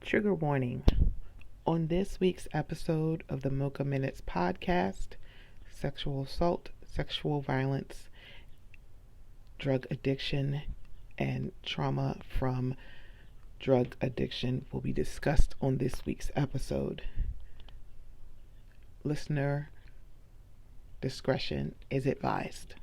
Trigger warning. On this week's episode of the Mocha Minutes podcast, sexual assault, sexual violence, drug addiction, and trauma from drug addiction will be discussed on this week's episode. Listener discretion is advised.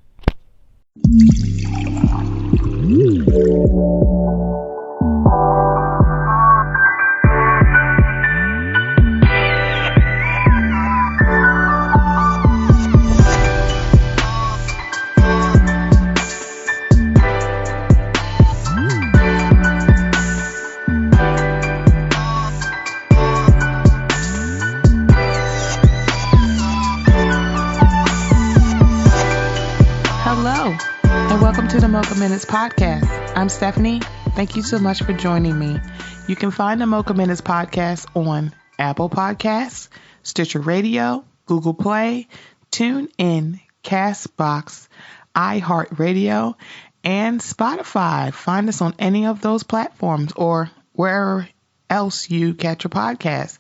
To the Mocha Minutes podcast. I'm Stephanie. Thank you so much for joining me. You can find the Mocha Minutes podcast on Apple Podcasts, Stitcher Radio, Google Play, TuneIn, Castbox, iHeartRadio, and Spotify. Find us on any of those platforms or wherever else you catch your podcast.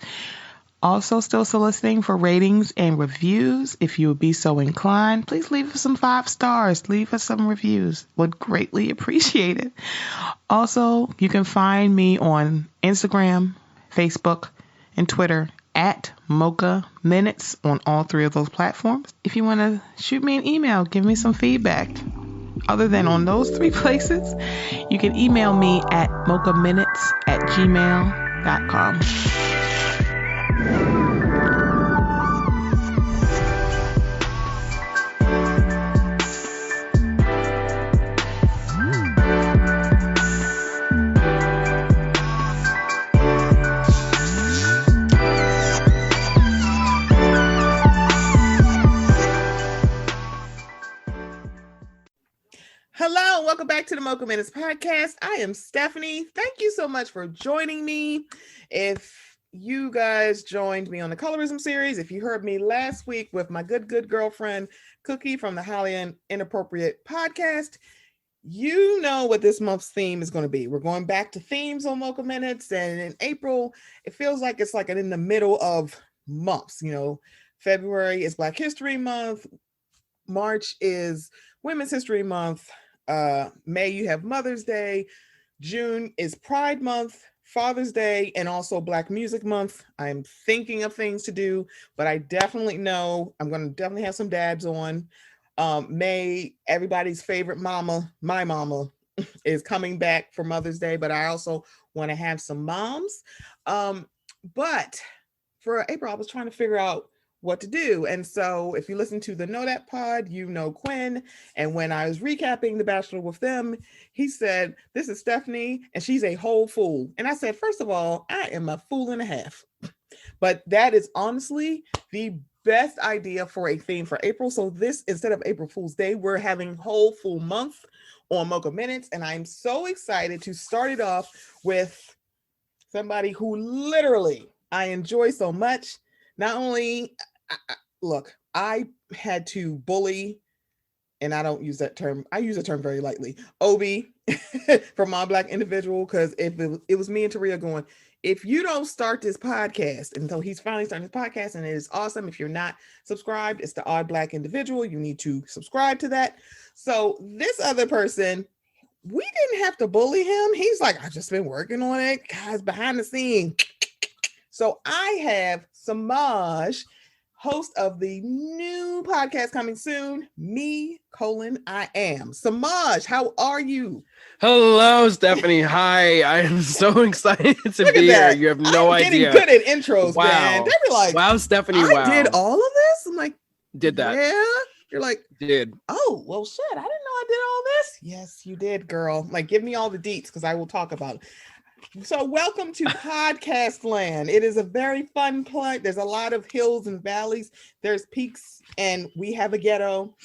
Also, still soliciting for ratings and reviews. If you would be so inclined, please leave us some 5 stars. Leave us some reviews. Would greatly appreciate it. Also, you can find me on Instagram, Facebook, and Twitter at Mocha Minutes on all 3 of those platforms. If you want to shoot me an email, give me some feedback. Other than on those 3 places, you can email me at mochaminutes@gmail.com. Hello, welcome back to the Mocha Minutes podcast. I am Stephanie. Thank you so much for joining me. If you guys joined me on the colorism series, if you heard me last week with my good girlfriend Cookie from the Highly Inappropriate podcast, you know what this month's theme is going to be. We're going back to themes on Mocha Minutes, and in April, it feels like it's like in the middle of months. You know, February is Black History Month. March is Women's History Month. May, you have Mother's Day. June is Pride Month, Father's Day, and also Black Music Month. I'm thinking of things to do, but I definitely know I'm going to definitely have some dabs on. May, everybody's favorite mama, my mama, is coming back for Mother's Day, but I also want to have some moms. But for April, I was trying to figure out what to do. And so if you listen to the Know That pod, you know Quinn. And when I was recapping The Bachelor with them, he said, this is Stephanie and she's a whole fool. And I said, first of all, I am a fool and a half. But that is honestly the best idea for a theme for April. So this, instead of April Fool's Day, we're having whole full month on Mocha Minutes. And I'm so excited to start it off with somebody who literally I enjoy so much. Not only look, I had to bully, and I don't use that term. I use the term very lightly. Obi for My Black Individual, because if it was me and Taria going, if you don't start this podcast, and so he's finally starting his podcast, and it is awesome. If you're not subscribed, it's the Odd Black Individual. You need to subscribe to that. So this other person, we didn't have to bully him. He's like, I've just been working on it, guys, behind the scenes. So I have Semajh, host of the new podcast coming soon, Me, I Am. Semajh, how are you? Hello, Stephanie. Hi. I am so excited to be here. You have no idea. I'm getting good at intros, wow. Man. They were like, wow, Stephanie, I did all of this? I'm like, did that. Yeah. You're like, did. Oh, well, shit. I didn't know I did all this. Yes, you did, girl. Like, give me all the deets because I will talk about it. So welcome to Podcast Land. It is a very fun place. There's a lot of hills and valleys. There's peaks, and we have a ghetto.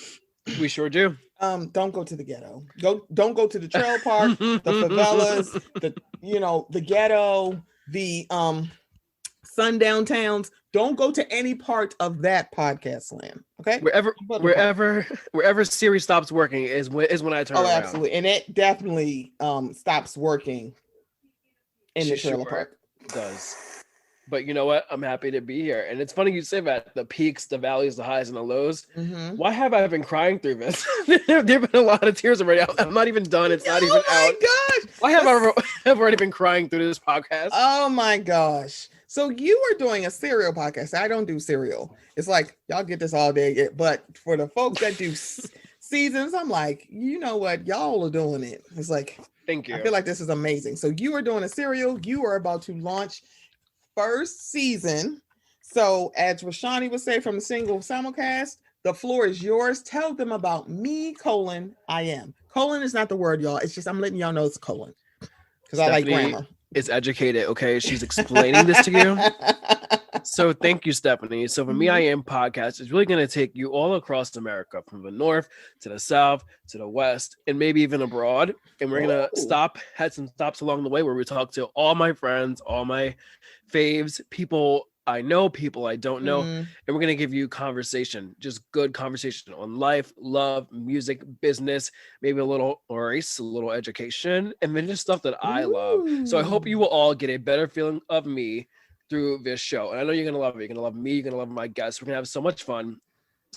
We sure do. Don't go to the ghetto. Don't go to the trail park, the favelas, the ghetto, the sundown towns. Don't go to any part of that podcast land. Okay. Wherever Siri stops working is when I turn around. Absolutely. And it definitely stops working in the trailer park. It does. But you know what? I'm happy to be here. And it's funny you say that, the peaks, the valleys, the highs, and the lows. Mm-hmm. Why have I been crying through this? There've been a lot of tears already. I'm not even done. It's not even out. Oh my gosh. Why have I already been crying through this podcast? Oh my gosh. So you are doing a serial podcast. I don't do serial. It's like, y'all get this all day. But for the folks that do seasons, I'm like, you know what? Y'all are doing it. It's like, thank you. I feel like this is amazing. So you are doing a serial. You are about to launch first season. So as Rashani would say from the single simulcast, the floor is yours. Tell them about me, I am. Colon is not the word, y'all. It's just, I'm letting y'all know it's colon. Because I like grammar. Is educated, okay? She's explaining this to you. So thank you, Stephanie. So for Me, I Am podcast is really going to take you all across America, from the north to the south to the west, and maybe even abroad. And we're going to had some stops along the way where we talk to all my friends, all my faves, people I know, people I don't know, and we're going to give you conversation, just good conversation on life, love, music, business, maybe a little race, a little education, and then just stuff that I love. So I hope you will all get a better feeling of me through this show. And I know you're going to love it. You're going to love me. You're going to love my guests. We're going to have so much fun.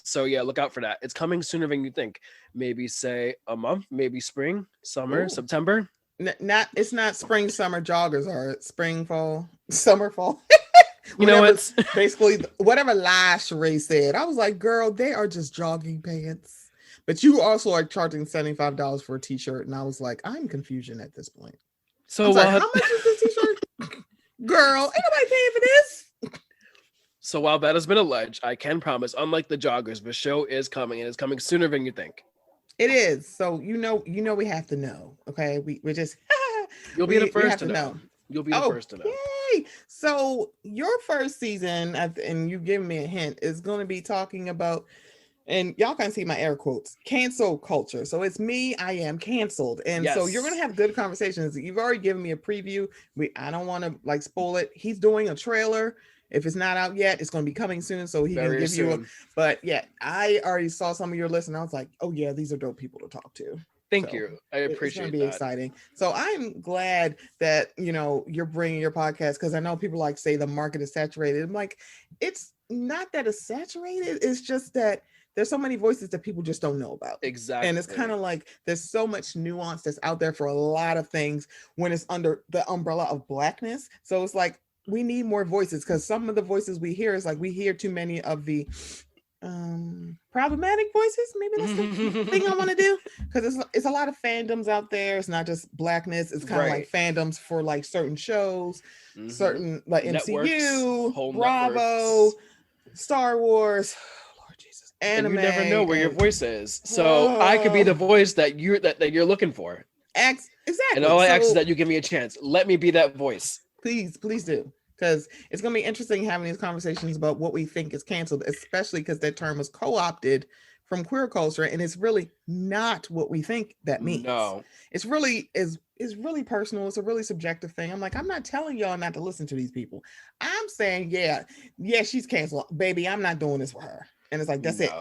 So yeah, look out for that. It's coming sooner than you think. Maybe say a month, maybe spring, summer, September. It's not spring, summer joggers, or spring, fall, summer, fall. You know what? Basically, whatever last Ray said, I was like, girl, they are just jogging pants. But you also are charging $75 for a t-shirt. And I was like, I'm confusion at this point. So like, how much is this t-shirt? Girl, ain't nobody paying for this. So while that has been alleged, I can promise, unlike the joggers, the show is coming, and it's coming sooner than you think. It is. So you know we have to know. Okay. We're just you'll be the first to know. You'll be the first to know. Yay! So your first season, and you giving me a hint, is going to be talking about, and y'all can see my air quotes, cancel culture. So it's me, I am canceled. And so you're going to have good conversations. You've already given me a preview. I don't want to like spoil it. He's doing a trailer. If it's not out yet, it's going to be coming soon. So he can give you but yeah, I already saw some of your list and I was like, oh yeah, these are dope people to talk to. Thank you. I appreciate it. It's going to be exciting. So I'm glad that, you're bringing your podcast, because I know people like say the market is saturated. I'm like, it's not that it's saturated. It's just that there's so many voices that people just don't know about. Exactly. And it's kind of like there's so much nuance that's out there for a lot of things when it's under the umbrella of Blackness. So it's like, we need more voices, because some of the voices we hear is like we hear too many of the problematic voices. Maybe that's the thing I want to do, because it's a lot of fandoms out there. It's not just Blackness. It's kind of like fandoms for like certain shows, certain like MCU, Bravo, Star Wars, Lord Jesus, anime. And you never know where your voice is. So I could be the voice that you're looking for. Exactly. And all I ask is that you give me a chance. Let me be that voice. Please do. Because it's going to be interesting having these conversations about what we think is canceled, especially because that term was co-opted from queer culture, and it's really not what we think that means. No, it's really really personal. It's a really subjective thing. I'm like, I'm not telling y'all not to listen to these people. I'm saying, yeah, she's canceled, baby. I'm not doing this for her. And it's like, that's it.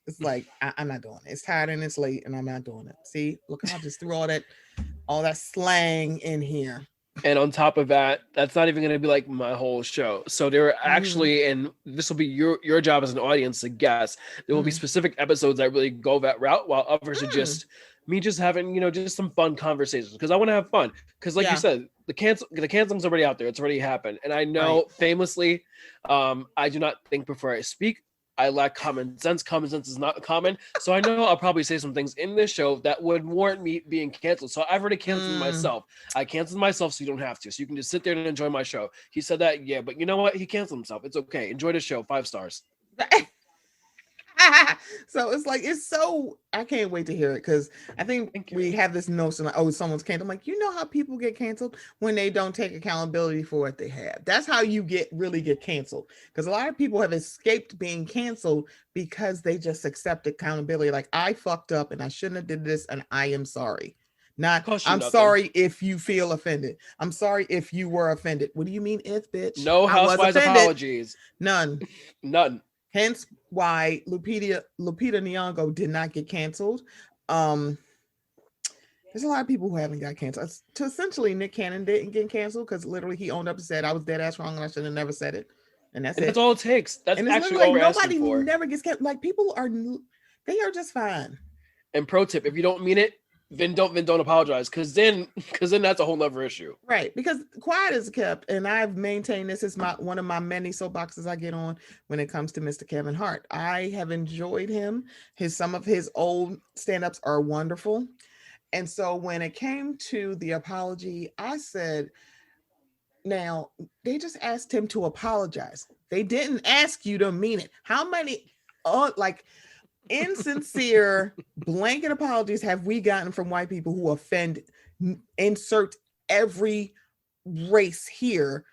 It's like, I'm not doing it. It's tired and it's late, and I'm not doing it. See, look how I just threw all that slang in here. And on top of that, that's not even going to be like my whole show. So there are actually, and this will be your job as an audience to guess, there will be specific episodes that really go that route, while others are just me just having, just some fun conversations, because I want to have fun. Because like you said, the canceling's already out there. It's already happened. And I know famously, I do not think before I speak. I lack common sense. Common sense is not common. So I know I'll probably say some things in this show that would warrant me being canceled. So I've already canceled myself. I canceled myself so you don't have to. So you can just sit there and enjoy my show. He said that, yeah, but you know what? He canceled himself. It's okay. Enjoy the show. 5 stars. So it's like, I can't wait to hear it, because I think we have this notion like, oh, someone's canceled. I'm like, how people get canceled? When they don't take accountability for what they have. That's how you really get canceled, because a lot of people have escaped being canceled because they just accept accountability. Like, I fucked up and I shouldn't have did this, and I am sorry. Not, I'm sorry if you feel offended. I'm sorry if you were offended. What do you mean if, bitch? No housewives apologies. None. Hence why Lupita Nyong'o did not get canceled. There's a lot of people who haven't got canceled. To essentially, Nick Cannon didn't get canceled because literally he owned up and said I was dead ass wrong and I should have never said it, and that's And it. that's all it takes. That's And it's actually literally all like we're asking nobody for. never gets canceled. Like people are, they are just fine. And pro tip: if you don't mean it, then don't apologize, because then that's a whole nother issue. Right, because quiet is kept, and I've maintained this is one of my many soapboxes I get on when it comes to Mr. Kevin Hart. I have enjoyed him. Some of his old stand-ups are wonderful. And so when it came to the apology, I said, now they just asked him to apologize. They didn't ask you to mean it. How many like insincere blanket apologies have we gotten from white people who offend, insert every race here,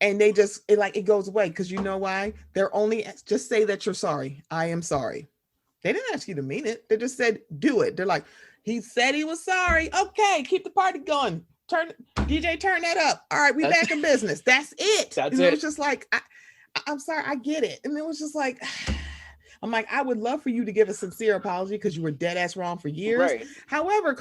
and they just it goes away? Because you know why? They're only just say that you're sorry. I am sorry. They didn't ask you to mean it. They just said do it. They're like, he said he was sorry. Okay, keep the party going. Turn that up. All right, we back in business. That's it. That's it. It was just like, I'm sorry, I get it. And it was just like, I'm like, I would love for you to give a sincere apology because you were dead ass wrong for years. right. However,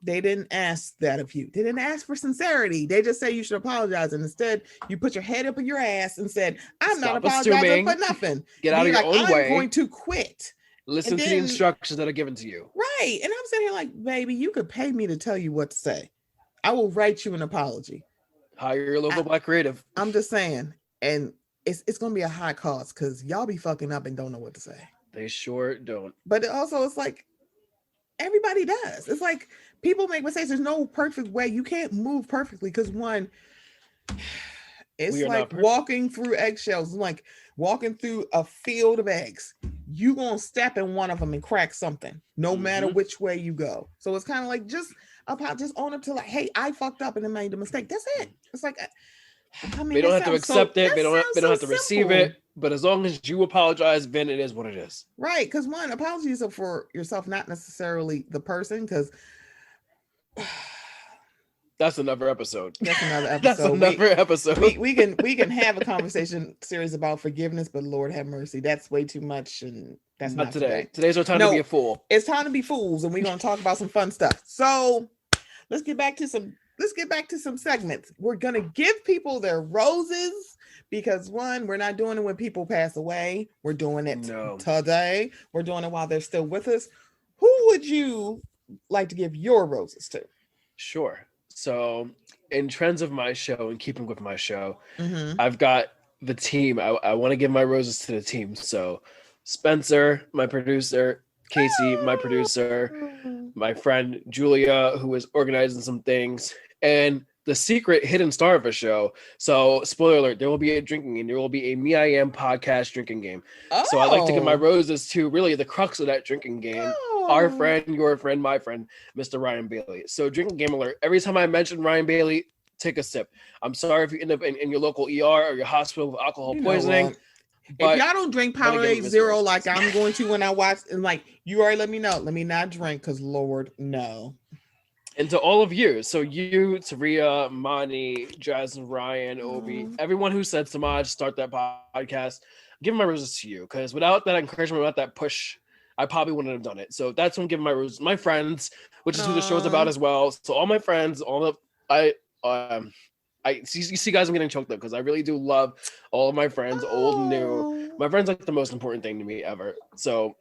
they didn't ask that of you. They didn't ask for sincerity. They just say you should apologize. And instead, you put your head up in your ass and said, I'm not apologizing for nothing. Get out of your own way. I'm going to quit. Listen to the instructions that are given to you. Right. And I'm sitting here like, baby, you could pay me to tell you what to say. I will write you an apology. Hire your local black creative. I'm just saying. And it's going to be a high cost because y'all be fucking up and don't know what to say. They sure don't. But also, it's like, everybody does. It's like people make mistakes. There's no perfect way. You can't move perfectly because one, it's like walking through eggshells, like walking through a field of eggs. You gonna step in one of them and crack something, no matter which way you go. So it's kind of like just own up to like, hey, I fucked up and I made a mistake. That's it. It's like, I mean, they don't have to accept it. They don't have to receive it. But as long as you apologize, then it is what it is. Right. Because one, apologies are for yourself, not necessarily the person. Because that's another episode. That's another episode. That's another episode. We can have a conversation series about forgiveness, but Lord have mercy, that's way too much, and that's not today. Today's our time to be a fool. It's time to be fools, and we're gonna talk about some fun stuff. So let's get back to some segments. We're gonna give people their roses because one, we're not doing it when people pass away. We're doing it today. We're doing it while they're still with us. Who would you like to give your roses to? Sure. So in trends of my show and keeping with my show, I've got the team. I want to give my roses to the team. So Spencer, my producer, Casey, my producer, my friend Julia, who is organizing some things, and the secret hidden star of a show. So spoiler alert, there will be a drinking game. There will be a Me I Am podcast drinking game. So I'd like to give my roses to really the crux of that drinking game. Our friend, your friend, my friend, Mr. Ryan Bailey. So drinking game alert. Every time I mention Ryan Bailey, take a sip. I'm sorry if you end up in your local ER or your hospital with alcohol poisoning. If y'all don't drink Powerade Zero like I'm going to when I watch, and like you already let me know. Let me not drink because Lord, no. And to all of you, so you, Taria, Mani, Jasmine, Ryan, Obi, everyone who said Semajh, start that podcast, give my roses to you, because without that encouragement, without that push, I probably wouldn't have done it. So that's what I'm giving my roses. My friends, which is who the show's about as well. So all my friends, you see, guys, I'm getting choked up because I really do love all of my friends, old and new. My friends are like the most important thing to me ever. So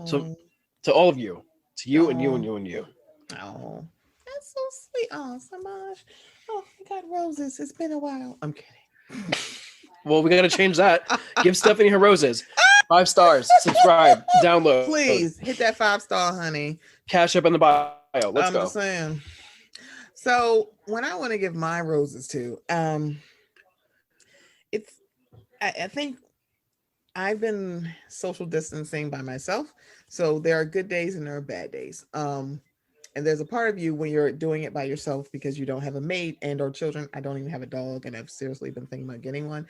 to all of you, to you and you and you and you. Oh, that's so sweet. Oh, Semajh. Oh, you got roses. It's been a while. I'm kidding. Well, we got to change that. Give Stephanie her roses. 5 stars. Subscribe. Download. Please hit that 5-star, honey. Cash up in the bio. Let's go. I'm just saying. So when I want to give my roses to, I think I've been social distancing by myself. So there are good days and there are bad days. And there's a part of you when you're doing it by yourself because you don't have a mate and or children. I don't even have a dog, and I've seriously been thinking about getting one.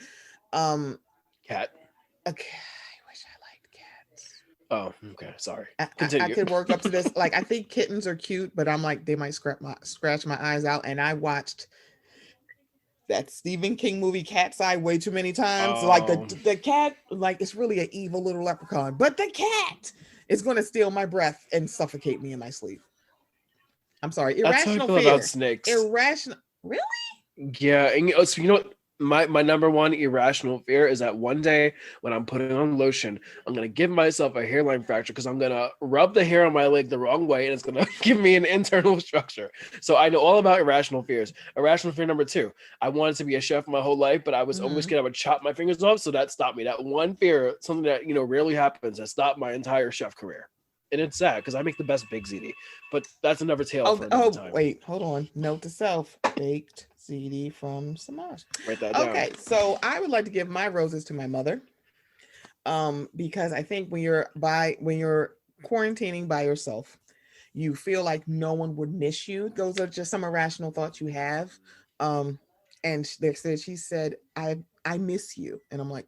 Cat. Okay, I wish I liked cats. Oh, okay. Sorry. Continue. I could work up to this. Like, I think kittens are cute, but I'm like, they might scratch my eyes out. And I watched that Stephen King movie Cat's Eye way too many times. Like the cat, like it's really an evil little leprechaun, but the cat is going to steal my breath and suffocate me in my sleep. I'm sorry, That's how I irrational feel about fear. snakes. Irrational, really? Yeah, and so you know what? My number one irrational fear is that one day when I'm putting on lotion, I'm gonna give myself a hairline fracture because I'm gonna rub the hair on my leg the wrong way and it's gonna give me an internal structure. So I know all about irrational fears. Irrational fear number two: I wanted to be a chef my whole life, but I was always scared I would chop my fingers off, so that stopped me. That one fear, something that rarely happens, has stopped my entire chef career. And it's sad because I make the best baked ziti, but that's another tale for another time. Wait, hold on. Note to self: baked ziti from Semajh. Write that down. Okay, so I would like to give my roses to my mother. Because I think when you're quarantining by yourself, you feel like no one would miss you. Those are just some irrational thoughts you have. And she said, I miss you. And I'm like,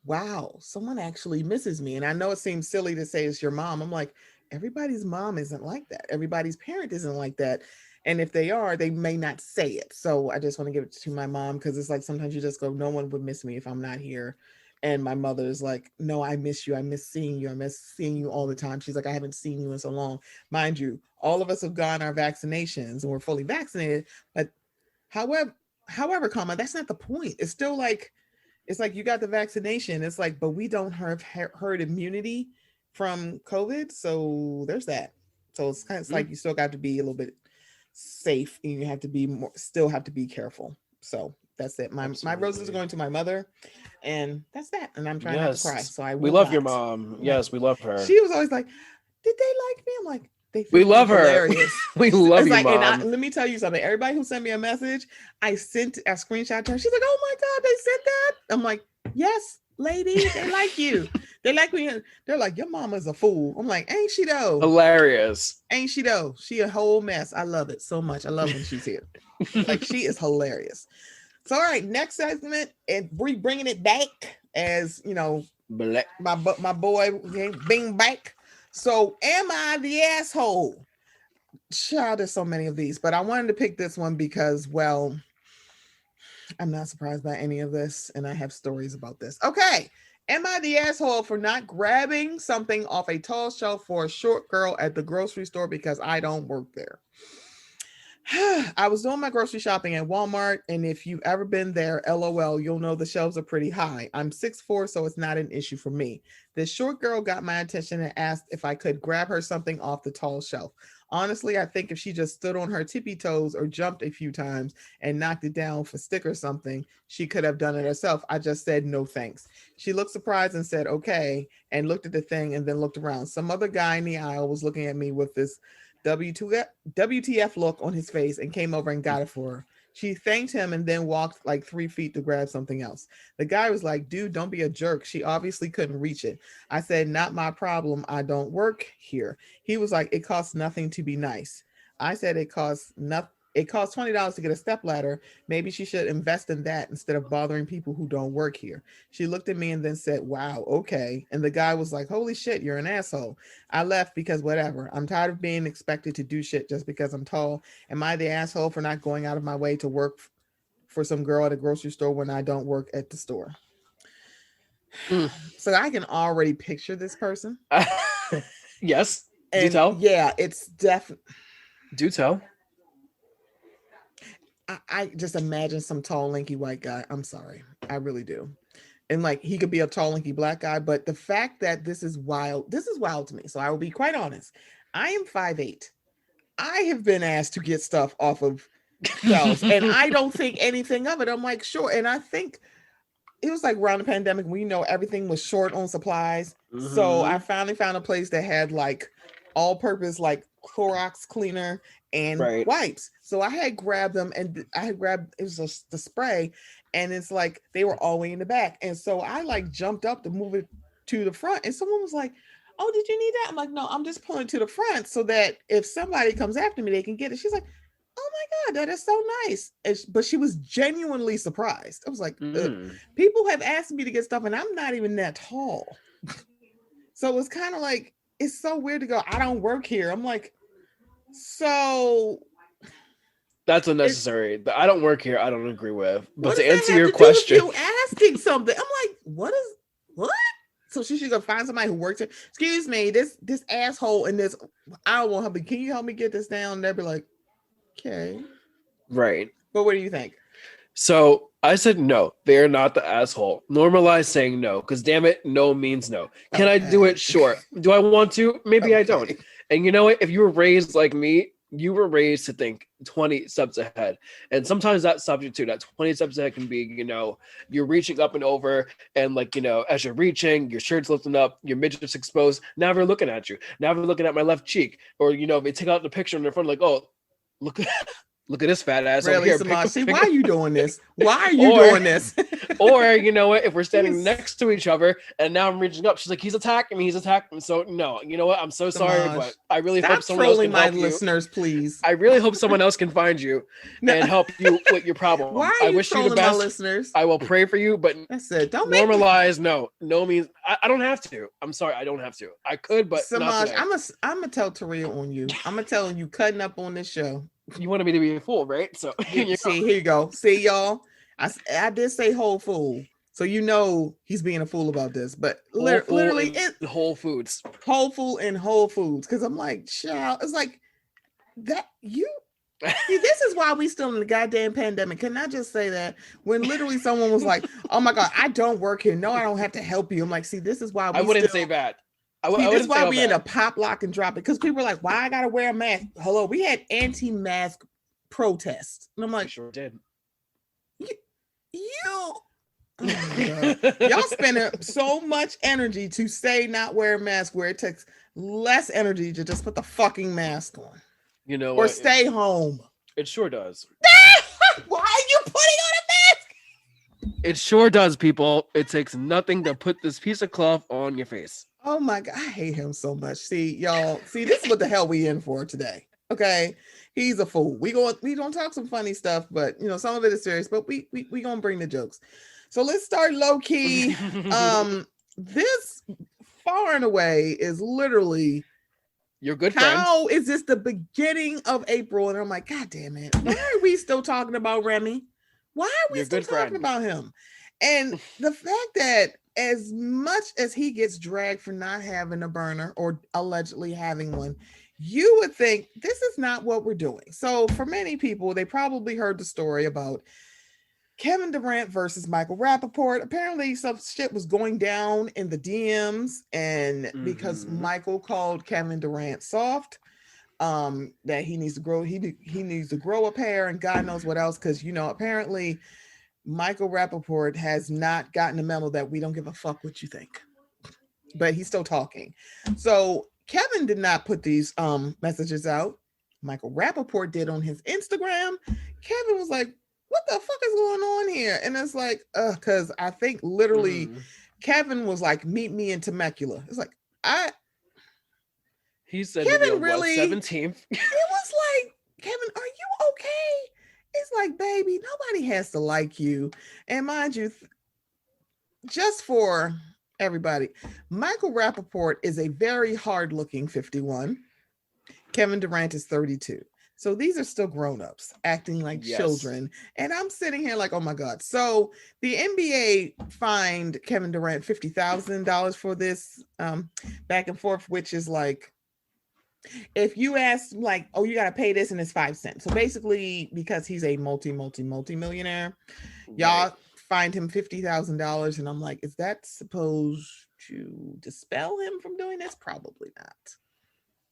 wow, someone actually misses me. And I know it seems silly to say it's your mom. I'm like, everybody's mom isn't like that. Everybody's parent isn't like that. And if they are, they may not say it. So I just want to give it to my mom, because it's like sometimes you just go, no one would miss me if I'm not here. And my mother is like, no, I miss you. I miss seeing you. I miss seeing you all the time. She's like, I haven't seen you in so long. Mind you, all of us have gotten our vaccinations and we're fully vaccinated. But however, comma, that's not the point. It's still like, it's like you got the vaccination. It's like, but we don't have herd immunity from COVID. So there's that. So it's kind of like you still got to be a little bit safe, and you have to be still have to be careful. So that's it. My roses are going to my mother, and that's that. And I'm trying not to cry. So we love your mom. Yes, we love her. She was always like, "Did they like me?" I'm like, we love her. Hilarious. We love you, mom. And let me tell you something. Everybody who sent me a message, I sent a screenshot to her. She's like, "Oh my God, they said that." I'm like, "Yes, lady, they like you. They like me." They're like, "Your mama's a fool." I'm like, "Ain't she though? Hilarious. Ain't she though? She a whole mess. I love it so much. I love when she's here. Like, she is hilarious." So, all right, next segment, and we bringing it back, as you know, my boy being back. So, am I the asshole? Child, there's so many of these, but I wanted to pick this one because, well, I'm not surprised by any of this, and I have stories about this. Okay. Am I the asshole for not grabbing something off a tall shelf for a short girl at the grocery store because I don't work there? I was doing my grocery shopping at Walmart, and if you've ever been there, LOL, you'll know the shelves are pretty high. I'm 6'4", so it's not an issue for me. This short girl got my attention and asked if I could grab her something off the tall shelf. Honestly, I think if she just stood on her tippy toes or jumped a few times and knocked it down for stick or something, she could have done it herself. I just said no thanks. She looked surprised and said okay, and looked at the thing and then looked around. Some other guy in the aisle was looking at me with this WTF look on his face and came over and got it for her. She thanked him and then walked like 3 feet to grab something else. The guy was like, "Dude, don't be a jerk. She obviously couldn't reach it." I said, "Not my problem. I don't work here." He was like, "It costs nothing to be nice." I said, "It costs nothing. It costs $20 to get a stepladder. Maybe she should invest in that instead of bothering people who don't work here." She looked at me and then said, "Wow, okay." And the guy was like, "Holy shit, you're an asshole." I left because whatever. I'm tired of being expected to do shit just because I'm tall. Am I the asshole for not going out of my way to work for some girl at a grocery store when I don't work at the store? So I can already picture this person. Yes. And do tell. Yeah, it's definitely. Do tell. I just imagine some tall, lanky white guy. I'm sorry. I really do. And like, he could be a tall, lanky black guy, but the fact that this is wild to me. So I will be quite honest. I am 5'8". I have been asked to get stuff off of shelves and I don't think anything of it. I'm like, sure. And I think it was like around the pandemic, we know everything was short on supplies. So I finally found a place that had like all purpose, like Clorox cleaner and wipes. So I had grabbed them, and I had grabbed, it was just the spray, and it's like they were all the way in the back. And so I like jumped up to move it to the front, and someone was like, "Oh, did you need that?" I'm like, "No, I'm just pulling it to the front so that if somebody comes after me, they can get it." She's like, "Oh my God, that is so nice." But she was genuinely surprised. I was like, people have asked me to get stuff and I'm not even that tall. So it was kind of like, it's so weird to go, "I don't work here." I'm like, so that's unnecessary. The "I don't work here" I don't agree with. But to answer your question, you asking something, I'm like, what? So she should go find somebody who works here. Excuse me, this asshole and this, I don't want help me. Can you help me get this down? And they'll be like, okay. Right. But what do you think? So I said no. They're not the asshole. Normalize saying no, because damn it, no means no. Can I do it? Sure. Do I want to? Maybe I don't. And you know what? If you were raised like me, you were raised to think 20 steps ahead. And sometimes that subject to that 20 steps ahead can be, you know, you're reaching up and over, and like, you know, as you're reaching, your shirt's lifting up, your midriff's exposed. Now they're looking at you. Now they're looking at my left cheek. Or, you know, they take out the picture in their front, like, oh, look at this fat ass really, over here. Semajh, see, why are you doing this? Why are you doing this? Or, you know what, if we're standing next to each other and now I'm reaching up, she's like, he's attacking me. So no, you know what? I'm so sorry, but I really hope someone else can help you. Listeners, please. I really hope someone else can find you and help you with your problem. Why are you wish you the best. My listeners? I will pray for you, but that's it. Don't normalize. No means I don't have to. I'm sorry, I don't have to. I could, but Semajh, I'm gonna tell Taria on you. I'm gonna tell you cutting up on this show. You wanted me to be a fool, right? So see, here you go. See, y'all. I did say whole fool, so you know he's being a fool about this. But literally, it's Whole Foods, Whole Food and Whole Foods. Because I'm like, child, it's like that. You see, this is why we still in the goddamn pandemic. Can I just say that when literally someone was like, "Oh my god, I don't work here. No, I don't have to help you." I'm like, see, this is why I wouldn't say that. This is why we in a pop, lock, and drop it, because people are like, why I gotta wear a mask? Hello, we had anti-mask protests. And I'm like, sure did. Oh my God. Y'all spending so much energy to say not wear a mask, where it takes less energy to just put the fucking mask on. You know, or stay home. It sure does. Why are you putting on a mask? It sure does, people. It takes nothing to put this piece of cloth on your face. Oh my God, I hate him so much. See, y'all, this is what the hell we in for today. Okay, he's a fool. We gonna talk some funny stuff, but you know, some of it is serious. But we gonna bring the jokes. So let's start low key. This far and away is literally your good friend. How is this the beginning of April? And I'm like, God damn it! Why are we still talking about Remy? Why are we still talking about him? And the fact that as much as he gets dragged for not having a burner or allegedly having one, you would think this is not what we're doing. So for many people, they probably heard the story about Kevin Durant versus Michael Rappaport. Apparently some shit was going down in the DMs, and because Michael called Kevin Durant soft, that he needs to grow, he needs to grow a pair, and God knows what else, because you know, apparently Michael Rappaport has not gotten a memo that we don't give a fuck what you think, but he's still talking. So Kevin did not put these messages out. Michael Rappaport did on his Instagram. Kevin was like, what the fuck is going on here? And it's like, because I think literally Kevin was like, meet me in Temecula. It's like, he said Kevin really 17th. It was like, Kevin, are you okay? It's like, baby, nobody has to like you. And mind you, just for everybody, Michael Rappaport is a very hard-looking 51. Kevin Durant is 32. So these are still grown-ups acting like children. And I'm sitting here like, oh my God. So the NBA fined Kevin Durant $50,000 for this back and forth, which is like, if you ask like, oh, you got to pay this and it's 5 cents. So basically, because he's a multi-millionaire, y'all fined him $50,000. And I'm like, is that supposed to dispel him from doing this? Probably not.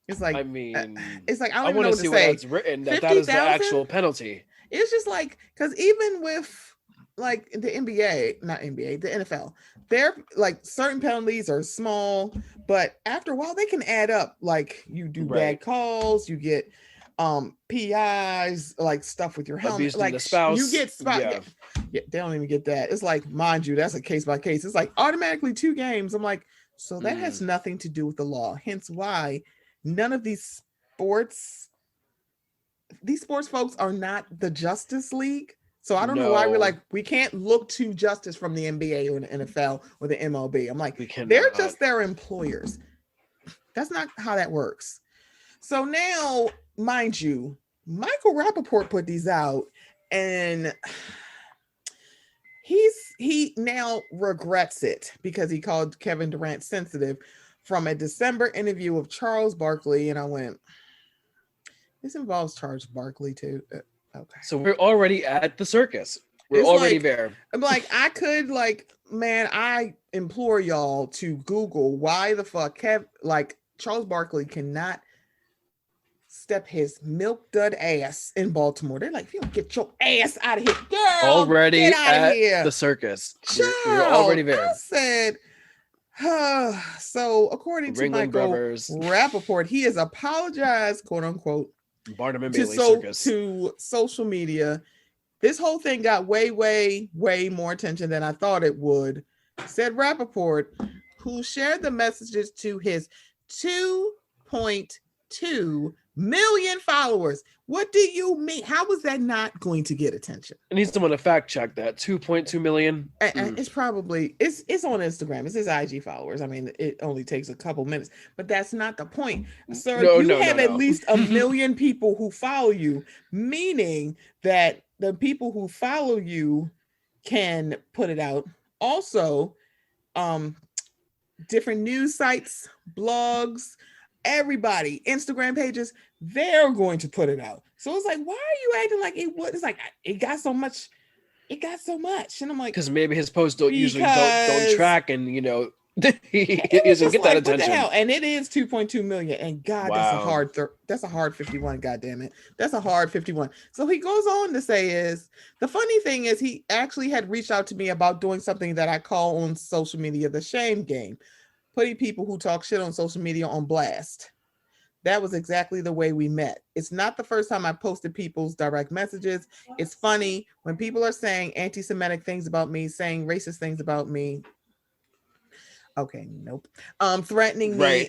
It's like, I mean, it's like, I don't even know what to say. Where it's written that is the actual penalty. It's just like, because even with like the NBA, not NBA, the NFL, they're like certain penalties are small, but after a while they can add up. Like you do bad calls, you get PIs, like stuff with your helmet, like the spouse. You get spot. Yeah, they don't even get that. It's like, mind you, that's a case by case. It's like automatically 2 games. I'm like, so that has nothing to do with the law. Hence why none of these sports folks are not the Justice League. So I don't know why we're like, we can't look to justice from the NBA or the NFL or the MLB. I'm like, they're just their employers. That's not how that works. So now, mind you, Michael Rappaport put these out, and he's he now regrets it because he called Kevin Durant sensitive from a December interview of Charles Barkley. And I went, this involves Charles Barkley too. Okay. So we're already at the circus. We're It's already like, there. I'm like, I could like, man, I implore y'all to Google why the fuck Charles Barkley cannot step his milk dud ass in Baltimore. They're like, if you don't get your ass out of here, girl, Already get out at of here. the circus. Child, we're already there. I said, so according to Ringling Michael Brothers. Rappaport, he has apologized, quote unquote, Barnum and Bailey circus. to social media. This whole thing got way, way, way more attention than I thought it would, said Rappaport, who shared the messages to his 2.2 million followers. What do you mean? How was that not going to get attention? I need someone to fact check that. 2.2 million. It's probably it's on Instagram. It's his IG followers. I mean, it only takes a couple minutes, but that's not the point, sir. You have at least 1 million people who follow you, meaning that the people who follow you can put it out. Also, different news sites, blogs, everybody, Instagram pages, they're going to put it out. So it's like, why are you acting like it was? It's like it got so much, and I'm like, because maybe his posts don't track, and he doesn't get that attention. What the hell? And it is 2.2 million, and God, wow. That's a hard 51. God damn it, that's a hard 51. So he goes on to say, the funny thing is he actually had reached out to me about doing something that I call on social media the shame game, putting people who talk shit on social media on blast. That was exactly the way we met. It's not the first time I posted people's direct messages. It's funny when people are saying anti-Semitic things about me, saying racist things about me. Okay, nope. Threatening me, right.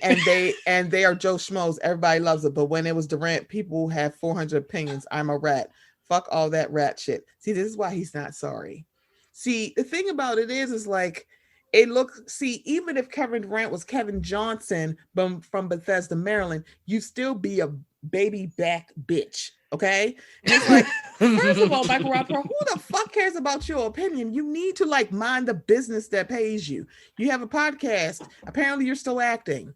and they are Joe Schmoes. Everybody loves it. But when it was Durant, people have 400 opinions. I'm a rat. Fuck all that rat shit. See, this is why he's not sorry. See, the thing about it is like, even if Kevin Durant was Kevin Johnson from Bethesda, Maryland, you still be a baby back bitch. Okay. And it's like, first of all, Michael Rappaport, who the fuck cares about your opinion? You need to mind the business that pays you. You have a podcast. Apparently you're still acting.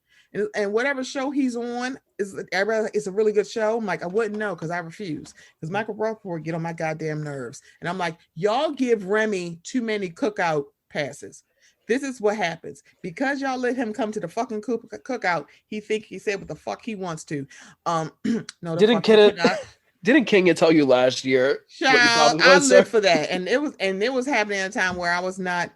And whatever show he's on is a really good show. I'm like, I wouldn't know because I refuse. Because Michael Rappaport get on my goddamn nerves. And I'm like, y'all give Remy too many cookout passes. This is what happens. Because y'all let him come to the fucking cookout, he said what the fuck he wants to. No, didn't Kenya tell you last year? Child, I lived for that. And it was happening at a time where I was not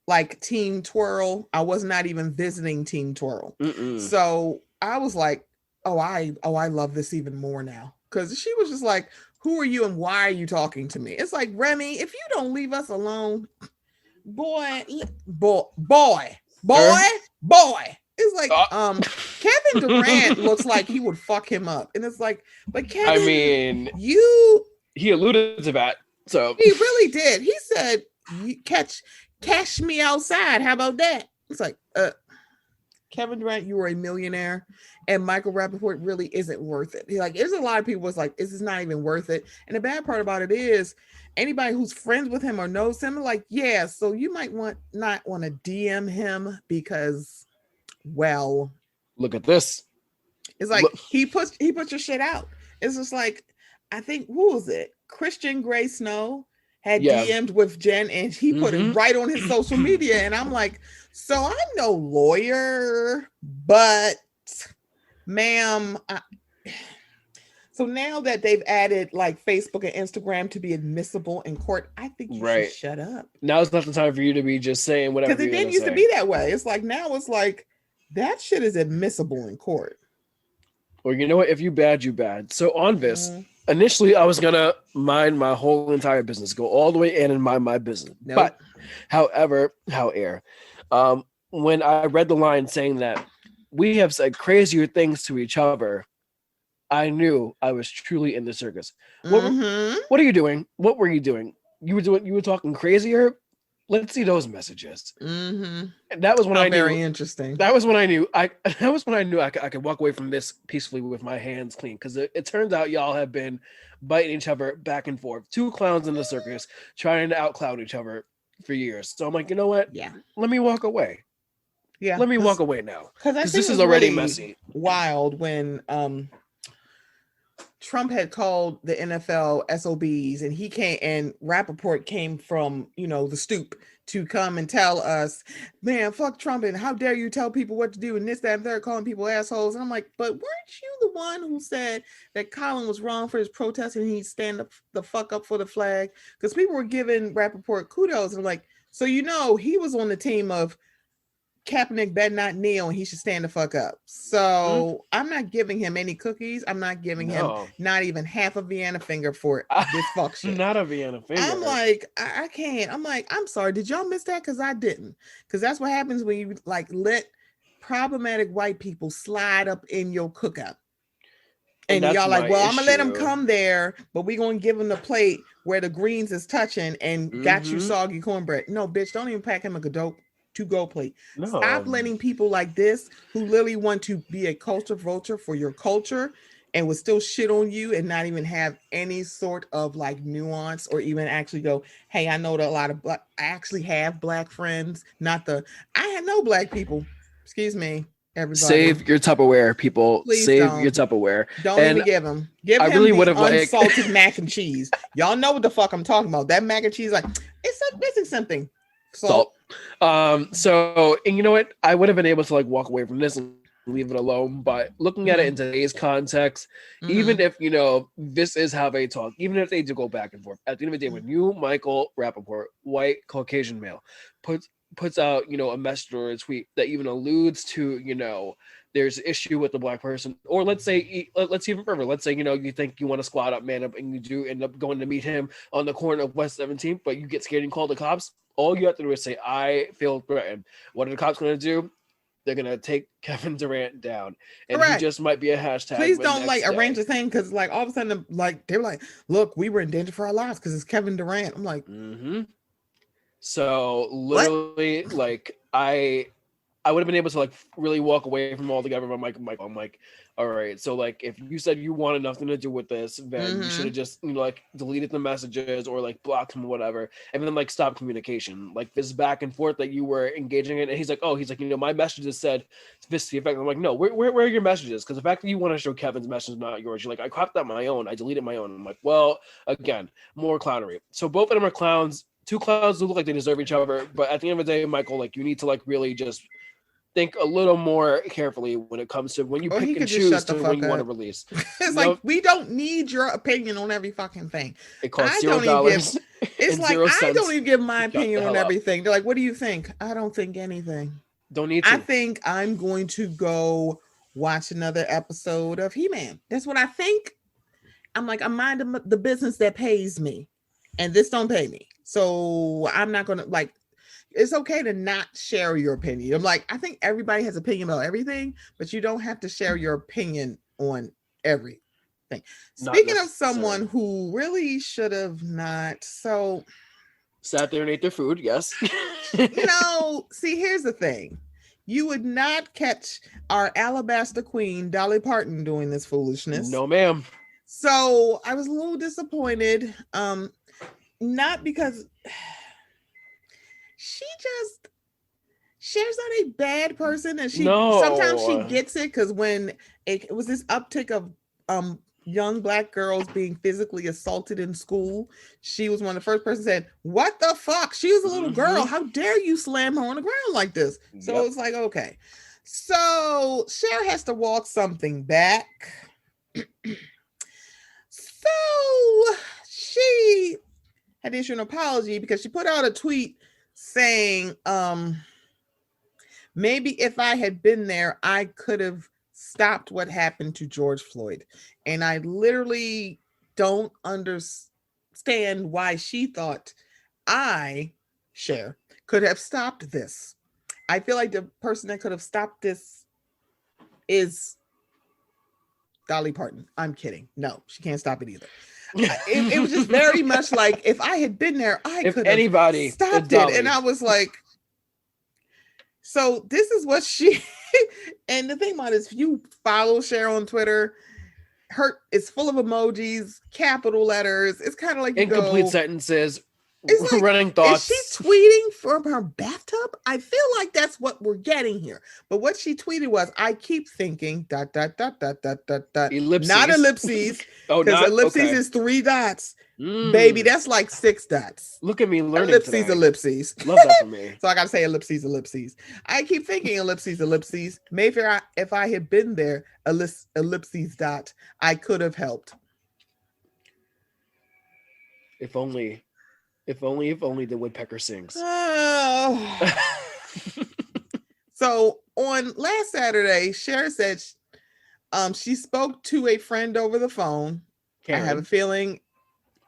like Team Twirl. I was not even visiting Team Twirl. So I was like, I love this even more now. Because she was just like, who are you and why are you talking to me? It's like, Remy, if you don't leave us alone, boy. It's like Kevin Durant looks like he would fuck him up, and it's like, but Kevin, I mean, he alluded to that, so he really did. He said, "Cash me outside." How about that? It's like, Kevin Durant, you were a millionaire, and Michael Rappaport really isn't worth it. Like, there's a lot of people was like, this is not even worth it. And the bad part about it is, anybody who's friends with him or knows him, like, yeah, so you might not want to DM him because, well, look at this. It's like he put your shit out. It's just like, I think, who was it? Christian Gray Snow had DM'd with Jen, and he put it right on his social media. And I'm like, so I'm no lawyer, but ma'am, so now that they've added like Facebook and Instagram to be admissible in court, I think you should shut up. Now it's not the time for you to be just saying whatever. Because it didn't used to be that way. It's like, now it's like, that shit is admissible in court. Or you know what? If you bad, you bad. So on this, initially I was gonna mind my whole entire business, go all the way in and mind my business. Nope. But however, when I read the line saying that we have said crazier things to each other, I knew I was truly in the circus. What are you doing? What were you doing? You were talking crazier. Let's see those messages. And that was when I knew. Very interesting. That was when I knew. I could walk away from this peacefully with my hands clean. Because it turns out y'all have been biting each other back and forth. Two clowns in the circus trying to outclown each other. for years. So I'm like, you know what? Yeah. Let me walk away. Yeah. Let me walk away now. Because this is already messy. Wild when Trump had called the NFL SOBs, and he came, and Rappaport came from, the stoop to come and tell us, man, fuck Trump, and how dare you tell people what to do, and this, that, and third, calling people assholes. And I'm like, but weren't you the one who said that Colin was wrong for his protest and he'd stand up the fuck up for the flag? Because people were giving Rappaport kudos, and I'm like, so he was on the team of Kaepernick better not kneel and he should stand the fuck up. So I'm not giving him any cookies. I'm not giving him not even half a Vienna finger for this fuck shit. Not a Vienna finger. I'm like, I can't. I'm like, I'm sorry. Did y'all miss that? Because I didn't. Because that's what happens when you let problematic white people slide up in your cookout. And y'all like, well, I'm gonna let them come there, but we're gonna give them the plate where the greens is touching and got you soggy cornbread. No, bitch, don't even pack him a to-go plate. No. Stop letting people like this who literally want to be a culture vulture for your culture and would still shit on you and not even have any sort of like nuance or even actually go, hey, I know that I actually have black friends, I had no black people. Excuse me, everybody. Save your Tupperware, people. Please Save your Tupperware. Don't even give him. Give him really the unsalted mac and cheese. Y'all know what the fuck I'm talking about. That mac and cheese, like, it's like missing something. Salt. So, and you know what? I would have been able to like walk away from this and leave it alone. But looking at it in today's context, even if this is how they talk, even if they do go back and forth, at the end of the day, when you, Michael Rappaport, white Caucasian male, puts out a message or a tweet that even alludes to there's an issue with the black person, or let's even further, let's say you think you want to squat up, man up, and you do end up going to meet him on the corner of West 17th, but you get scared and call the cops. All you have to do is say, I feel threatened. What are the cops going to do? They're going to take Kevin Durant down. And he just might be a hashtag. Please don't arrange a thing, because all of a sudden they're like, look, we were in danger for our lives because it's Kevin Durant. I'm like, So literally, I would have been able to really walk away from all together. I'm like, all right. So if you said you wanted nothing to do with this, then you should have just deleted the messages or blocked him or whatever, and then stop communication. This back and forth that you were engaging in. And he's like, my messages said this to the effect. I'm like, no, where are your messages? Because the fact that you want to show Kevin's message, not yours. You're like, I cropped out my own. I deleted my own. I'm like, well, again, more clownery. So both of them are clowns. Two clowns who look like they deserve each other. But at the end of the day, Michael, you need to really just think a little more carefully when it comes to when you pick and choose to when you want to release. It's we don't need your opinion on every fucking thing. It costs $0. It's like I don't even give my opinion on everything. They're like, what do you think? I don't think anything. Don't need to. I think I'm going to go watch another episode of He-Man. That's what I think. I'm like, I'm minding the business that pays me, and this don't pay me. So I'm not gonna it's okay to not share your opinion. I'm like, I think everybody has opinion about everything, but you don't have to share your opinion on everything. Speaking of someone who really should have not, sat there and ate their food, yes. See, here's the thing. You would not catch our Alabaster Queen, Dolly Parton, doing this foolishness. No, ma'am. So I was a little disappointed. Not because she's not a bad person, and sometimes she gets it, because when it was this uptick of young black girls being physically assaulted in school, she was one of the first person said, what the fuck? She was a little girl. How dare you slam her on the ground like this? So it's like, okay. So Cher has to walk something back. So she had to issue an apology because she put out a tweet saying, maybe if I had been there, I could have stopped what happened to George Floyd. And I literally don't understand why she thought Cher, could have stopped this. I feel like the person that could have stopped this is Dolly Parton. I'm kidding. No, she can't stop it either. It was just very much like, if I had been there, I could have stopped it. And I was like, so this is what she, and the thing about it is, if you follow Cher on Twitter, it's full of emojis, capital letters. It's kind of like incomplete sentences. It's like, running is thoughts. she tweeting from her bathtub? I feel like that's what we're getting here. But what she tweeted was, I keep thinking ... Ellipses. Not ellipses. Oh, because not ellipses okay. is 3 dots. Baby, that's like 6 dots. Look at me learning Ellipses, today. ellipses. Love that for me. So I gotta say ellipses, ellipses. I keep thinking ellipses, ellipses. Maybe if I had been there, ellipses dot, I could have helped. If only the woodpecker sings. Oh. So on last Saturday, Cher said she spoke to a friend over the phone. Karen. I have a feeling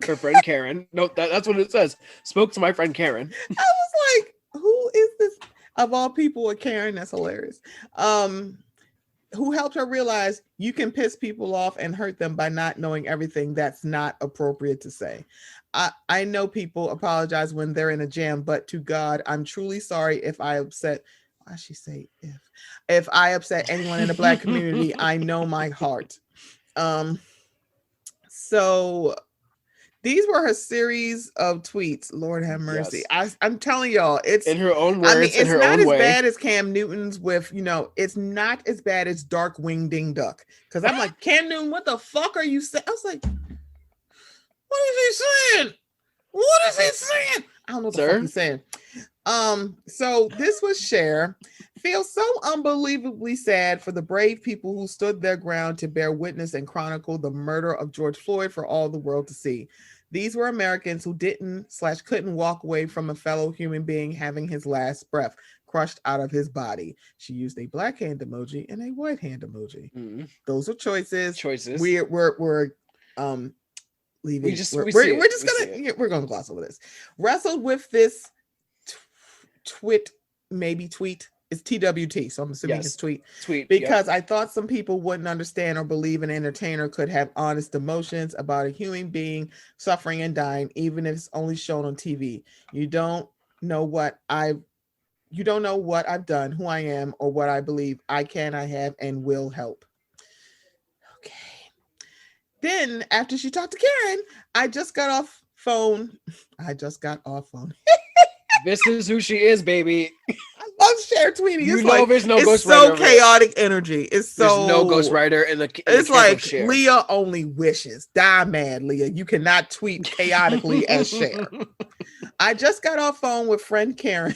her friend Karen. No, that's what it says. Spoke to my friend Karen. I was like, who is this? Of all people, a Karen, that's hilarious. Who helped her realize you can piss people off and hurt them by not knowing everything. That's not appropriate to say. I know people apologize when they're in a jam, but to God, I'm truly sorry if I upset. Why she say if I upset anyone in the Black community? I know my heart. So these were her series of tweets. Lord have mercy. Yes. I'm telling y'all, it's in her own words. I mean, it's not as way. bad as Cam Newton's with, it's not as bad as Dark Wing Ding Duck. Because I'm like, Cam Newton, what the fuck are you saying? I was like, what is he saying? What is he saying? I don't know what the fuck he's saying. So this was Cher. Feel so unbelievably sad for the brave people who stood their ground to bear witness and chronicle the murder of George Floyd for all the world to see. These were Americans who couldn't walk away from a fellow human being having his last breath crushed out of his body. She used a black hand emoji and a white hand emoji. Mm-hmm. Those are choices. We're leaving. We're gonna gloss over this. Wrestled with this tweet. It's TWT, so I'm assuming it's tweet. Because I thought some people wouldn't understand or believe an entertainer could have honest emotions about a human being suffering and dying, even if it's only shown on TV. You don't know what I've done, who I am, or what I believe. I have, and will help. Okay. Then after she talked to Karen, I just got off phone. This is who she is, baby. I love Cher tweeting. You know, there's no it's so chaotic energy. There's no ghostwriter in the it's like Leah only wishes. Die mad, Leah. You cannot tweet chaotically as Cher. I just got off phone with friend Karen.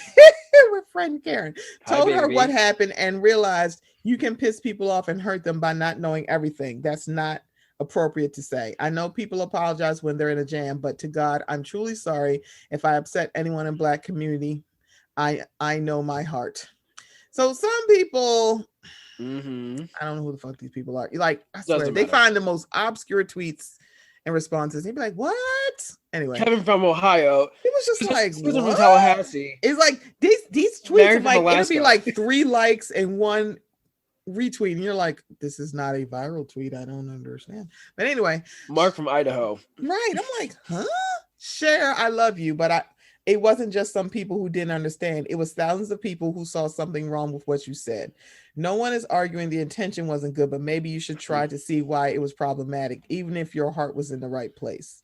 Told her what happened and realized you can piss people off and hurt them by not knowing everything. That's not appropriate to say. I know people apologize when they're in a jam, but to God, I'm truly sorry if I upset anyone in Black community. I know my heart. So some people, I don't know who the fuck these people are. Like, I swear, they find the most obscure tweets and responses. You'd be like, what? Anyway, Kevin from Ohio. It was just like, what? From Tallahassee. It's like these tweets, like it'll be like 3 likes and 1 retweet, and you're like, this is not a viral tweet. I don't understand. But anyway, Mark from Idaho. Right. I'm like, huh? Cher, I love you, but it wasn't just some people who didn't understand. It was thousands of people who saw something wrong with what you said. No one is arguing the intention wasn't good, but maybe you should try to see why it was problematic, even if your heart was in the right place.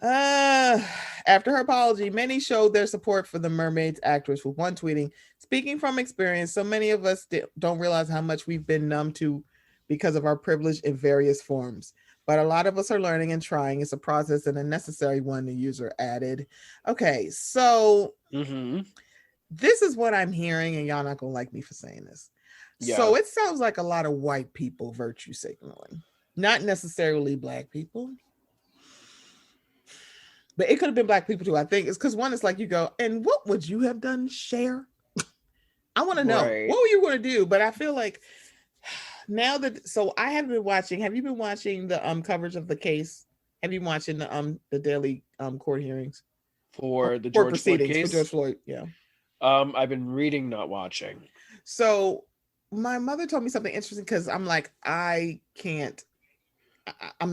After her apology, many showed their support for the Mermaids actress, with one tweeting, speaking from experience, so many of us don't realize how much we've been numb to because of our privilege in various forms. But a lot of us are learning and trying. It's a process and a necessary one, the user added. Okay, so this is what I'm hearing, and y'all not gonna like me for saying this. Yeah. So it sounds like a lot of white people virtue signaling, not necessarily Black people. But it could have been Black people too. I think it's because one is like, you go, and what would you have done, Cher? I want to know, what were you going to do? But I feel like now that, so I haven't been watching. Have you been watching the coverage of the case? Have you been watching the daily court hearings for the George Floyd case? For George Floyd, yeah. I've been reading, not watching. So my mother told me something interesting because I'm like, I'm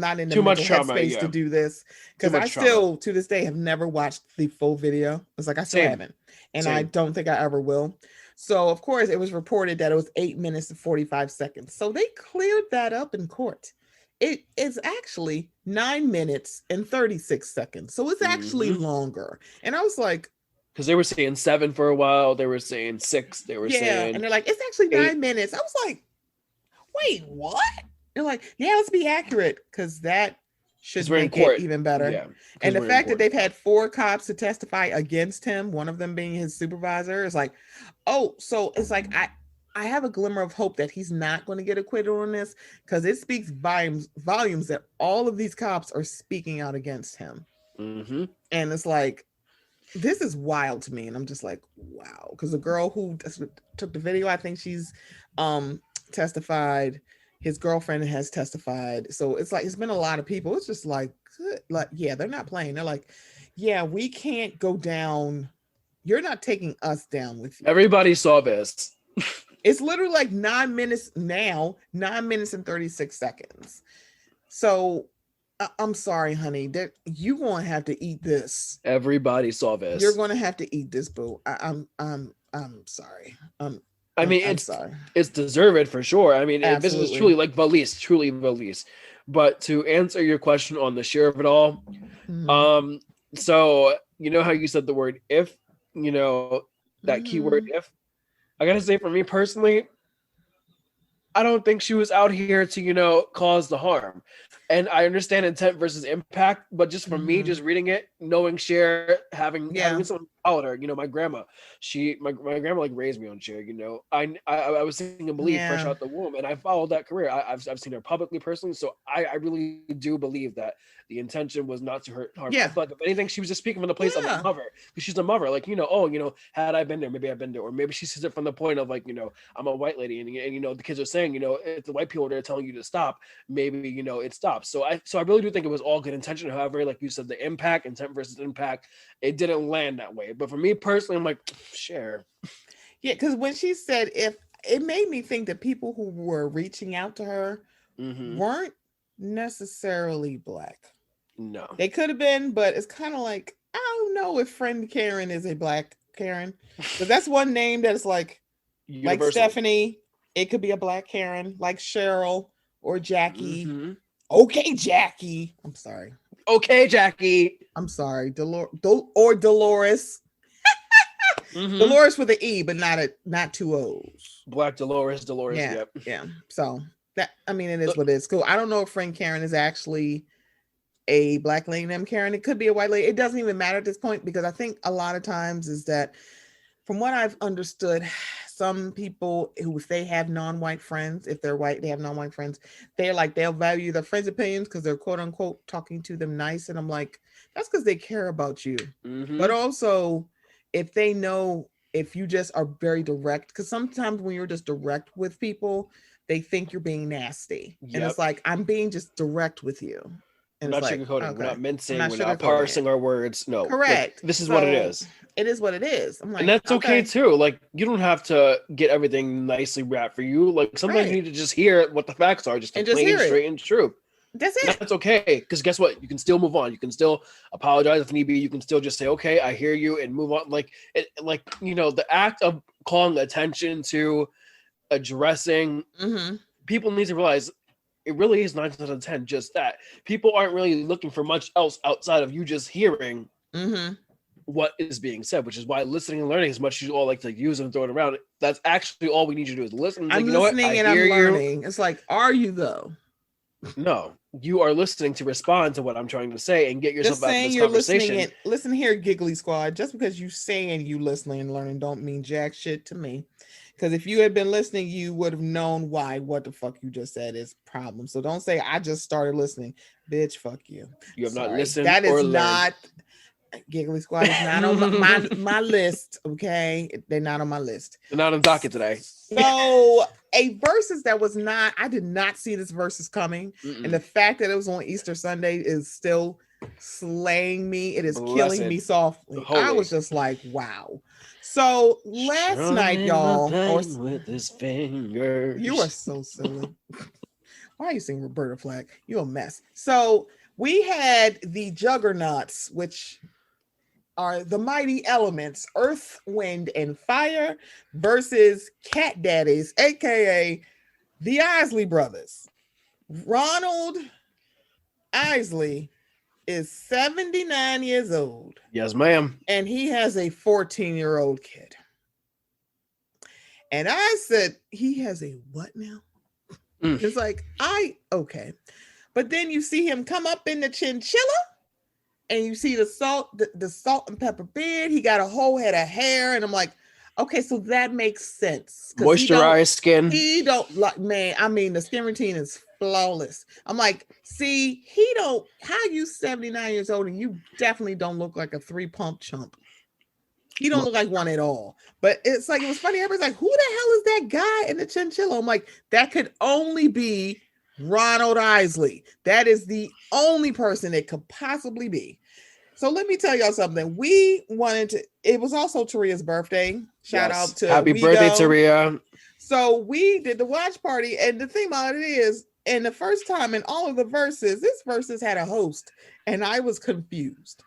not in the mental headspace to do this because I still to this day have never watched the full video. It's like I still haven't, and I don't think I ever will. So of course it was reported that it was 8 minutes and 45 seconds. So they cleared that up in court. it is actually 9 minutes and 36 seconds. So it's actually longer. And I was like, because they were saying 7 for a while, they were saying 6, they were saying and they're like, it's actually 8. 9 minutes. I was like, wait, what? They're like, yeah, let's be accurate, because that should make it even better. Yeah, and the fact that they've had 4 cops to testify against him, one of them being his supervisor, is like, oh, so it's like I have a glimmer of hope that he's not going to get acquitted on this, because it speaks volumes that all of these cops are speaking out against him. Mm-hmm. And it's like, this is wild to me. And I'm just like, wow. Because the girl who took the video, I think she's testified. His girlfriend has testified. So it's like, it's been a lot of people. It's just like, yeah, they're not playing. They're like, yeah, we can't go down. You're not taking us down with you. Everybody saw this. It's literally like 9 minutes now, 9 minutes and 36 seconds. So I'm sorry, honey, that you're going to have to eat this. Everybody saw this. You're going to have to eat this, boo. I'm sorry. I mean, it's deserved for sure. I mean, this is truly like Valise. But to answer your question on the share of it all, so you know how you said the word if, that keyword if. I gotta say, for me personally, I don't think she was out here to, cause the harm. And I understand intent versus impact, but just for me, just reading it, knowing Cher, having someone followed her, my grandma, my grandma like raised me on Cher, I was singing Believe fresh out the womb, and I followed that career. I've seen her publicly, personally, so I really do believe that the intention was not to hurt harm. I feel like if anything, she was just speaking from the place of a mother, because she's a mother. Like, had I been there, maybe I've been there, or maybe she says it from the point of like, I'm a white lady, and the kids are saying, if the white people are telling you to stop, maybe it stops. So I really do think it was all good intention. However, like you said, the intent versus impact, it didn't land that way. But for me personally, I'm like, Cher. Yeah, because when she said if, it made me think that people who were reaching out to her weren't necessarily Black. No. They could have been, but it's kind of like, I don't know if friend Karen is a Black Karen. But that's one name that's like universal. Like Stephanie, it could be a Black Karen, like Cheryl or Jackie. Okay, Jackie. I'm sorry. Okay, Jackie. I'm sorry. Dolores. Dolores with an E, but not 2 O's. Black Dolores. Yeah. Yeah. So that, I mean, it is what it is. Cool. I don't know if friend Karen is actually a Black lady named Karen. It could be a white lady. It doesn't even matter at this point, because I think a lot of times is that, from what I've understood, some people who, if they have non-white friends, if they're white, they have non-white friends, they'll value their friends' opinions because they're quote unquote talking to them nice. And I'm like, that's because they care about you. But also, if they know, if you just are very direct, because sometimes when you're just direct with people, they think you're being nasty. And it's like, I'm being just direct with you. And we're not sugarcoating, we're not mincing, we're not parsing our words. No, correct. This is what it is. It is what it is. I'm like, and that's okay too. Like, you don't have to get everything nicely wrapped for you. Like, sometimes you need to just hear what the facts are, just plain, straight, and true. That's it. And that's okay, because guess what? You can still move on. You can still apologize if need be. You can still just say, "Okay, I hear you," and move on. The act of calling attention to addressing, people need to realize it really is 9 out of 10. Just that people aren't really looking for much else outside of you just hearing what is being said, which is why listening and learning, as much as you all like to use and throw it around, that's actually all we need you to do is listen. I'm listening and I'm learning. It's like, are you though? No, you are listening to respond to what I'm trying to say and get yourself out of this conversation. Listen here, Giggly Squad. Just because you saying you listening and learning don't mean jack shit to me. Because if you had been listening, you would have known why what the fuck you just said is problem. So don't say I just started listening. Bitch, fuck you. You have not listened. That is learned. Not Giggly Squad is not on my list. Okay, they're not on my list. They're not on docket today. So a versus that was not. I did not see this versus coming, and the fact that it was on Easter Sunday is still slaying me. It is killing me softly. Holy. I was just like, wow. So last night, y'all, with his fingers. You are so silly. Why are you singing Roberta Flack? You a mess. So we had the juggernauts, which are the mighty elements, Earth, Wind, and Fire, versus Cat Daddies, aka the Isley Brothers. Ronald Isley is 79 years old. Yes, ma'am. And he has a 14-year-old kid. And I said, he has a what now? It's like, okay. But then you see him come up in the chinchilla and you see the salt and pepper beard. He got a whole head of hair. And I'm like, okay, so that makes sense. Moisturized skin. He don't like, man, I mean, the skin routine is flawless. I'm like, see, how you 79 years old and you definitely don't look like a 3-pump chump. He don't look like one at all. But it's like, it was funny. Everybody's like, who the hell is that guy in the chinchilla? I'm like, that could only be Ronald Isley. That is the only person it could possibly be. So let me tell y'all something. It was also Taria's birthday. Shout out to Happy birthday, Taria. So we did the watch party. And the thing about it is, and the first time in all of the Verzuz, this Verzuz had a host. And I was confused.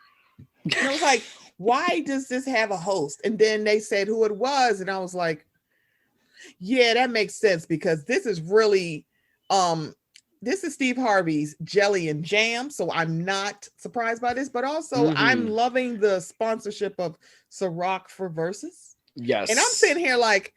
And I was like, why does this have a host? And then they said who it was. And I was like, yeah, that makes sense because this is really, this is Steve Harvey's Jelly and Jam. So I'm not surprised by this, but also I'm loving the sponsorship of Ciroc for Verzuz. Yes. And I'm sitting here like,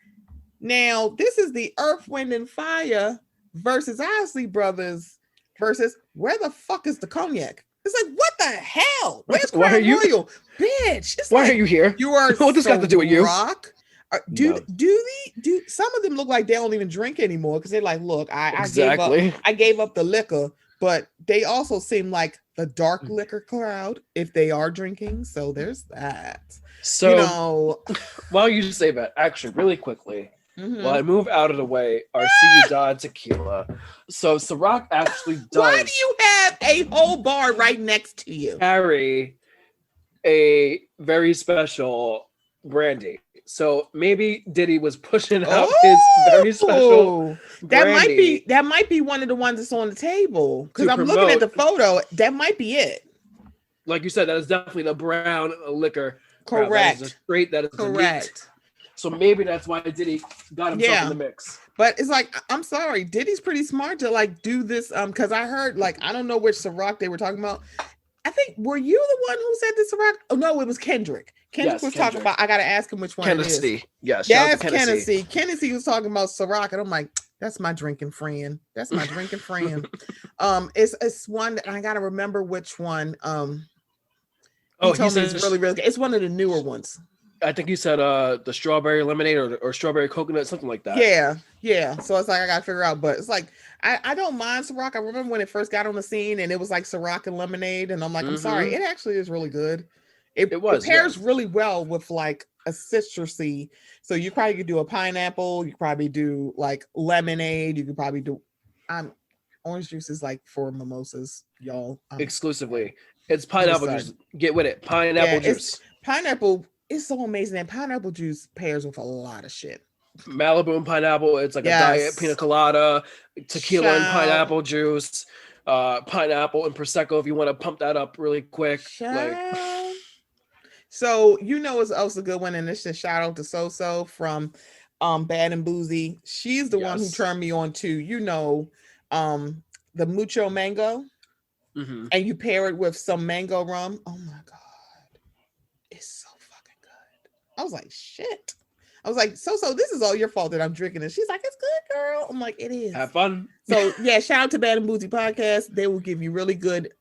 now this is the Earth, Wind, and Fire versus Isley Brothers versus where the fuck is the cognac? It's like, what the hell? Where's Crown Royal? Bitch. Why are you here? You are what does got to do with you? Do some of them look like they don't even drink anymore because they're like, look, I gave up the liquor, but they also seem like the dark liquor crowd if they are drinking. So there's that. So while you say that, actually, really quickly, while I move out of the way, our See You Die tequila. So Ciroc actually does. Why do you have a whole bar right next to you? Carry a very special brandy. So maybe Diddy was pushing out his very special brandy. That might be one of the ones that's on the table because I'm looking at the photo. That might be it. Like you said, that is definitely the brown liquor. Correct. That is correct. So maybe that's why Diddy got himself in the mix. But it's like, I'm sorry, Diddy's pretty smart to like do this. Because I heard I don't know which Ciroc they were talking about. I think, were you the one who said this Ciroc? Oh no, it was Kendrick. Kendrick was talking about. I gotta ask him which one it is. Yes, Kennedy. Kennedy was talking about Ciroc, and I'm like, that's my drinking friend. It's one that I gotta remember which one. He says it's really good. It's one of the newer ones. I think you said the strawberry lemonade or strawberry coconut, something like that. Yeah. So it's like I gotta figure out, but it's like I don't mind Ciroc. I remember when it first got on the scene and it was like Ciroc and lemonade, and I'm like, I'm sorry, it actually is really good. It pairs really well with like a citrusy. So you probably could do a pineapple. You could probably do like lemonade. You could probably do orange juice is like for mimosas, y'all. Exclusively, it's pineapple juice. Get with it, pineapple juice. Pineapple. It's so amazing. And pineapple juice pairs with a lot of shit. Malibu and pineapple. It's like a diet pina colada, tequila and pineapple juice, pineapple and prosecco if you want to pump that up really quick. So it's also a good one, and it's just shout out to So from Bad and Boozy. She's the one who turned me on to the mucho mango, and you pair it with some mango rum. Oh my god, it's so fucking good. I was like, shit. I was like, so this is all your fault that I'm drinking it. She's like, it's good, girl. I'm like, it is. Have fun. So yeah, shout out to Bad and Boozy Podcast. They will give you really good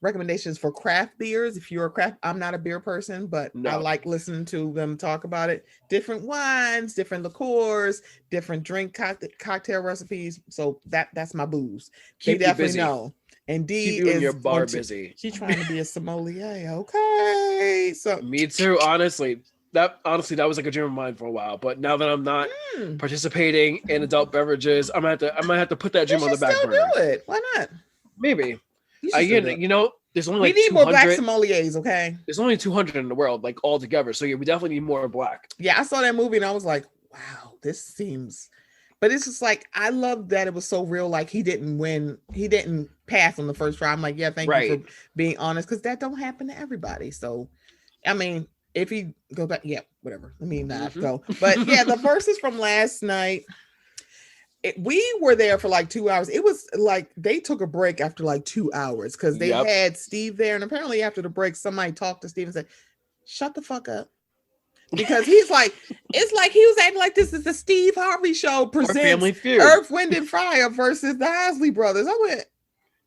recommendations for craft beers. If you're a craft, I'm not a beer person, but I like listening to them talk about it. Different wines, different liqueurs, different drink cocktail recipes. So that's my booze. She definitely know. And D is your bar busy. She's trying to be a sommelier. Okay. So me too, honestly. That was like a dream of mine for a while, but now that I'm not participating in adult beverages, I might have to put that dream on the back burner. Do it. Why not? Maybe. There's only like we need more black sommeliers, okay? There's only 200 in the world, like all together. So yeah, we definitely need more black. Yeah, I saw that movie and I was like, wow, this seems. But it's just like I love that it was so real. Like he didn't win, he didn't pass on the first try. I'm like, yeah, thank you for being honest, because that don't happen to everybody. So, I mean. If he go back, yeah, whatever. I mean, not go. But yeah, the Verzuz from last night. we were there for like 2 hours. It was like they took a break after like 2 hours because they had Steve there, and apparently after the break, somebody talked to Steve and said, "Shut the fuck up." Because he's like, it's like he was acting like this is the Steve Harvey show presents Family Feud. Earth, Wind, and Fire versus the Isley Brothers. I went,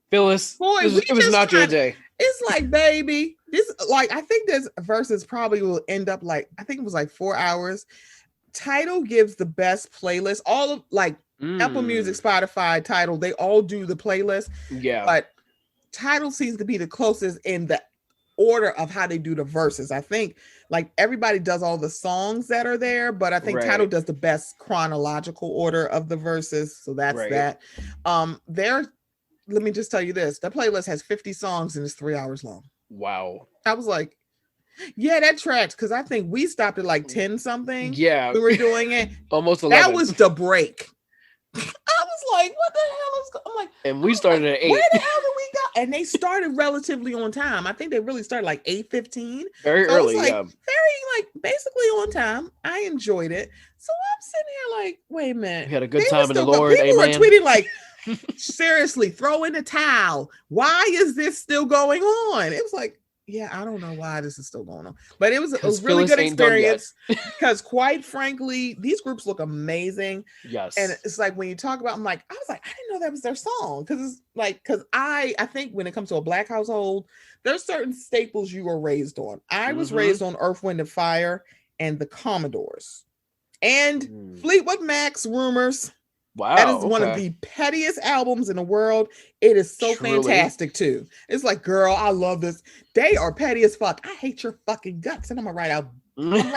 Phyllis, boy, it was not your day. It's like, baby, this like I think this versus probably will end up like I think it was like 4 hours. Tidal gives the best playlist. All of like Apple Music, Spotify, Tidal, they all do the playlist. Yeah, but Tidal seems to be the closest in the order of how they do the verses. I think like everybody does all the songs that are there, but I think Tidal does the best chronological order of the verses. So that's that. Let me just tell you this: the playlist has 50 songs and it's 3 hours long. Wow. I was like, yeah, that tracks because I think we stopped at like 10 something. Yeah, we were doing it almost 11. That was the break. I was like, what the hell is going on? I'm like, and we started at 8. Where the hell did we go? And they started relatively on time. I think they really started like 8:15. Very early, like, yeah. Very like basically on time. I enjoyed it. So I'm sitting here like, wait a minute. We had a good time in the Lord. People Amen. were tweeting like, seriously, throw in the towel. Why is this still going on? It was like, yeah, I don't know why this is still going on, but it was a really good experience because quite frankly, these groups look amazing. Yes. And it's like, when you talk about, I was like, I didn't know that was their song. Cause it's like, I think when it comes to a Black household, there's certain staples you were raised on. I was raised on Earth, Wind, and Fire and the Commodores and Fleetwood Mac's Rumors. Wow, that is one of the pettiest albums in the world. It is so Truly. fantastic too. It's like, girl, I love this. They are petty as fuck. I hate your fucking guts, and I'm gonna write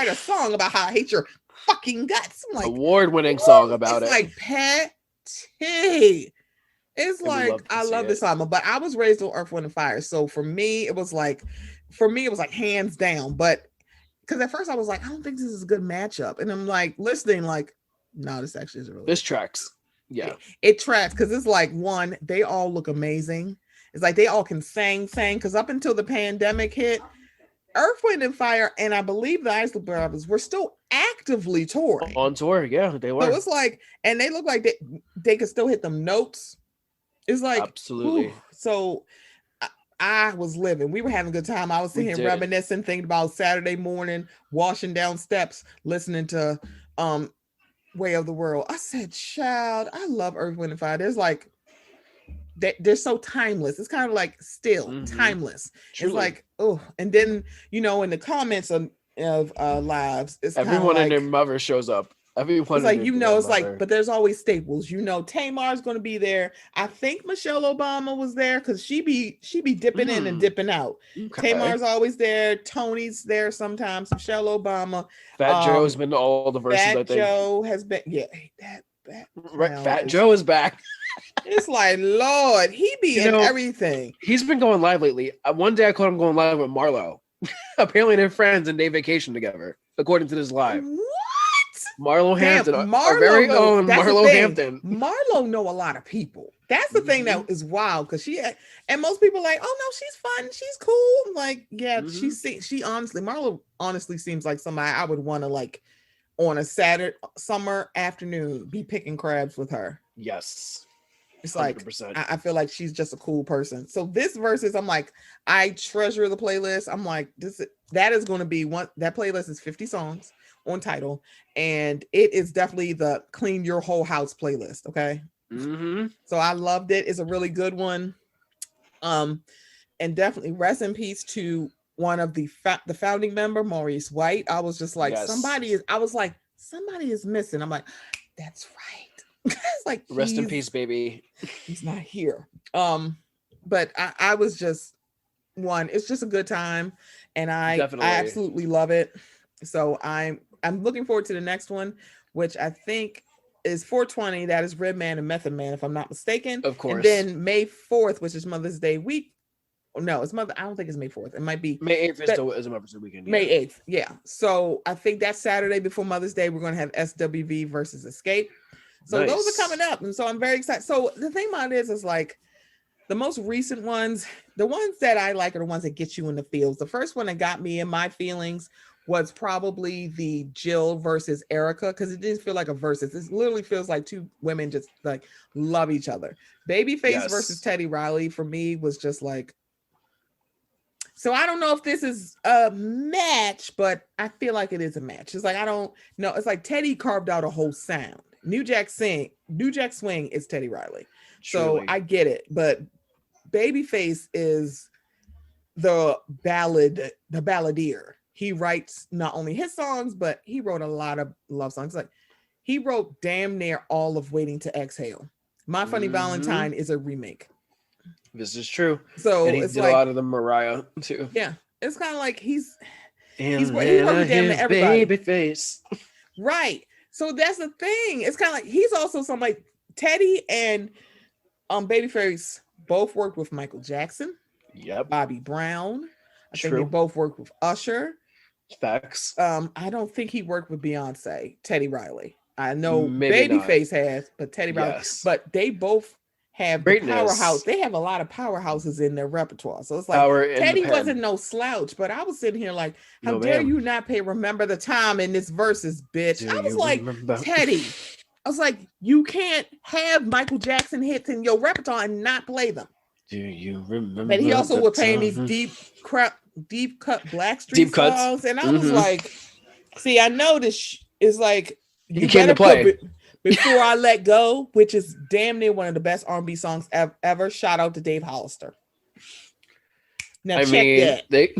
a song about how I hate your fucking guts. I'm like, award-winning song about it's it. Like petty. It's and like I love this album, but I was raised on Earth, Wind, and Fire, so for me, it was like hands down. But because at first I was like, I don't think this is a good matchup, and I'm like listening, like. No, this actually is really. This tracks. Yeah. It tracks because it's like, one, they all look amazing. It's like they all can sing. Because up until the pandemic hit, Earth, Wind, and Fire, and I believe the Isley Brothers were still actively touring. On tour, yeah, they were. So it's like, and they look like they could still hit them notes. It's like, absolutely. So I was living. We were having a good time. I was sitting here reminiscing, thinking about Saturday morning, washing down steps, listening to Way of the World. I said, child, I love Earth, Wind, and Fire. There's like, they're so timeless. It's kind of like still timeless. Truly. It's like, oh, and then, in the comments of lives, it's everyone like, and their mother shows up. Everyone, it's like, it's like, but there's always staples. Tamar's going to be there. I think Michelle Obama was there because she be dipping in and dipping out. Okay. Tamar's always there. Tony's there sometimes. Michelle Obama. Fat Joe's been to all the verses. Fat Joe has been. Yeah, Fat Joe is back. It's like, Lord, he be in everything. He's been going live lately. One day I caught him going live with Marlo. Apparently they're friends and they vacation together, according to this live. Marlo Hampton, our very own Marlo Hampton. Marlo know a lot of people. That's the thing that is wild because and most people are like, oh no, she's fun, she's cool. I'm like, yeah, she honestly, Marlo honestly seems like somebody I would want to like on a Saturday summer afternoon be picking crabs with her. Yes. It's like, I feel like she's just a cool person. So this versus, I'm like, I treasure the playlist. I'm like, that is going to be one, that playlist is 50 songs on Tidal, and it is definitely the clean your whole house playlist. Okay. So I loved it. It's a really good one. And definitely rest in peace to one of the founding member, Maurice White. I was just like, somebody is missing. I'm like, that's right. It's like, rest in peace, baby. He's not here. But I was just it's just a good time, and I absolutely love it. So I'm looking forward to the next one, which I think is 420. That is Redman and Method Man, if I'm not mistaken. Of course. And then May 4th, which is Mother's Day week. No, it's I don't think it's May 4th. It might be May 8th is a Mother's Day weekend. Yeah. May 8th, yeah. So I think that's Saturday before Mother's Day. We're going to have SWV versus Escape. So those are coming up, and so I'm very excited. So the thing about it is like the most recent ones, the ones that I like are the ones that get you in the feels. The first one that got me in my feelings was probably the Jill versus Erica, because it didn't feel like a versus. It literally feels like two women just like love each other. Babyface versus Teddy Riley for me was just like, so I don't know if this is a match, but I feel like it is a match. It's like, I don't know. It's like Teddy carved out a whole sound. New Jack Swing is Teddy Riley. So I get it, but Babyface is the balladeer. He writes not only his songs, but he wrote a lot of love songs. Like he wrote damn near all of Waiting to Exhale. My Funny Valentine is a remake. This is true. So and he did like, a lot of the Mariah too. Yeah, it's kind of like he's wrote damn near everybody. Babyface. Right. So that's the thing. It's kind of like he's also somebody. Teddy and Babyface both worked with Michael Jackson. Yep. Bobby Brown. I think they both worked with Usher. Facts. I don't think he worked with Beyonce. Teddy Riley. I know Babyface has, but Teddy Riley. But they both have the powerhouse. They have a lot of powerhouses in their repertoire. So it's like Teddy wasn't no slouch, but I was sitting here like, how dare you not pay Remember the Time in this Verzuz, bitch? I was like, Teddy. I was like, you can't have Michael Jackson hits in your repertoire and not play them. Do you remember? But he also was playing these deep cut Blackstreet songs, and I was like, see, I know this is like you came to play. Before I Let Go, which is damn near one of the best R&B songs ever. Shout out to Dave Hollister. Now check that.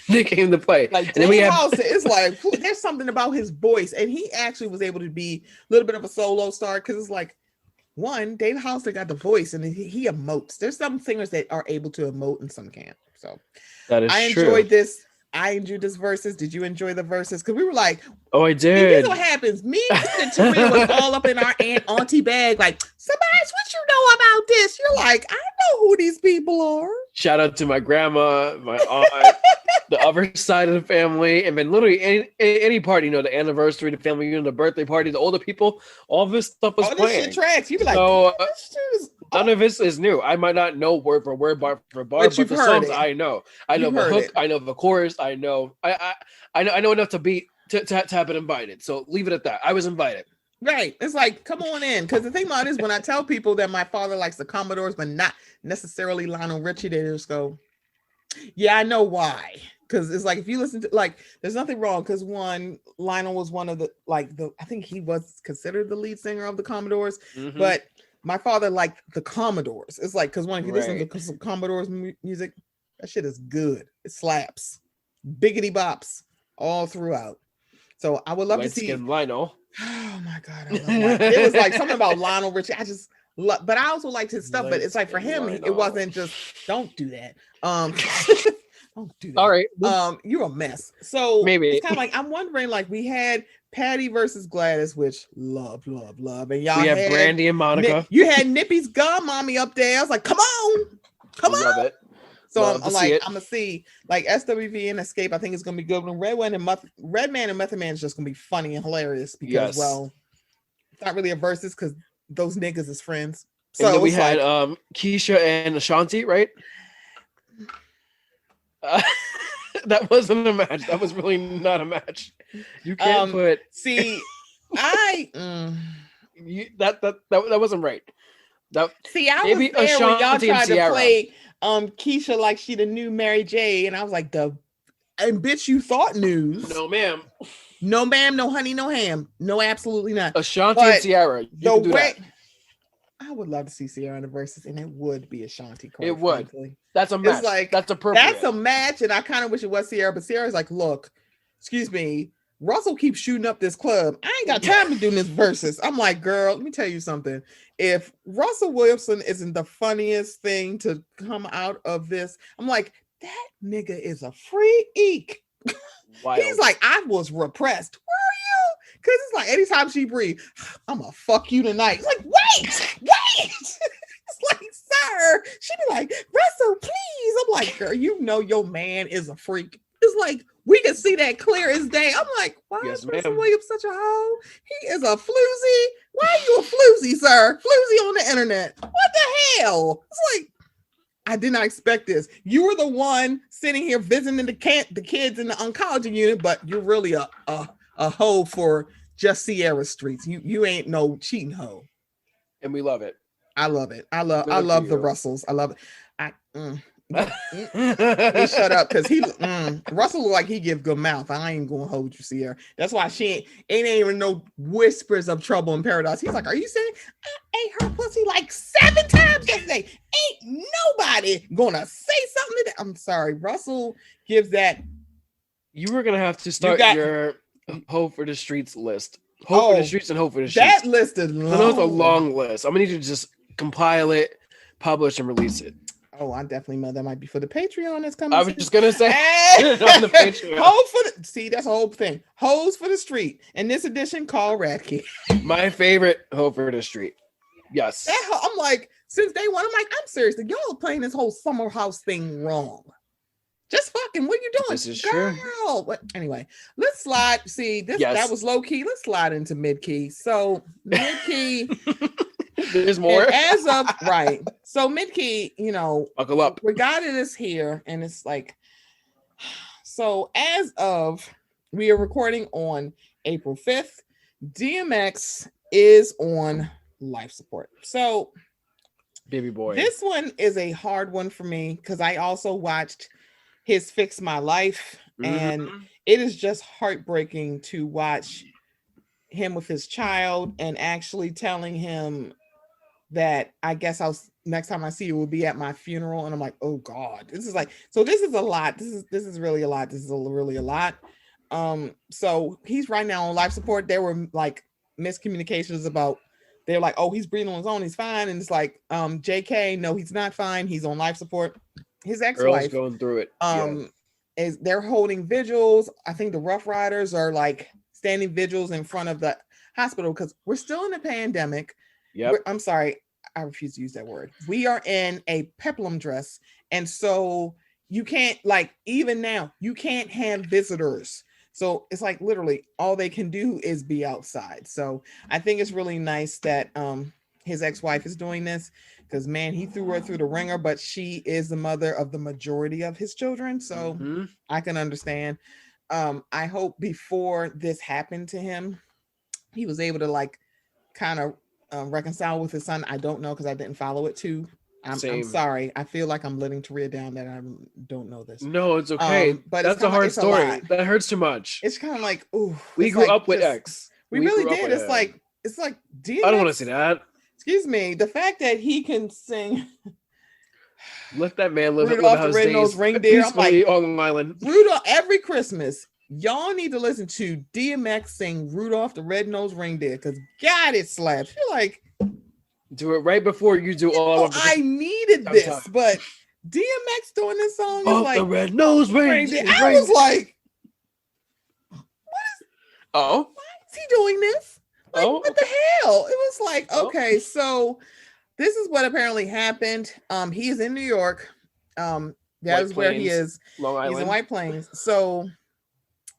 They came to play. Like and Dave Hollister, it's like there's something about his voice, and he actually was able to be a little bit of a solo star because it's like one, Dave Hollister got the voice, and he emotes. There's some singers that are able to emote, and some can't. So that is I enjoyed this. I enjoyed this Verzuz. Did you enjoy the Verzuz? Because we were like, oh, I did. Here's what happens. Me and Taria was all up in our auntie bag, like, Semajh, what you know about this? You're like, I know who these people are. Shout out to my grandma, my aunt, the other side of the family, and then literally any party, the anniversary, the family the birthday party, the older people, all this stuff was playing. This shit tracks. You be like, so, none of this is new. I might not know word for word, bar for bar, but the songs I know. I know the hook. I know the chorus. I know. I know enough to have been invited. So leave it at that. I was invited. Right. It's like, come on in. Because the thing about it is when I tell people that my father likes the Commodores, but not necessarily Lionel Richie, they just go, yeah, I know why. Because it's like, if you listen to, there's nothing wrong. Because one, Lionel was one of I think he was considered the lead singer of the Commodores. Mm-hmm. But my father liked the Commodores. It's like, because if you listen to some Commodores music, that shit is good. It slaps. Biggity bops all throughout. So I would love to see Lionel. Oh my God. It was like something about Lionel Richie. I just love, but I also liked his stuff, but it's like for him, it wasn't just, don't do that. Don't do that. All right. You're a mess. So maybe it's kind of like, I'm wondering, like we had Patty versus Gladys, which love. And y'all had Brandy and Monica. You had Nippy's Gum Mommy up there. I was like, come on. Love it. So I'm gonna see like SWV and Escape. I think it's gonna be good. And Redman and Method Man is just gonna be funny and hilarious because it's not really a Verzuz because those niggas is friends. So and then we had Keisha and Ashanti, right? That wasn't a match. That was really not a match. You can't put. See, that wasn't right. I maybe was there when y'all tried to play Keisha like she the new Mary J, and I was like, and bitch, you thought news. No, ma'am. No, ma'am. No, honey. No ham. No, absolutely not. Ashanti and Ciara. You can do that. I would love to see Ciara in the Verzuz, and it would be Ashanti. It would. Frankly. That's a match. It's like that's appropriate. That's a match, and I kind of wish it was Ciara, but Ciara's like, look, excuse me, Russell keeps shooting up this club. I ain't got time to do this Verzuz. I'm like, girl, let me tell you something. If Russell Wilson isn't the funniest thing to come out of this, I'm like, that nigga is a freak. He's like, I was repressed. Where are you? Because it's like, anytime she breathes, I'm gonna fuck you tonight. It's like, wait. It's like, sir. She'd be like, Russell, please. I'm like, girl, you know your man is a freak. It's like, we can see that clear as day. I'm like, why is Russell Williams such a hoe? He is a floozy. Why are you a floozy, sir? Floozy on the internet. What the hell? It's like, I did not expect this. You were the one sitting here visiting the kids in the oncology unit, but you're really a hoe for just Sierra Streets. You ain't no cheating hoe. And we love it. I love it. I love the Russells. I love it. Let me shut up, because Russell look like he give good mouth. I ain't gonna hold you, Sierra. That's why she ain't even no whispers of trouble in paradise. He's like, are you saying I ate her pussy like 7 times yesterday? Ain't nobody gonna say something to that. I'm sorry, Russell gives that. You were gonna have to start your Hope for the Streets list. Hope for the Streets and Hope for the Streets. That list is long. So that's a long list. I'm gonna need you to just compile it, publish, and release it. Oh, I definitely know that might be for the Patreon that's coming. I was just gonna say on the Patreon. That's the whole thing. Hoes for the Street. In this edition, call Radke. My favorite Hope for the Street. Yes. I'm like, since day one, I'm like, I'm serious. Y'all are playing this whole summer house thing wrong. Just fucking, what are you doing? This is true. But anyway, let's slide. See, that was low key. Let's slide into mid key. So mid key. There's more. As of right. So mid key, buckle up. We got this here, and it's like, so as of we are recording on April 5th, DMX is on life support. So baby boy. This one is a hard one for me because I also watched his Fix My Life, and it is just heartbreaking to watch him with his child and actually telling him that I guess next time I see you will be at my funeral. And I'm like, oh God, this is a lot. This is really a lot. This is really a lot. So he's right now on life support. There were like miscommunications about, they're like, oh, he's breathing on his own, he's fine. And it's like, JK, no, he's not fine. He's on life support. His ex-wife going through it. Is they're holding vigils. I think the Rough Riders are like standing vigils in front of the hospital because we're still in a pandemic. Yep. I'm sorry, I refuse to use that word. We are in a peplum dress, and so you can't, like, even now you can't have visitors. So it's like literally all they can do is be outside. So I think it's really nice that his ex-wife is doing this, because man, he threw her through the ringer, but she is the mother of the majority of his children. So I can understand. I hope before this happened to him, he was able to like kind of reconcile with his son. I don't know, because I didn't follow it too. I'm sorry. I feel like I'm letting Taria down that I don't know this. No, it's okay. But that's a hard story. That hurts too much. It's kind of like, ooh. We grew up with X. We really did. It's like DMX, I don't want to see that. Excuse me. The fact that he can sing. Let that man live Rudolph the Red-Nosed Reindeer. I'm like, on Long Island. Rudolph, every Christmas, y'all need to listen to DMX sing Rudolph the Red-Nosed Reindeer, because God, it slaps. You're like, do it right before you do all of it. I needed this, but DMX doing this song is like the Red-Nosed Reindeer. I was like, why is he doing this? Like, what the hell? It was like, okay, so this is what apparently happened. He is in New York. That is where he is. Long Island. He's in White Plains. So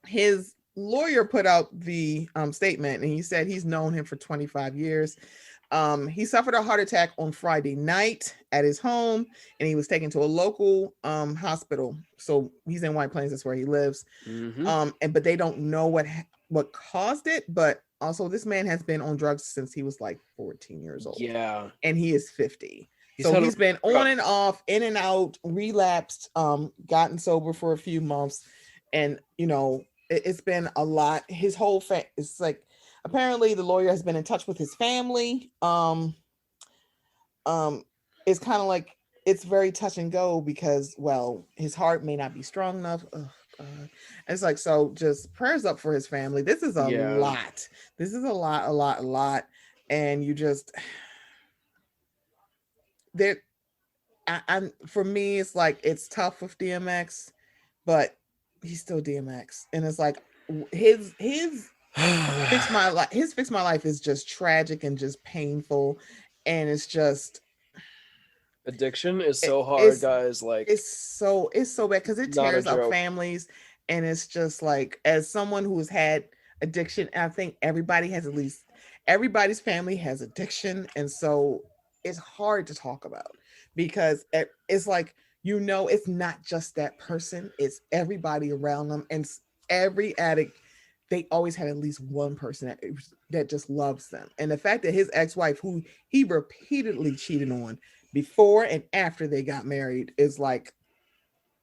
his lawyer put out the statement, and he said he's known him for 25 years. He suffered a heart attack on Friday night at his home, and he was taken to a local hospital. So he's in White Plains. That's where he lives. But they don't know what caused it. But also, this man has been on drugs since he was like 14 years old. Yeah. And he is 50. So he's been on and off, in and out, relapsed, gotten sober for a few months. And, it's been a lot. His whole it's like, apparently the lawyer has been in touch with his family. It's kind of like, it's very touch and go because, well, his heart may not be strong enough. It's like, so just prayers up for his family. This is a lot. This is a lot. And you just, for me, it's like, it's tough with DMX, but he's still DMX. And it's like his Fix My Life is just tragic and just painful. And it's just, addiction is so hard, guys. Like it's so bad because it tears up families. And it's just like, as someone who's had addiction, I think everybody's family has addiction. And so it's hard to talk about because it's like, it's not just that person, it's everybody around them. And every addict, they always had at least one person that just loves them. And the fact that his ex-wife, who he repeatedly cheated on before and after they got married, is like,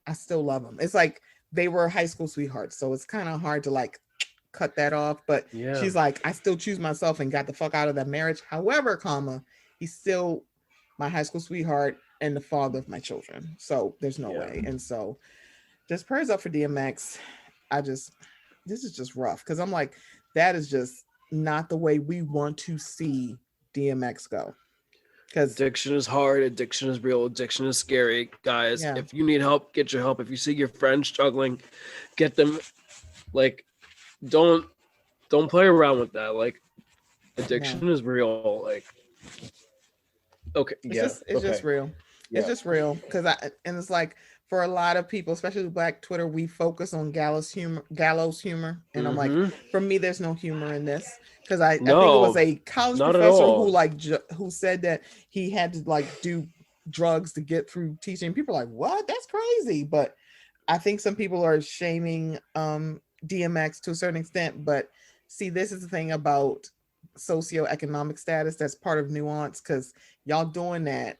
I still love him. It's like they were high school sweethearts, so it's kind of hard to like cut that off. But she's like, I still choose myself and got the fuck out of that marriage. However, he's still my high school sweetheart and the father of my children. So there's no way. And so just prayers up for DMX. This is just rough, because I'm like, that is just not the way we want to see DMX go. Because addiction is hard, addiction is real, addiction is scary, guys. If you need help, get your help. If you see your friends struggling, get them. Like, don't play around with that. Like, addiction is real. Like, okay, it's just real. It's just real, because and it's like, for a lot of people, especially Black Twitter, we focus on gallows humor, and I'm like, for me, there's no humor in this, because I think it was a college professor who said that he had to like do drugs to get through teaching. People are like, what? That's crazy. But I think some people are shaming DMX to a certain extent. But see, this is the thing about socioeconomic status that's part of nuance, because y'all doing that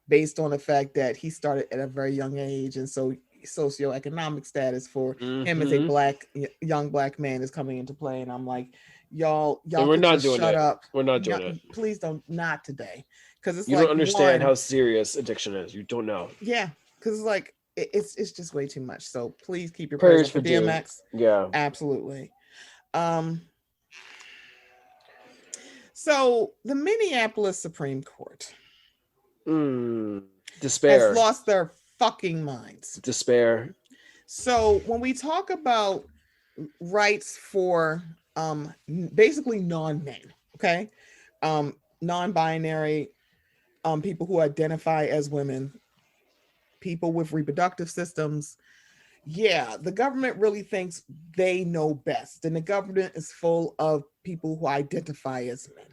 based on the fact that he started at a very young age, and so socioeconomic status for him as a young black man is coming into play. And I'm like, y'all we're not doing shut it. Up. We're not doing it. Please don't, not today, because it's you don't understand how serious addiction is. You don't know. Yeah, because it's like it's just way too much. So please keep your prayers for DMX. Yeah, absolutely. So the Minneapolis Supreme Court despair has lost their fucking minds. Despair. So when we talk about rights for basically non-men, okay, non-binary, people who identify as women, people with reproductive systems, the government really thinks they know best, and the government is full of people who identify as men,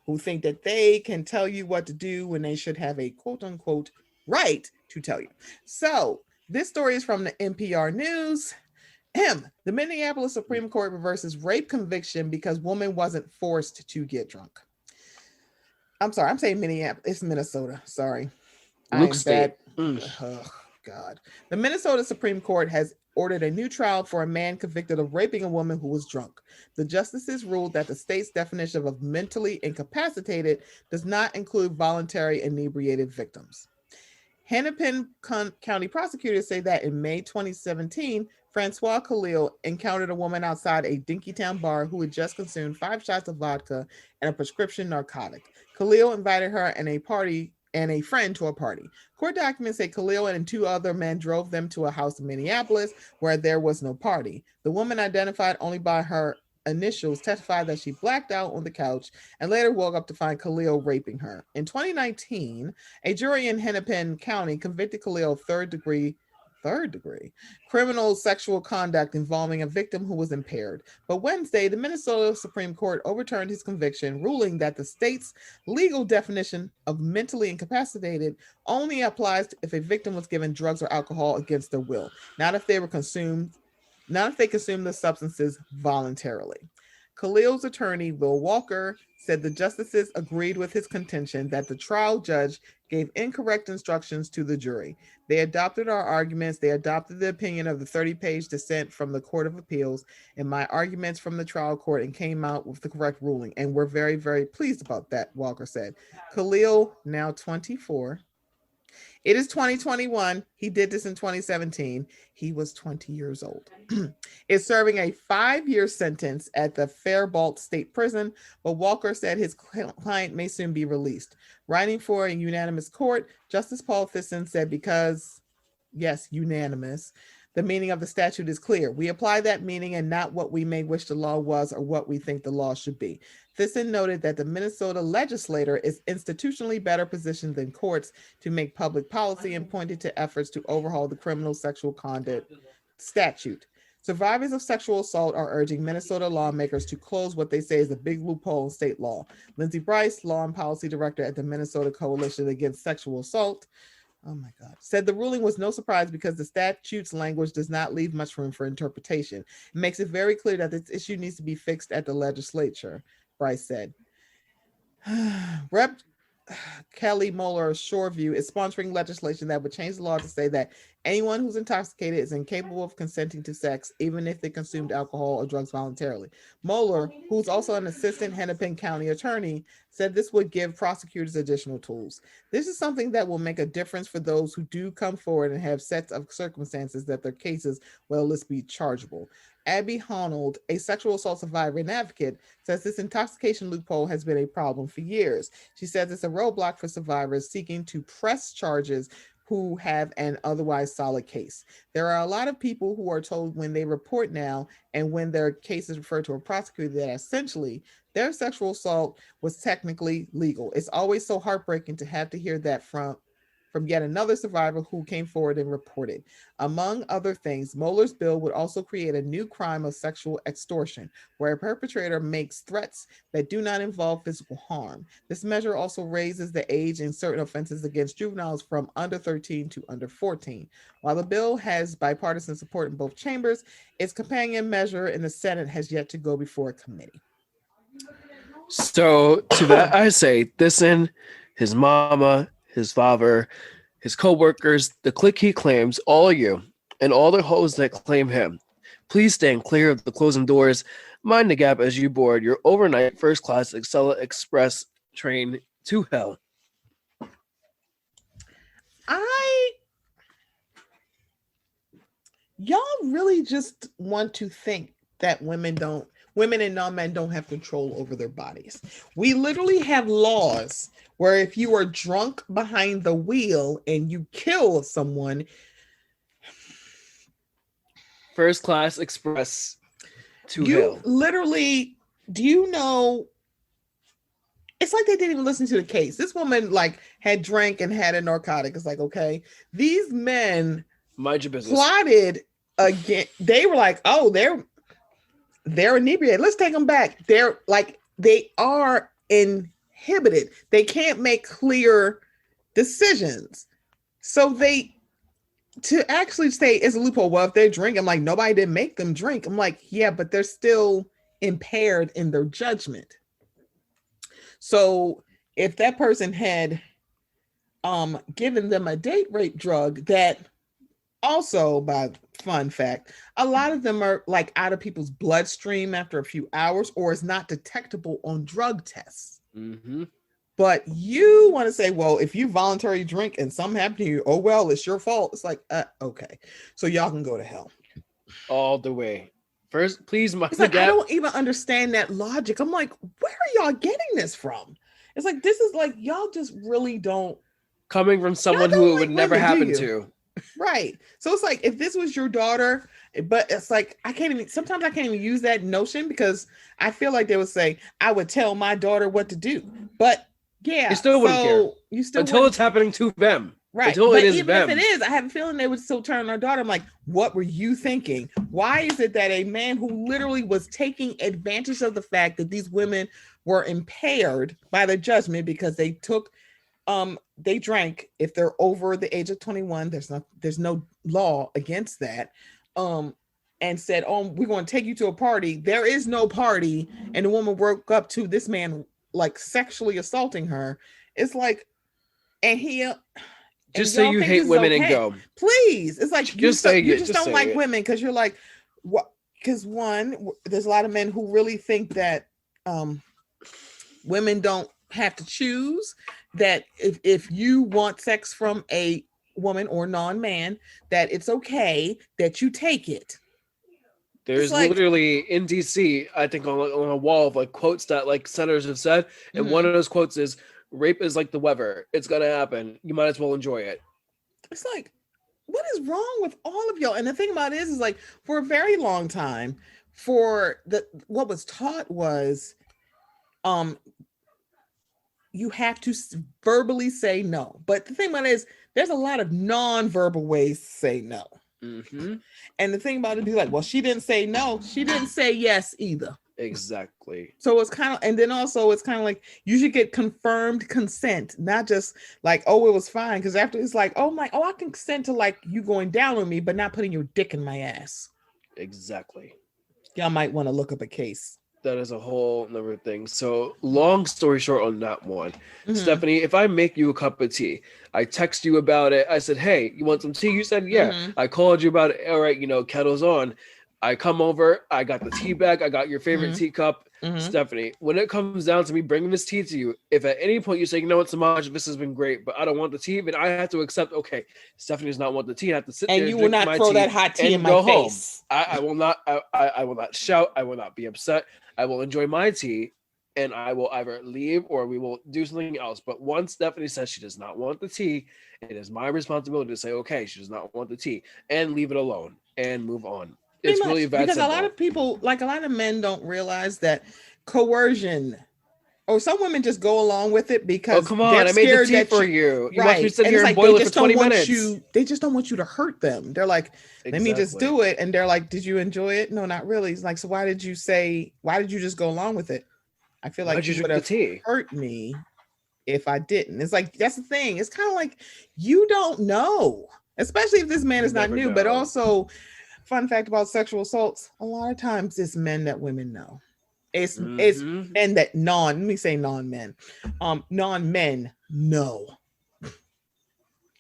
who think that they can tell you what to do when they should have a quote unquote right to tell you. So this story is from the NPR News. The Minneapolis Supreme Court reverses rape conviction because woman wasn't forced to get drunk. I'm sorry, I'm saying Minneapolis. It's Minnesota. Sorry. Luke State. Oh, God. The Minnesota Supreme Court has ordered a new trial for a man convicted of raping a woman who was drunk. The justices ruled that the state's definition of mentally incapacitated does not include voluntary inebriated victims. Hennepin County prosecutors say that in May 2017, Francois Khalil encountered a woman outside a Dinkytown bar who had just consumed 5 shots of vodka and a prescription narcotic. Khalil invited her and a friend to a party. Court documents say Khalil and 2 other men drove them to a house in Minneapolis where there was no party. The woman, identified only by her initials, testified that she blacked out on the couch and later woke up to find Khalil raping her. In 2019, a jury in Hennepin County convicted Khalil of third degree criminal sexual conduct involving a victim who was impaired. But Wednesday, the Minnesota Supreme Court overturned his conviction, ruling that the state's legal definition of mentally incapacitated only applies if a victim was given drugs or alcohol against their will, not if they consumed the substances voluntarily. Khalil's attorney, Will Walker, said the justices agreed with his contention that the trial judge gave incorrect instructions to the jury. They adopted our arguments. They adopted the opinion of the 30-page dissent from the Court of Appeals and my arguments from the trial court and came out with the correct ruling. And we're very, very pleased about that, Walker said. Khalil, now 24. It is 2021. He did this in 2017. He was 20 years old. Is serving a 5-year sentence at the Faribault State Prison, but Walker said his client may soon be released. Writing for a unanimous court, Justice Paul Thisson said because, yes, unanimous, the meaning of the statute is clear. We apply that meaning and not what we may wish the law was or what we think the law should be. Thisson noted that the Minnesota legislature is institutionally better positioned than courts to make public policy and pointed to efforts to overhaul the criminal sexual conduct statute. Survivors of sexual assault are urging Minnesota lawmakers to close what they say is a big loophole in state law. Lindsey Bryce, law and policy director at the Minnesota Coalition Against Sexual Assault, Oh my God. Said the ruling was no surprise because the statute's language does not leave much room for interpretation. It makes it very clear that this issue needs to be fixed at the legislature, Bryce said. Rep Kelly Moeller of Shoreview is sponsoring legislation that would change the law to say that anyone who's intoxicated is incapable of consenting to sex, even if they consumed alcohol or drugs voluntarily. Moeller, who's also an assistant Hennepin County attorney, said this would give prosecutors additional tools. This is something that will make a difference for those who do come forward and have sets of circumstances that their cases will at least be chargeable. Abby Honnold, a sexual assault survivor and advocate, says this intoxication loophole has been a problem for years. She says it's a roadblock for survivors seeking to press charges who have an otherwise solid case. There are a lot of people who are told when they report now and when their case is referred to a prosecutor that essentially their sexual assault was technically legal. It's always so heartbreaking to have to hear that from yet another survivor who came forward and reported. Among other things, Moeller's bill would also create a new crime of sexual extortion, where a perpetrator makes threats that do not involve physical harm. This measure also raises the age in certain offenses against juveniles from under 13 to under 14. While the bill has bipartisan support in both chambers, its companion measure in the Senate has yet to go before a committee. So to that, I say, listen, his mama, his father, his co-workers, the clique he claims, all of you, and all the hoes that claim him, please stand clear of the closing doors. Mind the gap as you board your overnight first-class Acela Express train to hell. Y'all really just want to think that women and non-men don't have control over their bodies. We literally have laws where if you are drunk behind the wheel and you kill someone, first class express to you hell. Literally, do you know, it's like they didn't even listen to the case. This woman like had drank and had a narcotic. It's like, okay, these men mind your business plotted again. They were like, oh, they're inebriated. Let's take them back. They are inhibited. They can't make clear decisions. So to actually say it's a loophole. Well, if they drink, I'm like, nobody didn't make them drink. I'm like, yeah, but they're still impaired in their judgment. So if that person had given them a date rape drug that also, by fun fact, a lot of them are like out of people's bloodstream after a few hours or is not detectable on drug tests. Mm-hmm. But you want to say, well, if you voluntarily drink and something happened to you, oh, well, it's your fault. It's like, okay. So y'all can go to hell. All the way. First, please, I don't even understand that logic. I'm like, where are y'all getting this from? It's like, this is like, y'all just really don't. Coming from someone who it would never happen to. Right. So it's like, if this was your daughter, but it's like, sometimes I can't even use that notion because I feel like they would say, I would tell my daughter what to do. But yeah. You still wouldn't care. Until it's happening to them. Right. Until but it is even them. if it is, I have a feeling they would still turn on our daughter. I'm like, what were you thinking? Why is it that a man who literally was taking advantage of the fact that these women were impaired by the judgment because they drank, if they're over the age of 21, there's no law against that, and said, oh, we're going to take you to a party. There is no party. And the woman woke up to this man like sexually assaulting her. It's like, and he just say you hate women and go. Please. It's like, you just don't like it. women because you're like, what? Because one, there's a lot of men who really think that women don't have to choose, that if you want sex from a woman or non-man, that it's okay that you take it. There's literally in DC, I think on a wall of like quotes that like senators have said, and Mm-hmm. one of those quotes is, rape is like the weather. It's gonna happen. You might as well enjoy it. It's like, what is wrong with all of y'all? And the thing about it is like, for a very long time, what was taught was, you have to verbally say no. But the thing about it is, there's a lot of non-verbal ways to say no. Mm-hmm. And the thing about it is like, well, she didn't say no. She didn't say yes either. Exactly. So it's kind of, and then also it's kind of like you should get confirmed consent, not just like, oh, it was fine. Because after it's like, oh my, oh, I can consent to like you going down on me, but not putting your dick in my ass. Exactly. Y'all might want to look up a case. That is a whole nother thing. So long story short on that one, Mhm. Stephanie, if I make you a cup of tea, I text you about it. I said, hey, you want some tea? You said, yeah. Mhm. I called you about it. All right, kettle's on. I come over. I got the tea bag. I got your favorite Mhm. teacup. Mhm. Stephanie, when it comes down to me bringing this tea to you, if at any point you say, you know what, Semajh, this has been great, but I don't want the tea, then I have to accept, okay, Stephanie does not want the tea. I have to sit And there, you will drink not my throw tea, that hot tea in and my go home. face. I will not. I will not shout. I will not be upset. I will enjoy my tea, and I will either leave or we will do something else. But once Stephanie says she does not want the tea, it is my responsibility to say, okay, she does not want the tea, and leave it alone and move on. It's really that because simple. a lot of people, like a lot of men, don't realize that coercion, or some women just go along with it because come on, they're I made the scared tea that for you. You watch me right. sit And here it's and like boil they it for just don't 20 want minutes. you. They just don't want you to hurt them. They're like, let me just do it, and they're like, did you enjoy it? No, not really. It's like, so why did you just go along with it? I feel like you would have hurt me if I didn't. It's like, that's the thing. It's kind of like you don't know, especially if this man is not new. But also, fun fact about sexual assaults: a lot of times it's men that women know. It's men that let me say non-men, non-men know.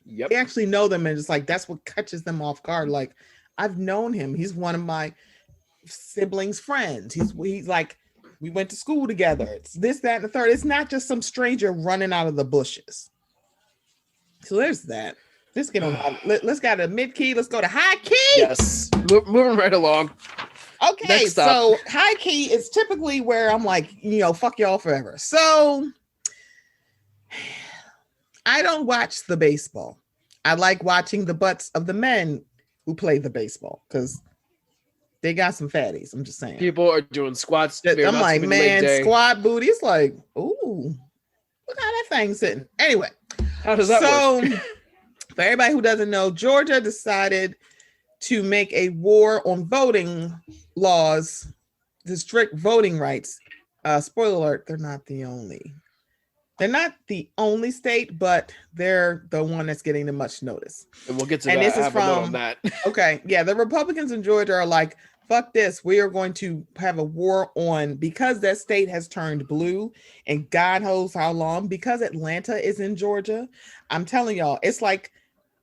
Yep. They actually know them, and it's like that's what catches them off guard. Like, I've known him. He's one of my siblings' friends. He's like, we went to school together. It's this, that, and the third. It's not just some stranger running out of the bushes. So there's that. Let's get on. Let's got a mid key. Let's go to high key. Yes, moving right along. Okay, so high key is typically where I'm like, fuck y'all forever. So I don't watch the baseball. I like watching the butts of the men who play the baseball because they got some fatties. I'm just saying. People are doing squats. I'm like, man, squat booties. Like, ooh, look how that thing's sitting. Anyway, how does that work? For everybody who doesn't know, Georgia decided to make a war on voting laws, to strict voting rights. Spoiler alert, they're not the only state, but they're the one that's getting the much notice. And we'll get to that. This is from that. Okay, yeah, the Republicans in Georgia are like, fuck this. We are going to have a war on, because that state has turned blue, and God knows how long, because Atlanta is in Georgia. I'm telling y'all, it's like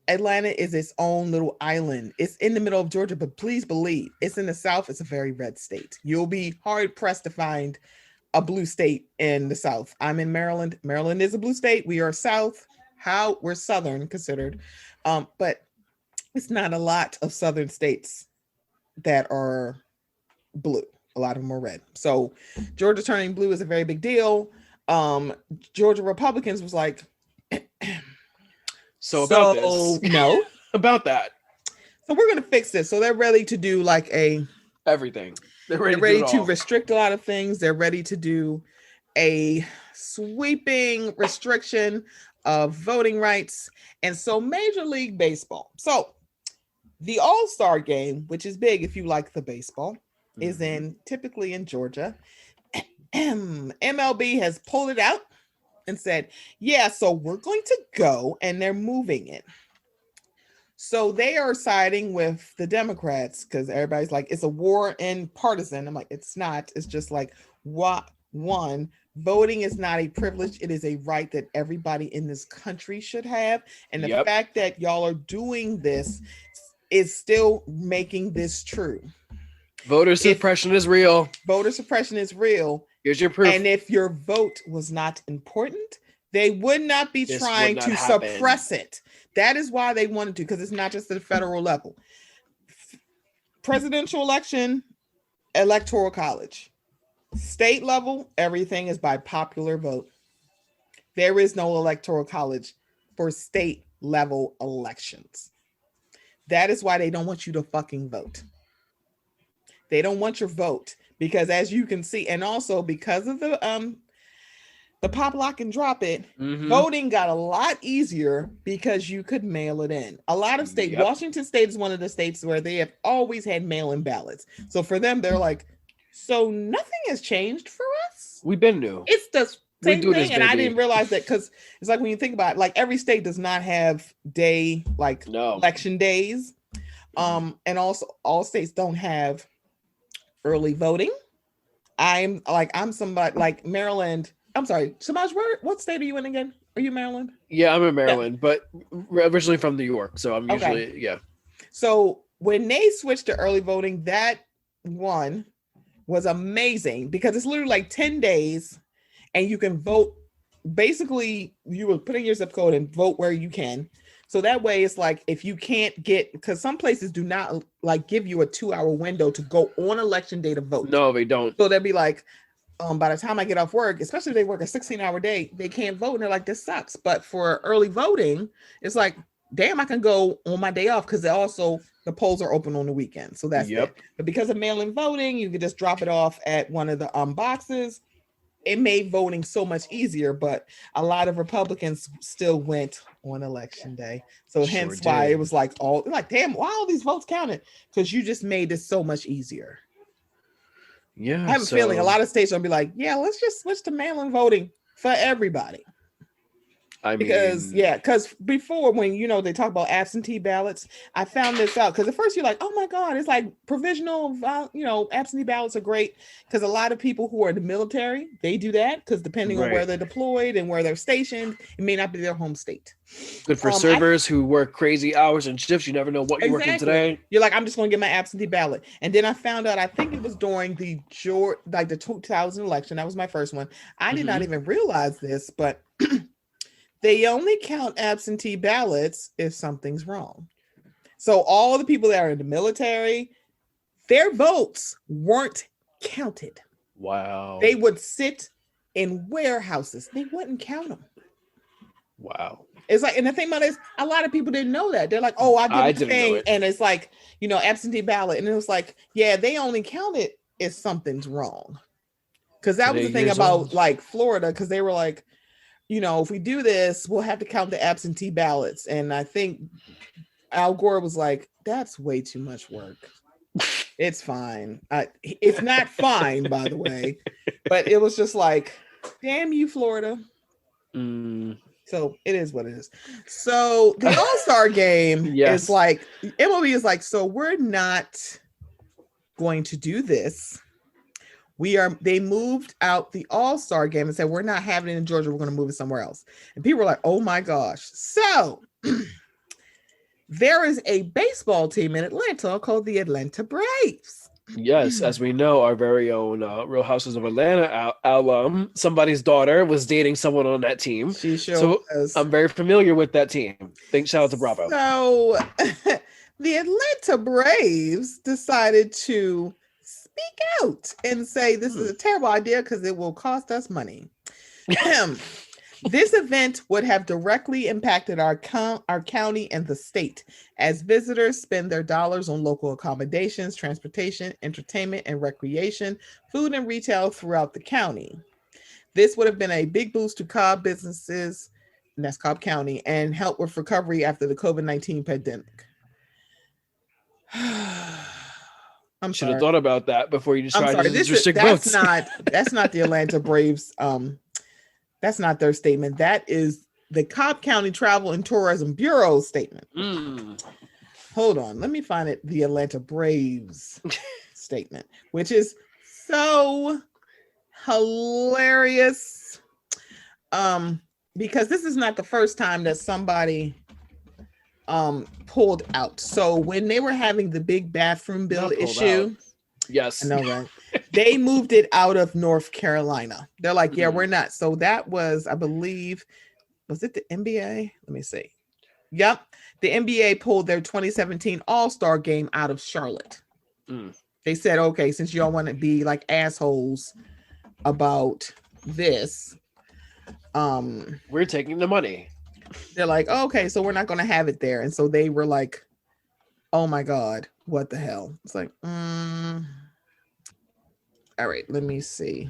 Atlanta is its own little island. It's in the middle of Georgia, but please believe it's in the South. It's a very red state. You'll be hard pressed to find a blue state in the South. I'm in Maryland. Maryland is a blue state. We are South. We're Southern considered, but it's not a lot of Southern states that are blue. A lot of them are red. So Georgia turning blue is a very big deal. Georgia Republicans was like, about this. No. About that. So we're going to fix this. So they're ready to do like everything. They're ready to restrict a lot of things. They're ready to do a sweeping restriction of voting rights. And so Major League Baseball. So the All Star game, which is big if you like the baseball, is typically in Georgia. MLB has pulled it out and said, yeah, so we're going to go, and they're moving it. So they are siding with the Democrats because everybody's like, it's a war and partisan. I'm like, it's not. It's just like, one, voting is not a privilege. It is a right that everybody in this country should have. And the fact that y'all are doing this is still making this true. Voter suppression is real. Voter suppression is real. Here's your proof. And if your vote was not important, they would not be trying to suppress it. That is why they wanted to, because it's not just at the federal level. Presidential election, electoral college. State level, everything is by popular vote. There is no electoral college for state level elections. That is why they don't want you to fucking vote. They don't want your vote because, as you can see, and also because of the pop, lock, and drop it, voting got a lot easier because you could mail it in. A lot of states, Washington State is one of the states where they have always had mail-in ballots. So for them, they're like, So nothing has changed for us. We've been new. It's the same do thing, this, and I baby. didn't realize that because it's like when you think about it, like every state does not have election days. And also all states don't have early voting. I'm somebody like Maryland. I'm sorry, Semajh, what state are you in again? Are you Maryland? Yeah, I'm in Maryland, but originally from New York, so I'm usually yeah. So when they switched to early voting, that one was amazing because it's literally like 10 days and you can vote. Basically, you will put in your zip code and vote where you can. So that way it's like if you can't get, because some places do not like give you a 2-hour window to go on election day to vote. No, they don't. So they'll be like, by the time I get off work, especially if they work a 16-hour day, they can't vote. And they're like, this sucks. But for early voting, it's like, damn, I can go on my day off because also the polls are open on the weekend. So that's it. But because of mail-in voting, you can just drop it off at one of the boxes. It made voting so much easier, but a lot of Republicans still went on election day. So hence why it was like, damn, why all these votes counted? Because you just made it so much easier. Yeah. I have a feeling a lot of states are gonna be like, yeah, let's just switch to mail-in voting for everybody. Because before when they talk about absentee ballots, I found this out because at first you're like, oh my God, it's like provisional, absentee ballots are great because a lot of people who are in the military, they do that because depending on where they're deployed and where they're stationed, it may not be their home state. Good for servers who work crazy hours and shifts. You never know what you're working today. You're like, I'm just going to get my absentee ballot. And then I found out, I think it was during the 2000 election. That was my first one. I did not even realize this, but they only count absentee ballots if something's wrong. So all the people that are in the military, their votes weren't counted. Wow. They would sit in warehouses. They wouldn't count them. Wow. It's like, and the thing about it is, a lot of people didn't know that. They're like, oh, I did the thing. And it's like, absentee ballot. And it was like, yeah, they only count it if something's wrong. Because that was the thing about like Florida, because they were like, if we do this, we'll have to count the absentee ballots. And I think Al Gore was like, that's way too much work. It's fine. It's not fine, by the way. But it was just like, damn you, Florida. So it is what it is. So the All Star game is like, MLB is like, so we're not going to do this. They moved out the All Star game and said, we're not having it in Georgia. We're going to move it somewhere else. And people were like, oh my gosh. So there is a baseball team in Atlanta called the Atlanta Braves. Yes, as we know, our very own Real Houses of Atlanta alum, somebody's daughter was dating someone on that team. She sure was. I'm very familiar with that team. Shout out to Bravo. So the Atlanta Braves decided to speak out and say this is a terrible idea because it will cost us money. This event would have directly impacted our county and the state as visitors spend their dollars on local accommodations, transportation, entertainment, and recreation, food and retail throughout the county. This would have been a big boost to Cobb businesses, and that's Cobb County, and help with recovery after the COVID-19 pandemic. I should have thought about that before you decided to restrict votes. votes. That's not the Atlanta Braves. That's not their statement. That is the Cobb County Travel and Tourism Bureau's statement. Hold on. Let me find it. The Atlanta Braves statement, which is so hilarious. Because this is not the first time that somebody pulled out. So when they were having the big bathroom bill issue, yes, I know, right? They moved it out of North Carolina. They're like, yeah, we're not. So that was, I believe, was it the NBA? Let me see. Yep, the NBA pulled their 2017 All Star game out of Charlotte. They said, okay, since y'all want to be like assholes about this, we're taking the money. They're like, oh, okay, so we're not going to have it there. And so they were like, oh my God, what the hell? It's like, all right, let me see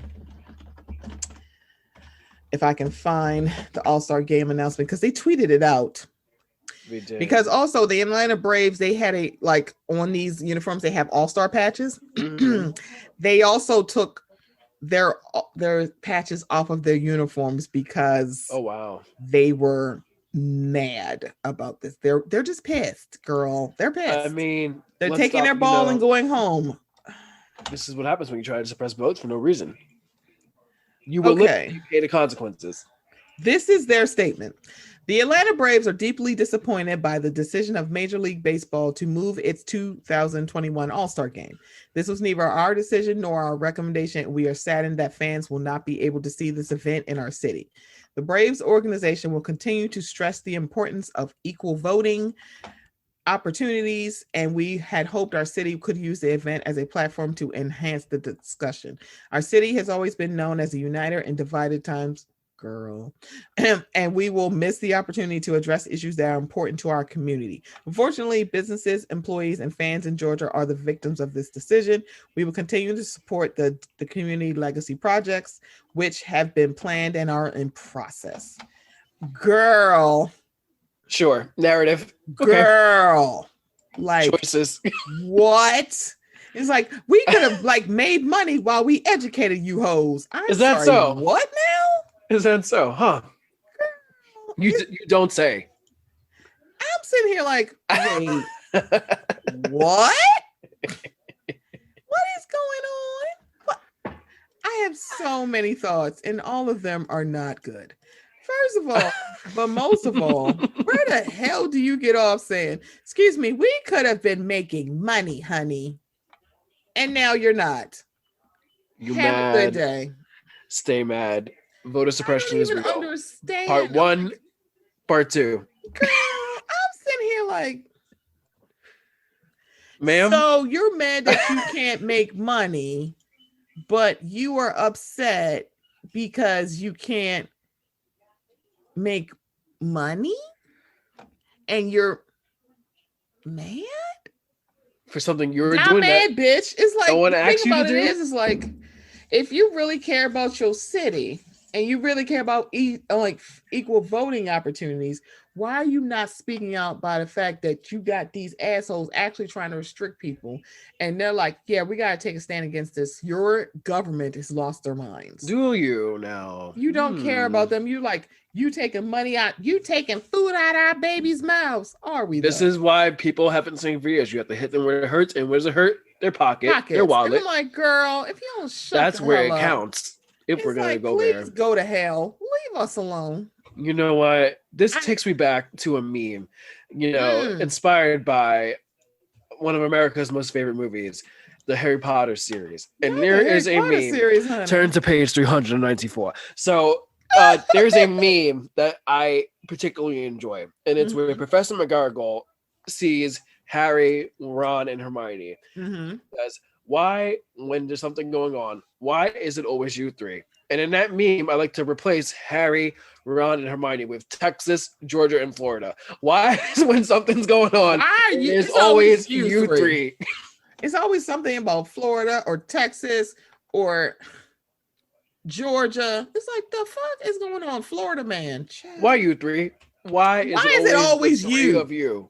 if I can find the All-Star game announcement because they tweeted it out. We did. Because also the Atlanta Braves, they had on these uniforms, they have All Star patches. They also took their patches off of their uniforms because they were mad about this. They're just pissed, girl. They're pissed. I mean, they're taking their ball and going home. This is what happens when you try to suppress votes for no reason. You will literally pay the consequences. This is their statement. The Atlanta Braves are deeply disappointed by the decision of Major League Baseball to move its 2021 All-Star game. This was neither our decision nor our recommendation. We are saddened that fans will not be able to see this event in our city. The Braves organization will continue to stress the importance of equal voting opportunities, and we had hoped our city could use the event as a platform to enhance the discussion. Our city has always been known as a uniter in divided times. Girl. And we will miss the opportunity to address issues that are important to our community. Unfortunately, businesses, employees, and fans in Georgia are the victims of this decision. We will continue to support the community legacy projects, which have been planned and are in process. Girl. Sure. Narrative. Girl. Like choices. What? It's like we could have made money while we educated you hoes. Is that so? What now? Is that so? Huh? You don't say. I'm sitting here like, wait, what? What is going on? What? I have so many thoughts, and all of them are not good. First of all, but most of all, where the hell do you get off saying, excuse me, we could have been making money, honey, and now you're not. You have mad. a good day. Stay mad. Voter suppression is real. Understand. Part 1, part 2. Girl, I'm sitting here like, ma'am. So you're mad that you can't make money, but you are upset because you can't make money, and you're mad for something you're not doing. Mad, that bitch. It's like no one the asks thing you about to it do? is like, if you really care about your city and you really care about equal voting opportunities, why are you not speaking out by the fact that you got these assholes actually trying to restrict people? And they're like, yeah, we got to take a stand against this. Your government has lost their minds. Do you now? You don't care about them. You taking money out. You taking food out our babies' mouths. Are we? This is why people haven't seen for years. You have to hit them where it hurts, and where does it hurt? Their pockets. Their wallet. And I'm like, girl, if you don't shut that's the where hell it up, counts. If we're gonna go please there, go to hell. Leave us alone. You know what? This takes me back to a meme. Inspired by one of America's most favorite movies, the Harry Potter series. And there is a meme. Series, turn to page 394. So there's a meme that I particularly enjoy, and it's where Professor McGonagall sees Harry, Ron, and Hermione. Says, why, when there's something going on, why is it always you three? And in that meme, I like to replace Harry, Ron, and Hermione with Texas, Georgia, and Florida. Why is when something's going on, it's always you three. It's always something about Florida or Texas or Georgia. It's like, the fuck is going on, Florida, man? Why you three? Why is it always you? Of you?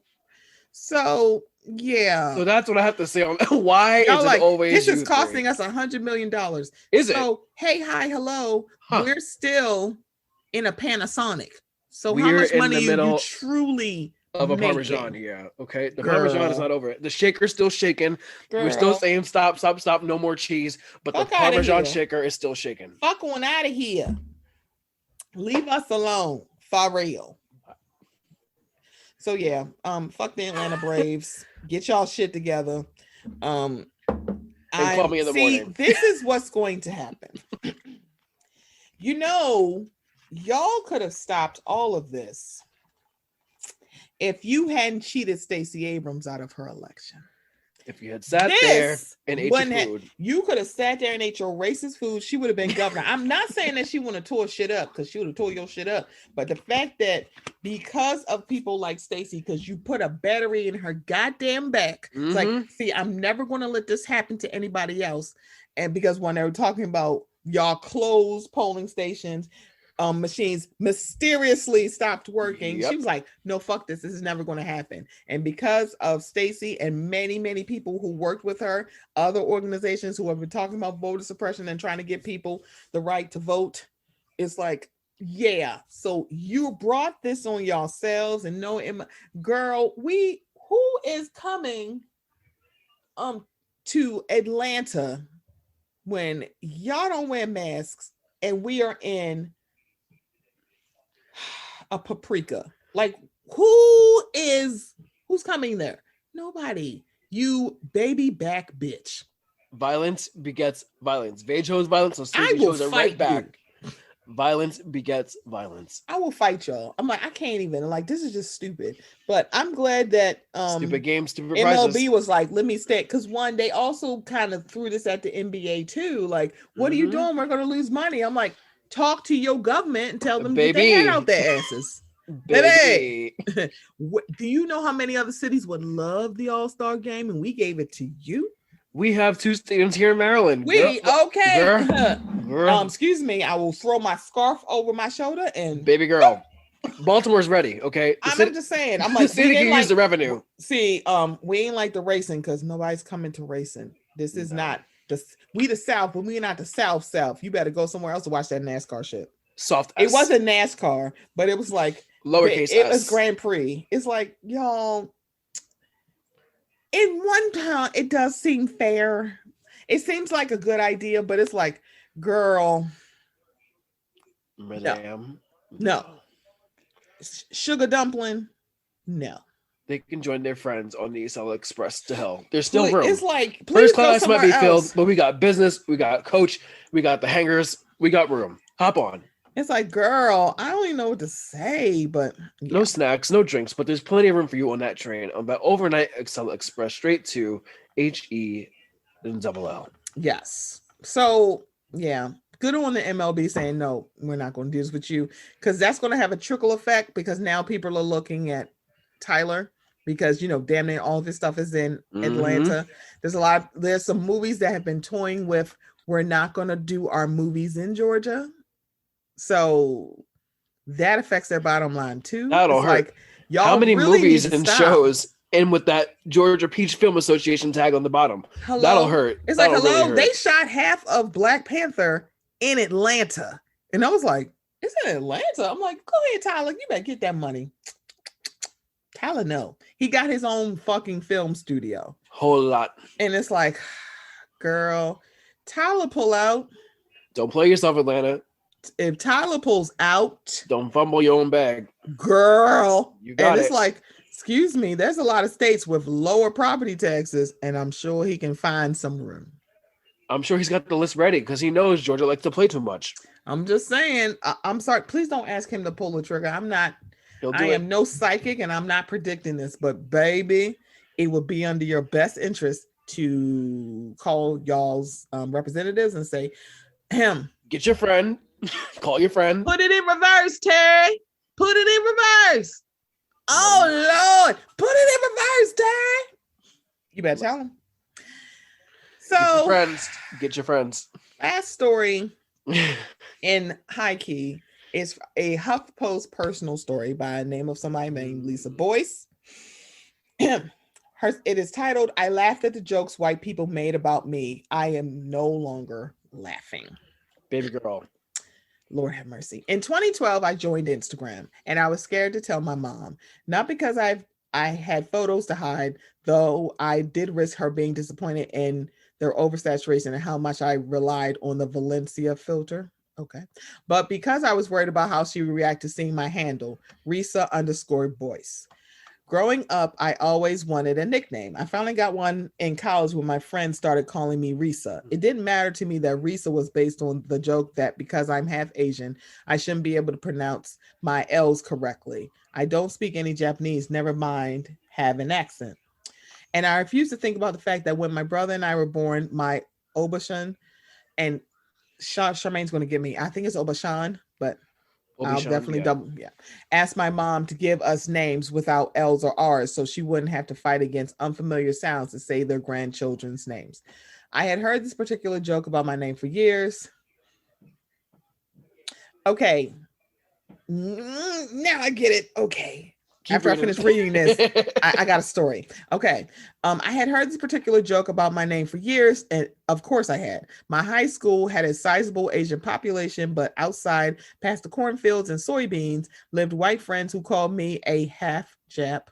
So yeah. So that's what I have to say on why is it always this is costing us $100 million. Is it? So hey, hi, hello. We're still in a Panasonic. So how much money you truly of a Parmesan here? Okay, the Parmesan is not over it. The shaker's still shaking. We're still saying stop, no more cheese. But the Parmesan shaker is still shaking. Fuck on out of here. Leave us alone, for real. So yeah, fuck the Atlanta Braves. Get y'all shit together. And call me in the morning. This is what's going to happen. Y'all could have stopped all of this if you hadn't cheated Stacey Abrams out of her election. If you had sat there and ate your food. You could have sat there and ate your racist food. She would have been governor. I'm not saying that she would have tore shit up, because she would have tore your shit up. But the fact that because of people like Stacey, because you put a battery in her goddamn back, it's like, see, I'm never going to let this happen to anybody else. And because when they were talking about y'all closed polling stations, machines mysteriously stopped working. Yep. She was like, no, fuck this. This is never going to happen. And because of Stacey and many, many people who worked with her, other organizations who have been talking about voter suppression and trying to give people the right to vote, it's like, yeah. So you brought this on yourselves, and no, girl, who is coming to Atlanta when y'all don't wear masks and we are in a paprika? Like, who's coming there? Nobody. You baby back bitch. Violence begets violence. They chose violence, so I will chose it fight right back. you. Violence begets violence. I will fight y'all. I'm like, I can't even. Like, this is just stupid. But I'm glad that Stupid game, stupid MLB prizes. was like, let me stay. Because one, they also kind of threw this at the NBA too. Like, what are you doing? We're gonna lose money. I'm like, talk to your government and tell them to get their head out their asses. Baby. Do you know how many other cities would love the All Star game and we gave it to you? We have 2 stadiums here in Maryland. Okay. Girl. Excuse me. I will throw my scarf over my shoulder and baby girl. Baltimore's ready. Okay. I'm just saying. I'm like, the city can use the revenue. See, we ain't like the racing because nobody's coming to racing. This is not we the South, but we're not the South. You better go somewhere else to watch that NASCAR shit. Soft S. It wasn't NASCAR, but it was like lowercase it s. was Grand Prix. It's like, y'all, in one town, it does seem fair. It seems like a good idea, but it's like, girl, no. Sugar dumpling, no. They can join their friends on the East LA Express to hell. There's still room. It's like, first class might be filled, but we got business, we got coach, we got the hangers, we got room. Hop on. It's like, girl, I don't even know what to say, but no snacks, no drinks, but there's plenty of room for you on that train on that overnight Excel Express straight to HE&LL. Yes. So yeah, good on the MLB saying no, we're not going to do this with you, because that's going to have a trickle effect, because now people are looking at Tyler, because damn near all this stuff is in Atlanta. There's some movies that have been toying with, we're not going to do our movies in Georgia. So that affects their bottom line too. That'll hurt. Like, y'all, how many really movies and shows end with that Georgia Peach Film Association tag on the bottom? Hello? That'll hurt. It's That'll like, hello, really hurt. They shot half of Black Panther in Atlanta. And I was like, it's in Atlanta? I'm like, go ahead, Tyler, you better get that money. Tyler, no. He got his own fucking film studio. Whole lot. And it's like, girl, Tyler pull out. Don't play yourself, Atlanta. If Tyler pulls out, don't fumble your own bag, girl. You got and it's it. like, excuse me, there's a lot of states with lower property taxes, and I'm sure he can find some room. I'm sure he's got the list ready because he knows Georgia likes to play too much. I'm just saying. I'm sorry. Please don't ask him to pull the trigger. I'm not. I am no psychic, and I'm not predicting this. But baby, it would be under your best interest to call y'all's representatives and say, get your friend. Call your friend. Put it in reverse, Terry. Put it in reverse. Oh, Lord. Put it in reverse, Terry. You better tell him. So, get your friends. Last story in high key is a HuffPost personal story by the name of somebody named Lisa Boyce. It is titled, I laughed at the jokes white people made about me. I am no longer laughing. Baby girl. Lord have mercy. In 2012, I joined Instagram, and I was scared to tell my mom, not because I had photos to hide, though I did risk her being disappointed in their oversaturation and how much I relied on the Valencia filter. Okay. But because I was worried about how she would react to seeing my handle, Risa_Boyce. Growing up, I always wanted a nickname. I finally got one in college when my friends started calling me Risa. It didn't matter to me that Risa was based on the joke that because I'm half Asian, I shouldn't be able to pronounce my L's correctly. I don't speak any Japanese, never mind have an accent. And I refuse to think about the fact that when my brother and I were born, my Obashan, and Charmaine's going to give me, I think it's Obashan, but I'll definitely ask my mom to give us names without L's or R's so she wouldn't have to fight against unfamiliar sounds to say their grandchildren's names. I had heard this particular joke about my name for years. Okay, Now I get it. Okay. Keep After I reading. finish reading this, I got a story. Okay. I had heard this particular joke about my name for years, and of course I had. My high school had a sizable Asian population, but outside, past the cornfields and soybeans, lived white friends who called me a half Jap.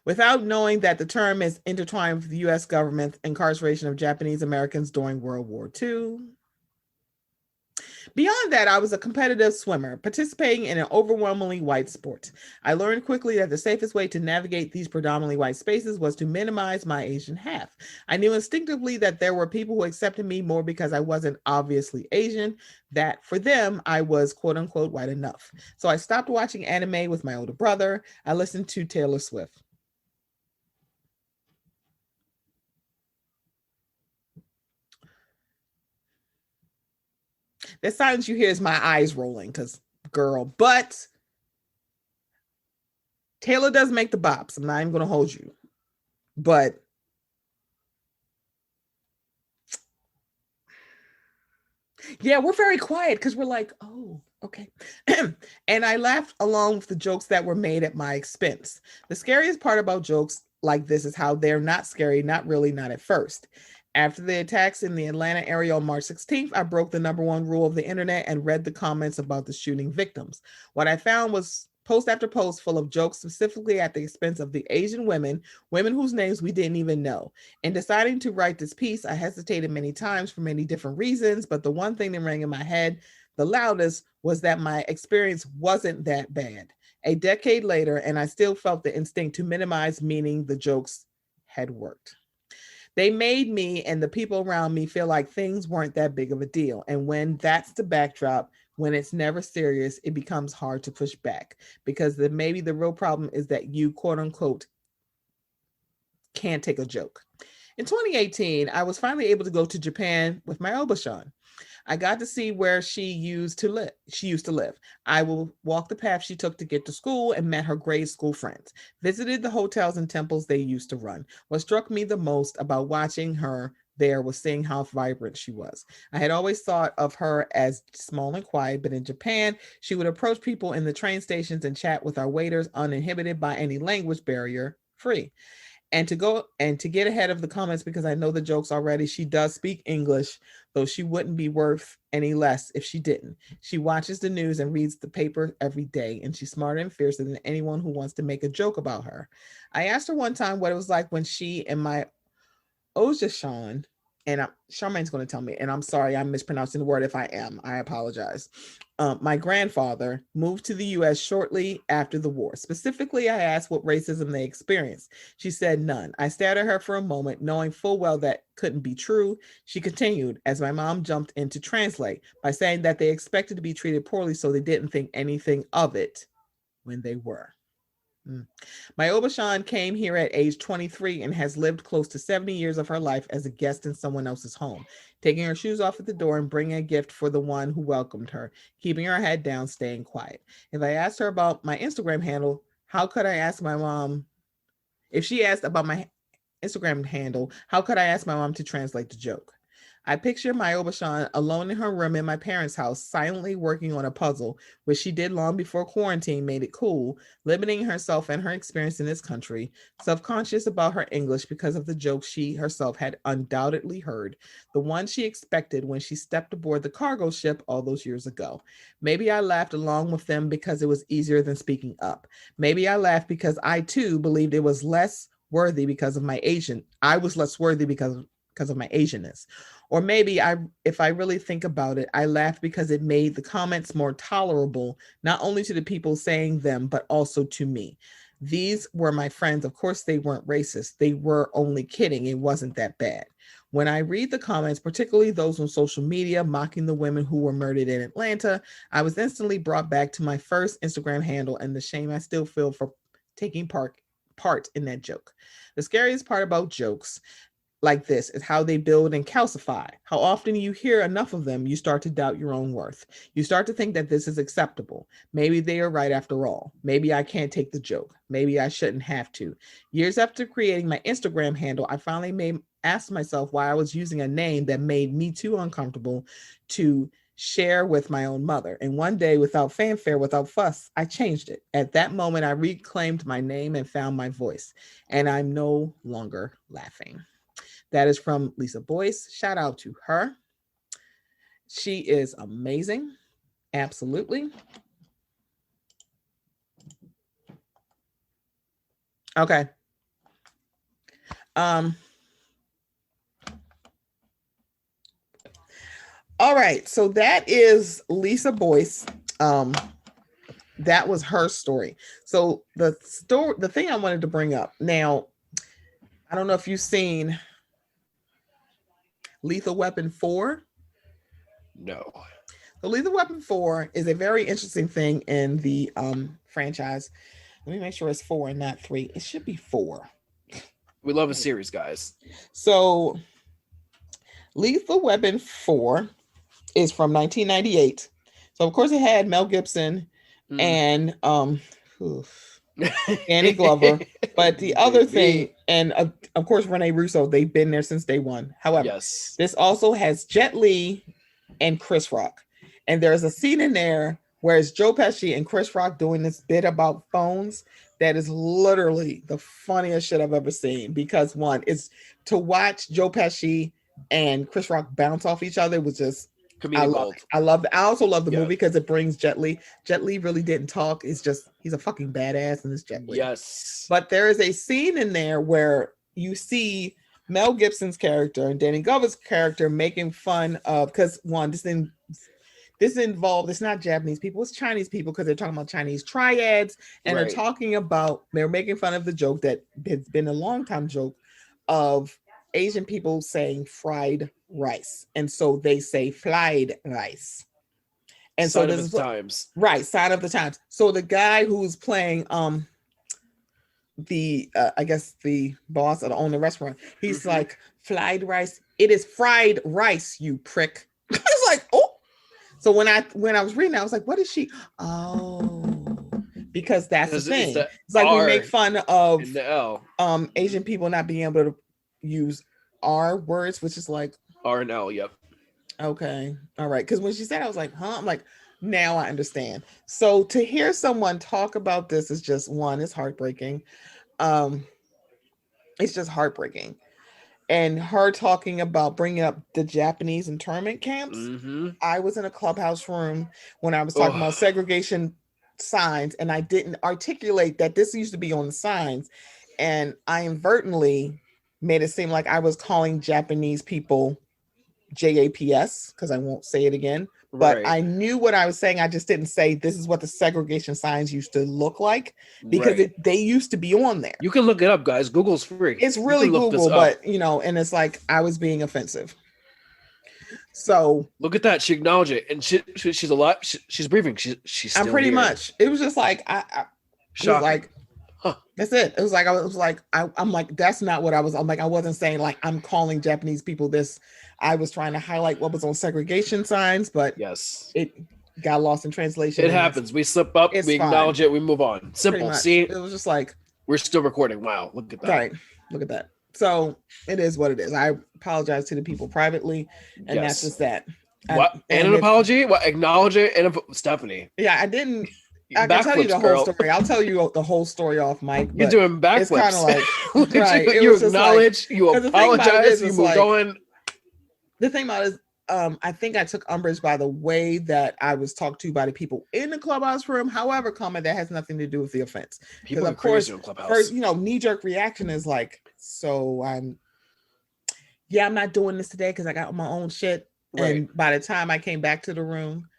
Without knowing that the term is intertwined with the US government's incarceration of Japanese Americans during World War II. Beyond that, I was a competitive swimmer, participating in an overwhelmingly white sport. I learned quickly that the safest way to navigate these predominantly white spaces was to minimize my Asian half. I knew instinctively that there were people who accepted me more because I wasn't obviously Asian, that for them, I was quote unquote white enough. So I stopped watching anime with my older brother. I listened to Taylor Swift. The silence you hear is my eyes rolling because, girl, but Taylor does make the bops. I'm not even going to hold you. But yeah, we're very quiet because we're like, oh, okay. And I laughed along with the jokes that were made at my expense. The scariest part about jokes like this is how they're not scary, not really, not at first. After the attacks in the Atlanta area on March 16th, I broke the number one rule of the internet and read the comments about the shooting victims. What I found was post after post full of jokes, specifically at the expense of the Asian women, women whose names we didn't even know. In deciding to write this piece, I hesitated many times for many different reasons, but the one thing that rang in my head the loudest was that my experience wasn't that bad. A decade later, and I still felt the instinct to minimize, meaning the jokes had worked. They made me and the people around me feel like things weren't that big of a deal. And when that's the backdrop, when it's never serious, it becomes hard to push back because maybe the real problem is that you, quote unquote, can't take a joke. In 2018, I was finally able to go to Japan with my Obashan. I got to see where she used to live. I will walk the path she took to get to school and met her grade school friends. Visited the hotels and temples they used to run. What struck me the most about watching her there was seeing how vibrant she was. I had always thought of her as small and quiet, but in Japan, she would approach people in the train stations and chat with our waiters uninhibited by any language barrier, free. And to get ahead of the comments because I know the jokes already, she does speak English, though she wouldn't be worth any less if she didn't. She watches the news and reads the paper every day, and she's smarter and fiercer than anyone who wants to make a joke about her. I asked her one time what it was like when she and my Ojashan, and Charmaine's going to tell me, and I'm sorry, I'm mispronouncing the word if I am. I apologize. My grandfather moved to the US shortly after the war. Specifically, I asked what racism they experienced. She said none. I stared at her for a moment, knowing full well that couldn't be true. She continued as my mom jumped in to translate by saying that they expected to be treated poorly, so they didn't think anything of it when they were. My Obashan came here at age 23 and has lived close to 70 years of her life as a guest in someone else's home, taking her shoes off at the door and bringing a gift for the one who welcomed her, keeping her head down, staying quiet. If I asked her about my Instagram handle, how could I ask my mom? If she asked about my Instagram handle, how could I ask my mom to translate the joke? I picture my Obashan alone in her room in my parents' house, silently working on a puzzle, which she did long before quarantine made it cool, limiting herself and her experience in this country, self-conscious about her English because of the jokes she herself had undoubtedly heard, the one she expected when she stepped aboard the cargo ship all those years ago. Maybe I laughed along with them because it was easier than speaking up. Maybe I laughed because I too believed it was less worthy because of my Asian. I was less worthy because of my Asianness. Or maybe if I really think about it, I laughed because it made the comments more tolerable, not only to the people saying them, but also to me. These were my friends. Of course, they weren't racist. They were only kidding. It wasn't that bad. When I read the comments, particularly those on social media mocking the women who were murdered in Atlanta, I was instantly brought back to my first Instagram handle and the shame I still feel for taking part in that joke. The scariest part about jokes like this is how they build and calcify. How often you hear enough of them, you start to doubt your own worth. You start to think that this is acceptable. Maybe they are right after all. Maybe I can't take the joke. Maybe I shouldn't have to. Years after creating my Instagram handle, I finally asked myself why I was using a name that made me too uncomfortable to share with my own mother. And one day, without fanfare, without fuss, I changed it. At that moment, I reclaimed my name and found my voice. And I'm no longer laughing. That is from Lisa Boyce. Shout out to her. She is amazing. Absolutely. Okay. All right. So that is Lisa Boyce. That was her story. So the thing I wanted to bring up now, I don't know if you've seen Lethal Weapon 4. No. The Lethal Weapon 4 is a very interesting thing in the franchise. Let me make sure it's 4 and not 3. It should be 4. We love a series, guys. So Lethal Weapon 4 is from 1998. So of course it had Mel Gibson and Danny Glover. But the other thing, and of course Rene Russo, they've been there since day one. However, yes, this also has Jet Li and Chris Rock. And there's a scene in there where it's Joe Pesci and Chris Rock doing this bit about phones that is literally the funniest shit I've ever seen. Because one, it's to watch Joe Pesci and Chris Rock bounce off each other was just I love it. I also love the movie because it brings Jet Li. Jet Li really didn't talk. It's just he's a fucking badass in this Jet Li. Yes. But there is a scene in there where you see Mel Gibson's character and Danny Glover's character making fun of, because one, this involved, it's not Japanese people, it's Chinese people, because they're talking about Chinese triads, and they're making fun of the joke that has been a long time joke of Asian people saying fried rice. And so they say fried rice. And sign of the times. Right, sign of the times. So the guy who's playing I guess the boss or the owner of the restaurant, he's like, fried rice, it is fried rice, you prick. It's like, oh. So when I was reading, I was like, what is she? Oh, because that's the thing. It's like we make fun of Asian people not being able to use R words, which is like R and L. Yep. Okay. All right. Because when she said, I was like, huh? I'm like, now I understand. So to hear someone talk about this is just one, it's heartbreaking. It's just heartbreaking. And her talking about bringing up the Japanese internment camps. I was in a clubhouse room when I was talking about segregation signs, and I didn't articulate that this used to be on the signs. And I inadvertently made it seem like I was calling Japanese people JAPS, because I won't say it again. But I knew what I was saying. I just didn't say this is what the segregation signs used to look like, because they used to be on there. You can look it up, guys. Google's free. It's really Google, but and it's like I was being offensive. So look at that. She acknowledged it, and she's alive. She's breathing. She's still I'm pretty here. much. It was just like I was like, that's it. It was like I'm like, that's not what I was. I'm like, I wasn't saying like I'm calling Japanese people this. I was trying to highlight what was on segregation signs, but it got lost in translation. It happens. We slip up, we acknowledge it, we move on. Simple. See, it was just like we're still recording. Wow, look at that. Right. Look at that. So it is what it is. I apologize to the people privately, and that's just that. What? And an apology? What? Acknowledge it and Stephanie. Yeah, I didn't. I can tell you the whole story. I'll tell you the whole story off mic. You're doing backflips. It's kind of like you acknowledge, you apologize, you move on. The thing about it is, I think I took umbrage by the way that I was talked to by the people in the clubhouse room. However, that has nothing to do with the offense. People of course, first, knee-jerk reaction is like, so I'm not doing this today because I got my own shit. Right. And by the time I came back to the room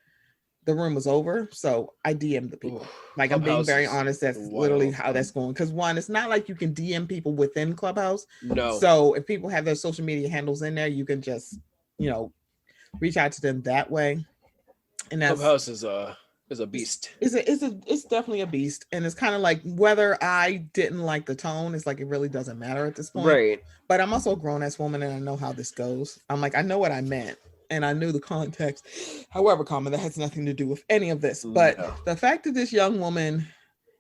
was over. So I DM'd the people. Like, I'm being very honest. That's literally how that's going. Because one, it's not like you can DM people within Clubhouse. No. So if people have their social media handles in there, you can just, reach out to them that way. And that's, Clubhouse is a beast. It's definitely a beast. And it's kind of like, whether I didn't like the tone, it's like it really doesn't matter at this point. Right. But I'm also a grown-ass woman, and I know how this goes. I'm like, I know what I meant. And I knew the context. However, that has nothing to do with any of this. But the fact that this young woman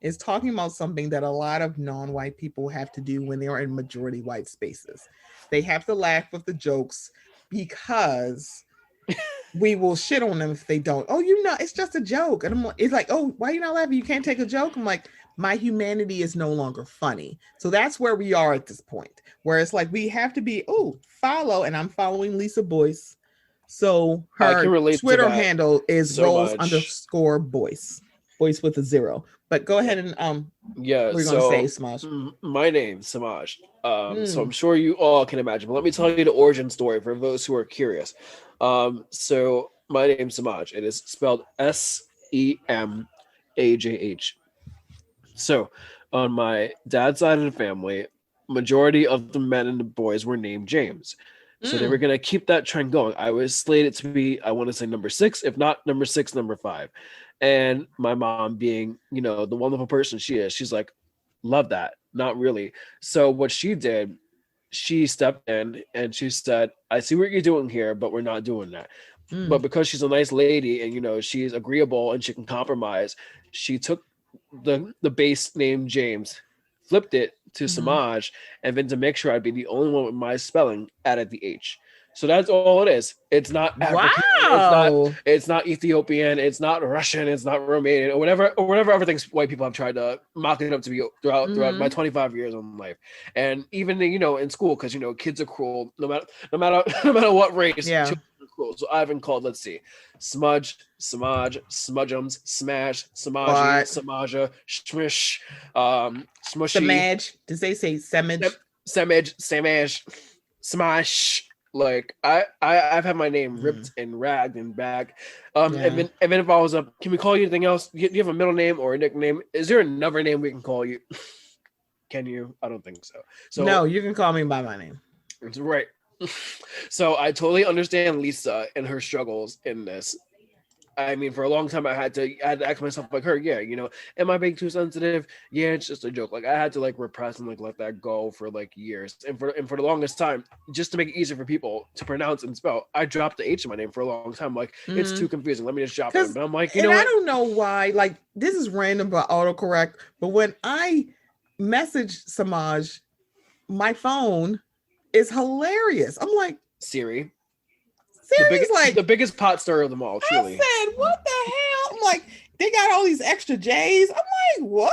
is talking about something that a lot of non-white people have to do when they are in majority white spaces. They have to laugh with the jokes because we will shit on them if they don't. Oh, it's just a joke. And it's like, oh, why are you not laughing? You can't take a joke. I'm like, my humanity is no longer funny. So that's where we are at this point, where it's like we have to be, follow, and I'm following Lisa Boyce. So her Twitter handle is so Rolls_Boyce. Boyce with a 0. But go ahead and yeah, we're gonna say Semajh. My name, Semajh. So I'm sure you all can imagine, but let me tell you the origin story for those who are curious. So my name's Semajh. It is spelled Semajh. So on my dad's side of the family, majority of the men and the boys were named James. So they were going to keep that trend going. I was slated to be, I want to say number 6, if not number 6, number 5. And my mom being, the wonderful person she is, she's like, love that. Not really. So what she did, she stepped in and she said, I see what you're doing here, but we're not doing that. But because she's a nice lady and, she's agreeable and she can compromise, she took the base name James, flipped it to Semajh, and then to make sure I'd be the only one with my spelling, added the H. So that's all it is. It's not African. Wow. It's not Ethiopian. It's not Russian. It's not Romanian or whatever other things white people have tried to mock it up to be throughout my 25 years of life. And even in school, because kids are cruel no matter what race. Yeah. Children are cruel. So I've been called, let's see, Smudge, Semajh, Smudgeums, Smash, Semajhi, Semajha, Shmish, Smushy. Semajh. Does they say Semajh? Semajh, Smash. Like I've had my name ripped and ragged and bagged. And then if I was can we call you anything else? Do you have a middle name or a nickname? Is there another name we can call you? Can you? I don't think so. So no, you can call me by my name. Right. So I totally understand Lisa and her struggles in this. I mean, for a long time, I had to ask myself like her, am I being too sensitive? Yeah, it's just a joke. Like I had to repress and let that go for years. And for the longest time, just to make it easier for people to pronounce and spell, I dropped the H in my name for a long time. It's too confusing. Let me just drop it. But I'm like, I don't know why. This is random but autocorrect. But when I message Semajh, my phone is hilarious. I'm like, Siri's the biggest pot stirrer of them all, truly. I said, what the hell? I'm like, they got all these extra J's. I'm like, what?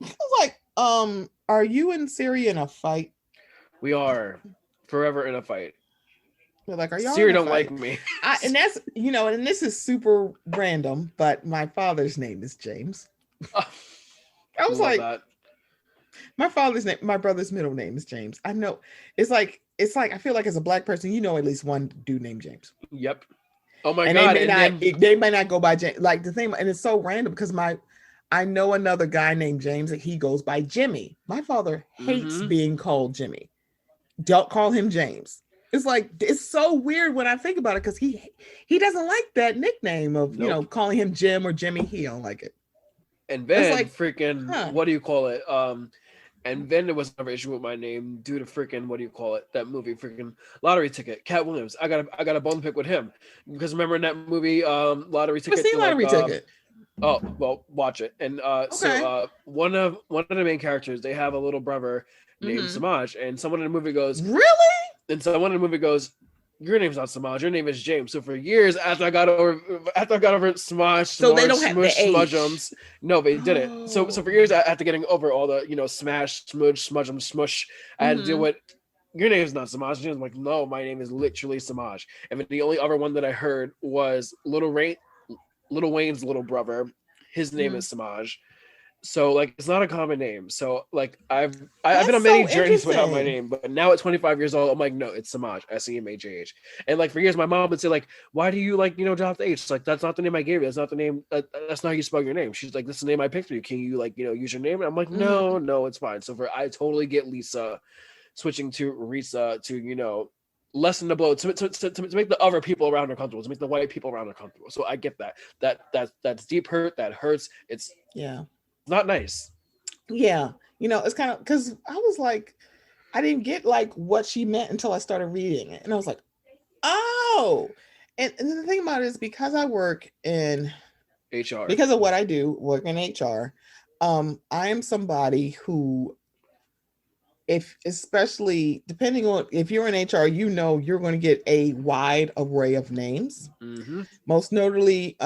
I was like, are you and Siri in a fight? We are forever in a fight. They're like, are y'all Siri don't like me? And that's, and this is super random, but my father's name is James. I was like, that. My brother's middle name is James. I know. It's like I feel like as a black person, at least one dude named James. Yep. Oh my God. They may not go by James. The thing, and it's so random because I know another guy named James that he goes by Jimmy. My father hates being called Jimmy. Don't call him James. It's so weird when I think about it because he doesn't like that nickname of calling him Jim or Jimmy. He don't like it. And then what do you call it? And then there was another issue with my name due to that movie, Lottery Ticket, Cat Williams. I got a bone to pick with him because remember in that movie, Lottery Ticket. Lottery Ticket. Oh well, watch it. And so one of the main characters, they have a little brother named Semajh, and someone in the movie goes, "Really?" And someone in the movie goes, your name's not Semajh, your name is James. So for years after I got over Semajh, so they don't have the Smudgeums. No, they didn't. So for years after getting over all the smash, smudge, smudgeum, smush, I had to deal with your name's not Semajh. And I'm like, no, my name is literally Semajh. And the only other one that I heard was Little Wayne's little brother. His name is Semajh. So it's not a common name. So I've been on many journeys without my name, but now at 25 years old, I'm like, no, it's Semajh, Semajh. And for years, my mom would say why do you drop the H? That's not the name I gave you. That's not the name. That's not how you spell your name. She's like, this is the name I picked for you. Can you use your name? And I'm like, no, it's fine. So I totally get Lisa switching to Risa to lessen the blow to make the other people around her comfortable, to make the white people around her comfortable. So I get that. That's deep hurt. That hurts. It's not nice. Yeah. It's kind of because I was like, I didn't get what she meant until I started reading it. And I was like, oh. And the thing about it is because I work in HR, because of what I do, work in HR, I am somebody who especially depending on if you're in HR, you know you're going to get a wide array of names. Mm-hmm. Most notably,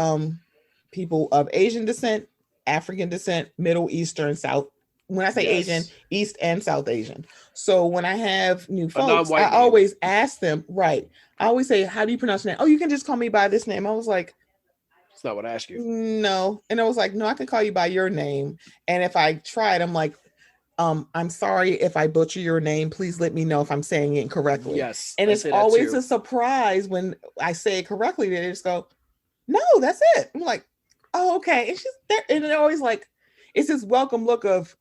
people of Asian descent, African descent, Middle Eastern, South. When I say Asian, East and South Asian. So when I have new folks, I always ask them, right? I always say, how do you pronounce your name? Oh, you can just call me by this name. I was like, that's not what I asked you. No. And I was like, no, I can call you by your name. And if I tried, I'm like, I'm sorry if I butcher your name. Please let me know if I'm saying it correctly. Yes. And it's always a surprise when I say it correctly. They just go, no, that's it. I'm like, oh, okay. And she's there. And they're always like, it's this welcome look of,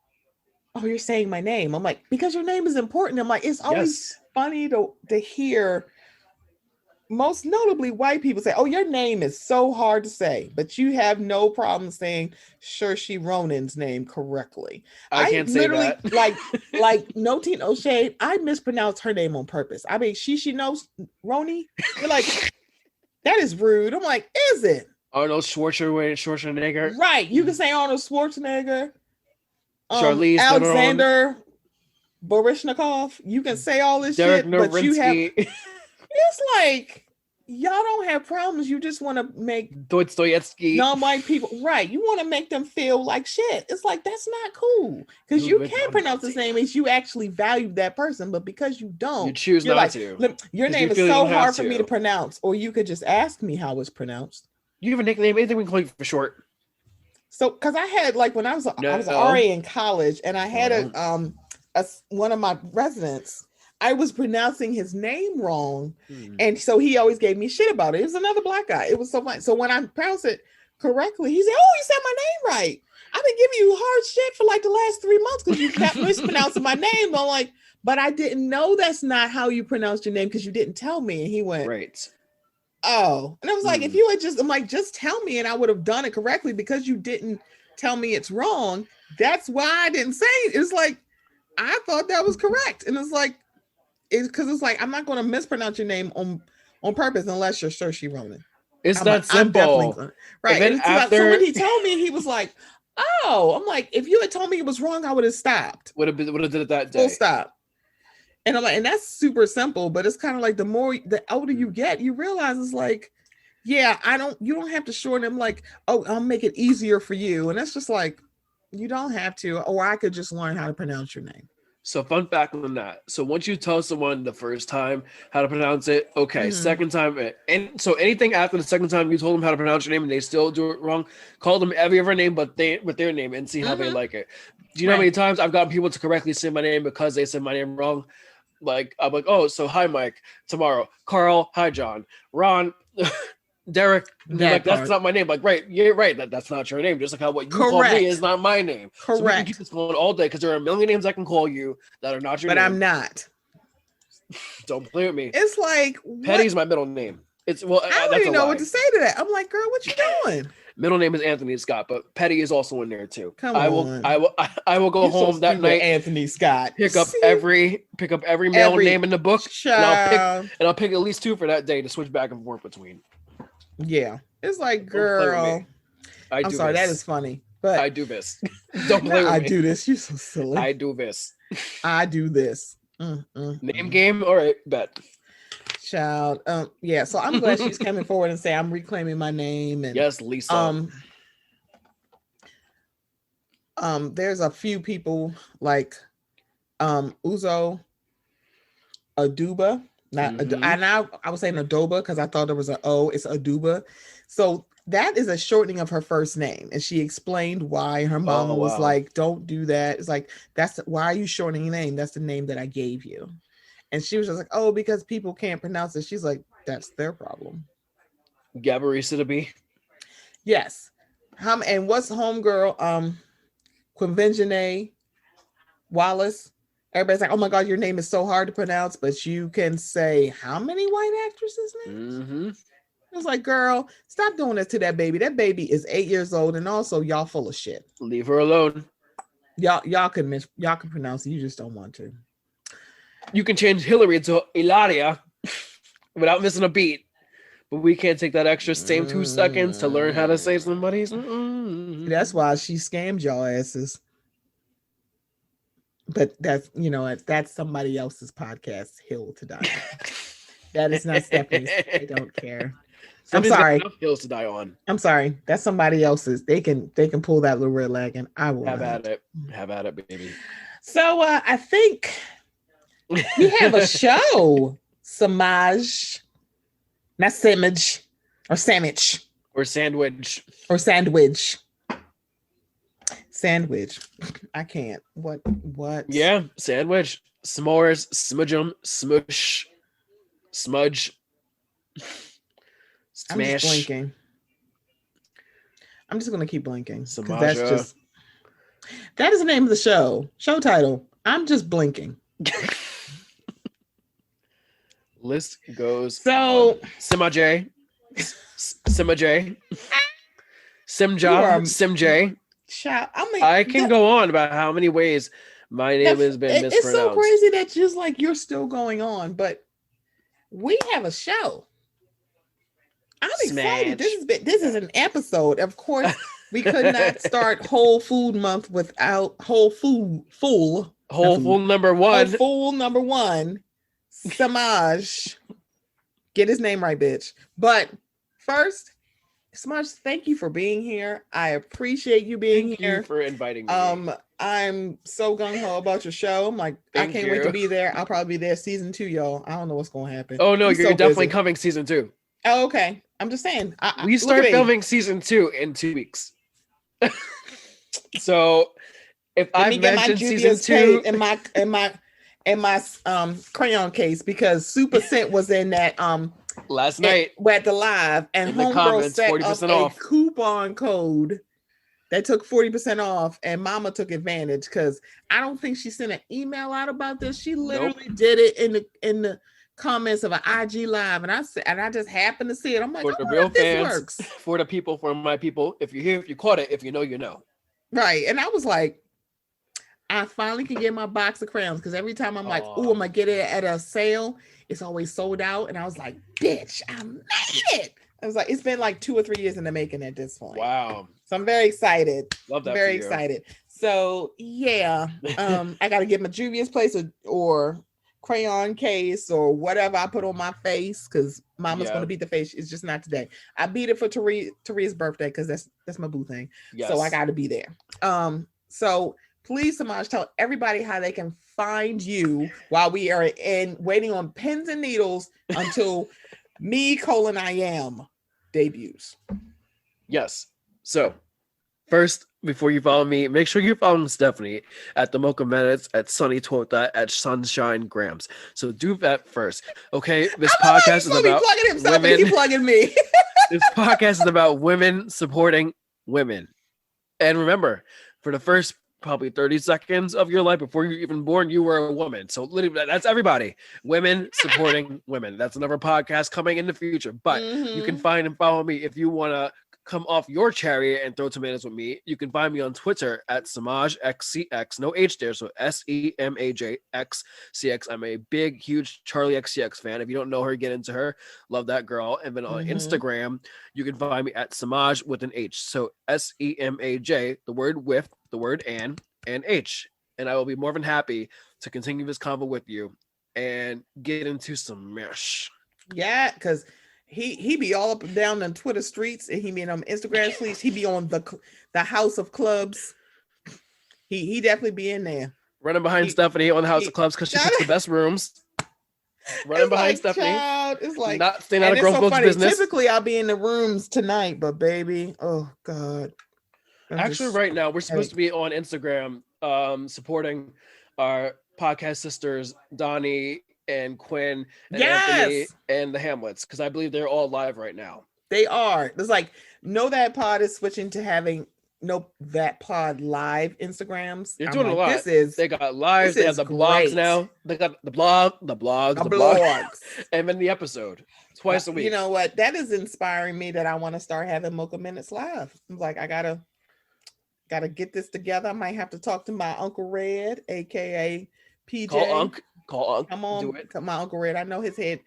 oh, you're saying my name. I'm like, because your name is important. I'm like, it's always funny to hear, most notably white people say, oh, your name is so hard to say, but you have no problem saying Saoirse Ronan's name correctly. I can't say that. like no tea, no shade. I mispronounced her name on purpose. I mean, she knows Roni. You're like, that is rude. I'm like, is it? Arnold Schwarzenegger. Right. You can say Arnold Schwarzenegger. Charlize Alexander Baryshnikov. You can say all this Derek shit, but Nowinski. you have. It's like y'all don't have problems. You just want to make Dostoevsky non-white people right. You want to make them feel like shit. It's like that's not cool because you can't pronounce his name as you actually value that person, but because you don't, you choose not to. Your name is so hard for me to pronounce, or you could just ask me how it's pronounced. You have a nickname? Anything we can call you for short? So, because I had like when I was an RA in college, and I had one of my residents. I was pronouncing his name wrong. And so he always gave me shit about it. It was another black guy. It was so funny. So when I pronounced it correctly, he said, oh, you said my name right. I've been giving you hard shit for like the last 3 months because you kept mispronouncing my name. I'm like, but I didn't know that's not how you pronounced your name because you didn't tell me. And he went, right. Oh. And I was like, if you had I'm like, just tell me and I would have done it correctly because you didn't tell me it's wrong. That's why I didn't say it. It's like, I thought that was correct. And it's like, because it's like I'm not going to mispronounce your name on purpose unless you're Saoirse Ronan. It's that simple, right? And so when he told me, he was like, "Oh," I'm like, if you had told me it was wrong, I would have stopped. Would have did it that day. Full stop. And I'm like, and that's super simple, but it's kind of like the older you get, you realize it's like, yeah, you don't have to shorten them. Like, oh, I'll make it easier for you, and it's just like, you don't have to, or I could just learn how to pronounce your name. So fun fact on that. So once you tell someone the first time how to pronounce it, okay, second time, and so anything after the second time you told them how to pronounce your name and they still do it wrong, call them every other name but with their name and see how they like it. Do you know how many times I've gotten people to correctly say my name because they said my name wrong? Like I'm like, oh, so hi Mike, tomorrow, Carl, hi John, Ron, Derek, like that's not my name. Like, right, you're right. That's not your name. Just like how what you call me is not my name. Correct. So we can keep this going all day because there are a million names I can call you that are not your name. But I'm not. Don't play with me. It's like Petty's my middle name. It's I don't even know what to say to that. I'm like, girl, what you doing? Middle name is Anthony Scott, but Petty is also in there too. Come on. I will go home that night. Anthony Scott. Pick up every male name in the book, and I'll pick at least 2 for that day to switch back and forth between. Yeah, it's like, girl, I'm sorry, that is funny, but I do this. Don't play with me. I do this. You're so silly. I do this. I do this. Name game. All right, bet. Child. Yeah. So I'm glad she's coming forward and say I'm reclaiming my name. And yes, Lisa. There's a few people like Uzo Aduba. I was saying Adoba because I thought there was an O. It's Aduba. So that is a shortening of her first name. And she explained why her mama was like, don't do that. It's like, why are you shortening your name? That's the name that I gave you. And she was just like, oh, because people can't pronounce it. She's like, that's their problem. Gabarisa to be. Yes. And what's homegirl? Quinvenjane Wallace. Everybody's like, oh my God, your name is so hard to pronounce, but you can say how many white actresses' names? It was like, girl, stop doing this to that baby. That baby is 8 years old, and also y'all full of shit. Leave her alone. Y'all can pronounce it. You just don't want to. You can change Hillary to Ilaria without missing a beat, but we can't take that extra same 2 seconds to learn how to say somebody's. That's why she scammed y'all asses. But that's, that's somebody else's podcast hill to die on. That is not Stephanie's. I don't care. I'm sorry. Got enough hills to die on. I'm sorry. That's somebody else's. They can pull that little red leg, and I will Have not. Have at it, baby. So I think we have a show. Semajh, not Semajh, or sandwich, or sandwich, sandwich. I can't. What? Yeah, sandwich, s'mores, smudgem, smush, smudge. Smash. I'm just blinking. I'm just gonna keep blinking. Semajh. That is the name of the show. Show title. I'm just blinking. List goes. So Semajh. Semajh. Semajh. I can go on about how many ways my name has been mispronounced. It's so crazy that just like you're still going on, but we have a show. I'm excited. This is an episode. Of course, we could not start Whole Food Month without Whole Food number one. Fool number one, Semajh. Get his name right, bitch. But first, Semajh, thank you for being here. I appreciate you being here. Thank you for inviting me. I'm so gung-ho about your show. I'm like, I can't wait to be there. I'll probably be there season 2, y'all. I don't know what's going to happen. Oh, no, you're definitely coming season 2. Oh, okay. I'm just saying. We start filming season 2 in 2 weeks. So if I mentioned season 2 in my crayon case, because Super Scent was in that last night at the live, and homegirl set 40% up a coupon code that took 40% off, and Mama took advantage because I don't think she sent an email out about this. She literally did it in the comments of an IG live, and I just happened to see it. I'm like, for the real fans, works. For the people, for my people. If you're here, if you caught it, if you know, you know. Right. And I was like, I finally can get my box of crayons, because every time I'm like, oh, I'm gonna get it at a sale, it's always sold out. And I was like, bitch, I made it. I was like, it's been like 2 or 3 years in the making at this point. Wow. So I'm very excited. Love that. Very excited. So yeah, I got to get my Juvia's Place or crayon case or whatever I put on my face, because Mama's going to beat the face. It's just not today. I beat it for Taria's birthday, because that's my boo thing. Yes. So I got to be there. So please, Semajh, tell everybody how they can find you while we are waiting on pins and needles until I Am debuts. Yes. So first, before you follow me, make sure you're following Stephanie at the Mocha Minutes, at Sunny Tota, at Sunshine Grams. So do that first. Okay. This podcast is about women. Keep plugging me. This podcast is about women supporting women. And remember, for the first probably 30 seconds of your life before you're even born, you were a woman. So literally, that's everybody. Women supporting women. That's another podcast coming in the future. But you can find and follow me if you want to come off your chariot and throw tomatoes with me. You can find me on Twitter at SemajhXCX. No H there, so SEMAJXCX. I'm a big, huge Charlie XCX fan. If you don't know her, get into her. Love that girl. And then on Instagram, you can find me at Semajh with an H. So SEMAJ, the word with, the word and H. And I will be more than happy to continue this convo with you and get into some mesh. Yeah, because he be all up and down on Twitter streets, and he be on Instagram streets. He be on the House of Clubs. He definitely be in there. Running behind Stephanie on the House of Clubs because she picks the best rooms. Running behind Stephanie. It's like not staying out of grown folks' business. Typically, I'll be in the rooms tonight, but baby, oh God. Actually, right now we're supposed to be on Instagram, supporting our podcast sisters, Donnie and Quinn and Anthony and the Hamlets, because I believe they're all live right now. They are. There's like Know That Pod is switching to having Know That Pod live Instagrams. You're doing a lot. They got lives. They have the blogs now. They got the blogs, and then the episode twice a week. You know what? That is inspiring me that I want to start having Mocha Minutes live. I'm like, I gotta get this together. I might have to talk to my Uncle Red, aka PJ. Call Unc. Come on, do it. My Uncle Red. I know his head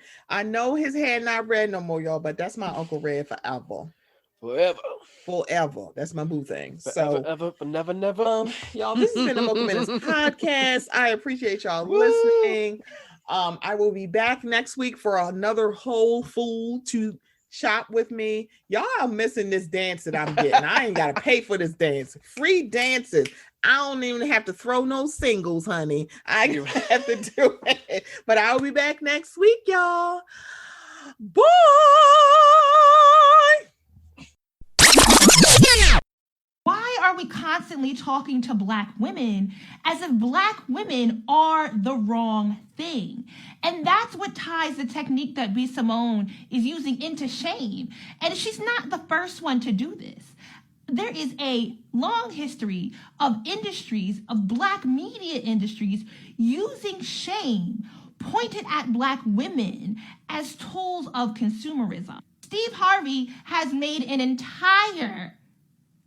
not red no more, y'all, but that's my Uncle Red forever. Forever. That's my boo thing. Forever, So ever, but never. y'all, this has been the Mocha Minutes podcast. I appreciate y'all Woo! listening. I will be back next week for another whole fool to shop with me. Y'all are missing this dance that I'm getting. I ain't gotta pay for this dance. Free dances. I don't even have to throw no singles, honey. I have to do it. But I'll be back next week, y'all. Bye. Why are we constantly talking to Black women as if Black women are the wrong thing? And that's what ties the technique that B. Simone is using into shame. And she's not the first one to do this. There is a long history of industries, of Black media industries, using shame pointed at Black women as tools of consumerism. Steve Harvey has made an entire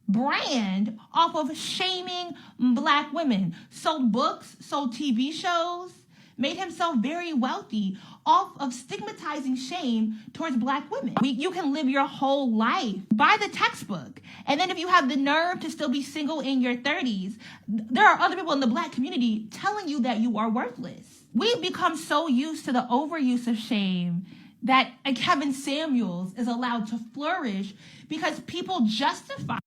brand off of shaming Black women, sold books, sold TV shows, made himself very wealthy off of stigmatizing shame towards Black women. You can live your whole life by the textbook, and then if you have the nerve to still be single in your 30s, there are other people in the Black community telling you that you are worthless. We've become so used to the overuse of shame that Kevin Samuels is allowed to flourish because people justify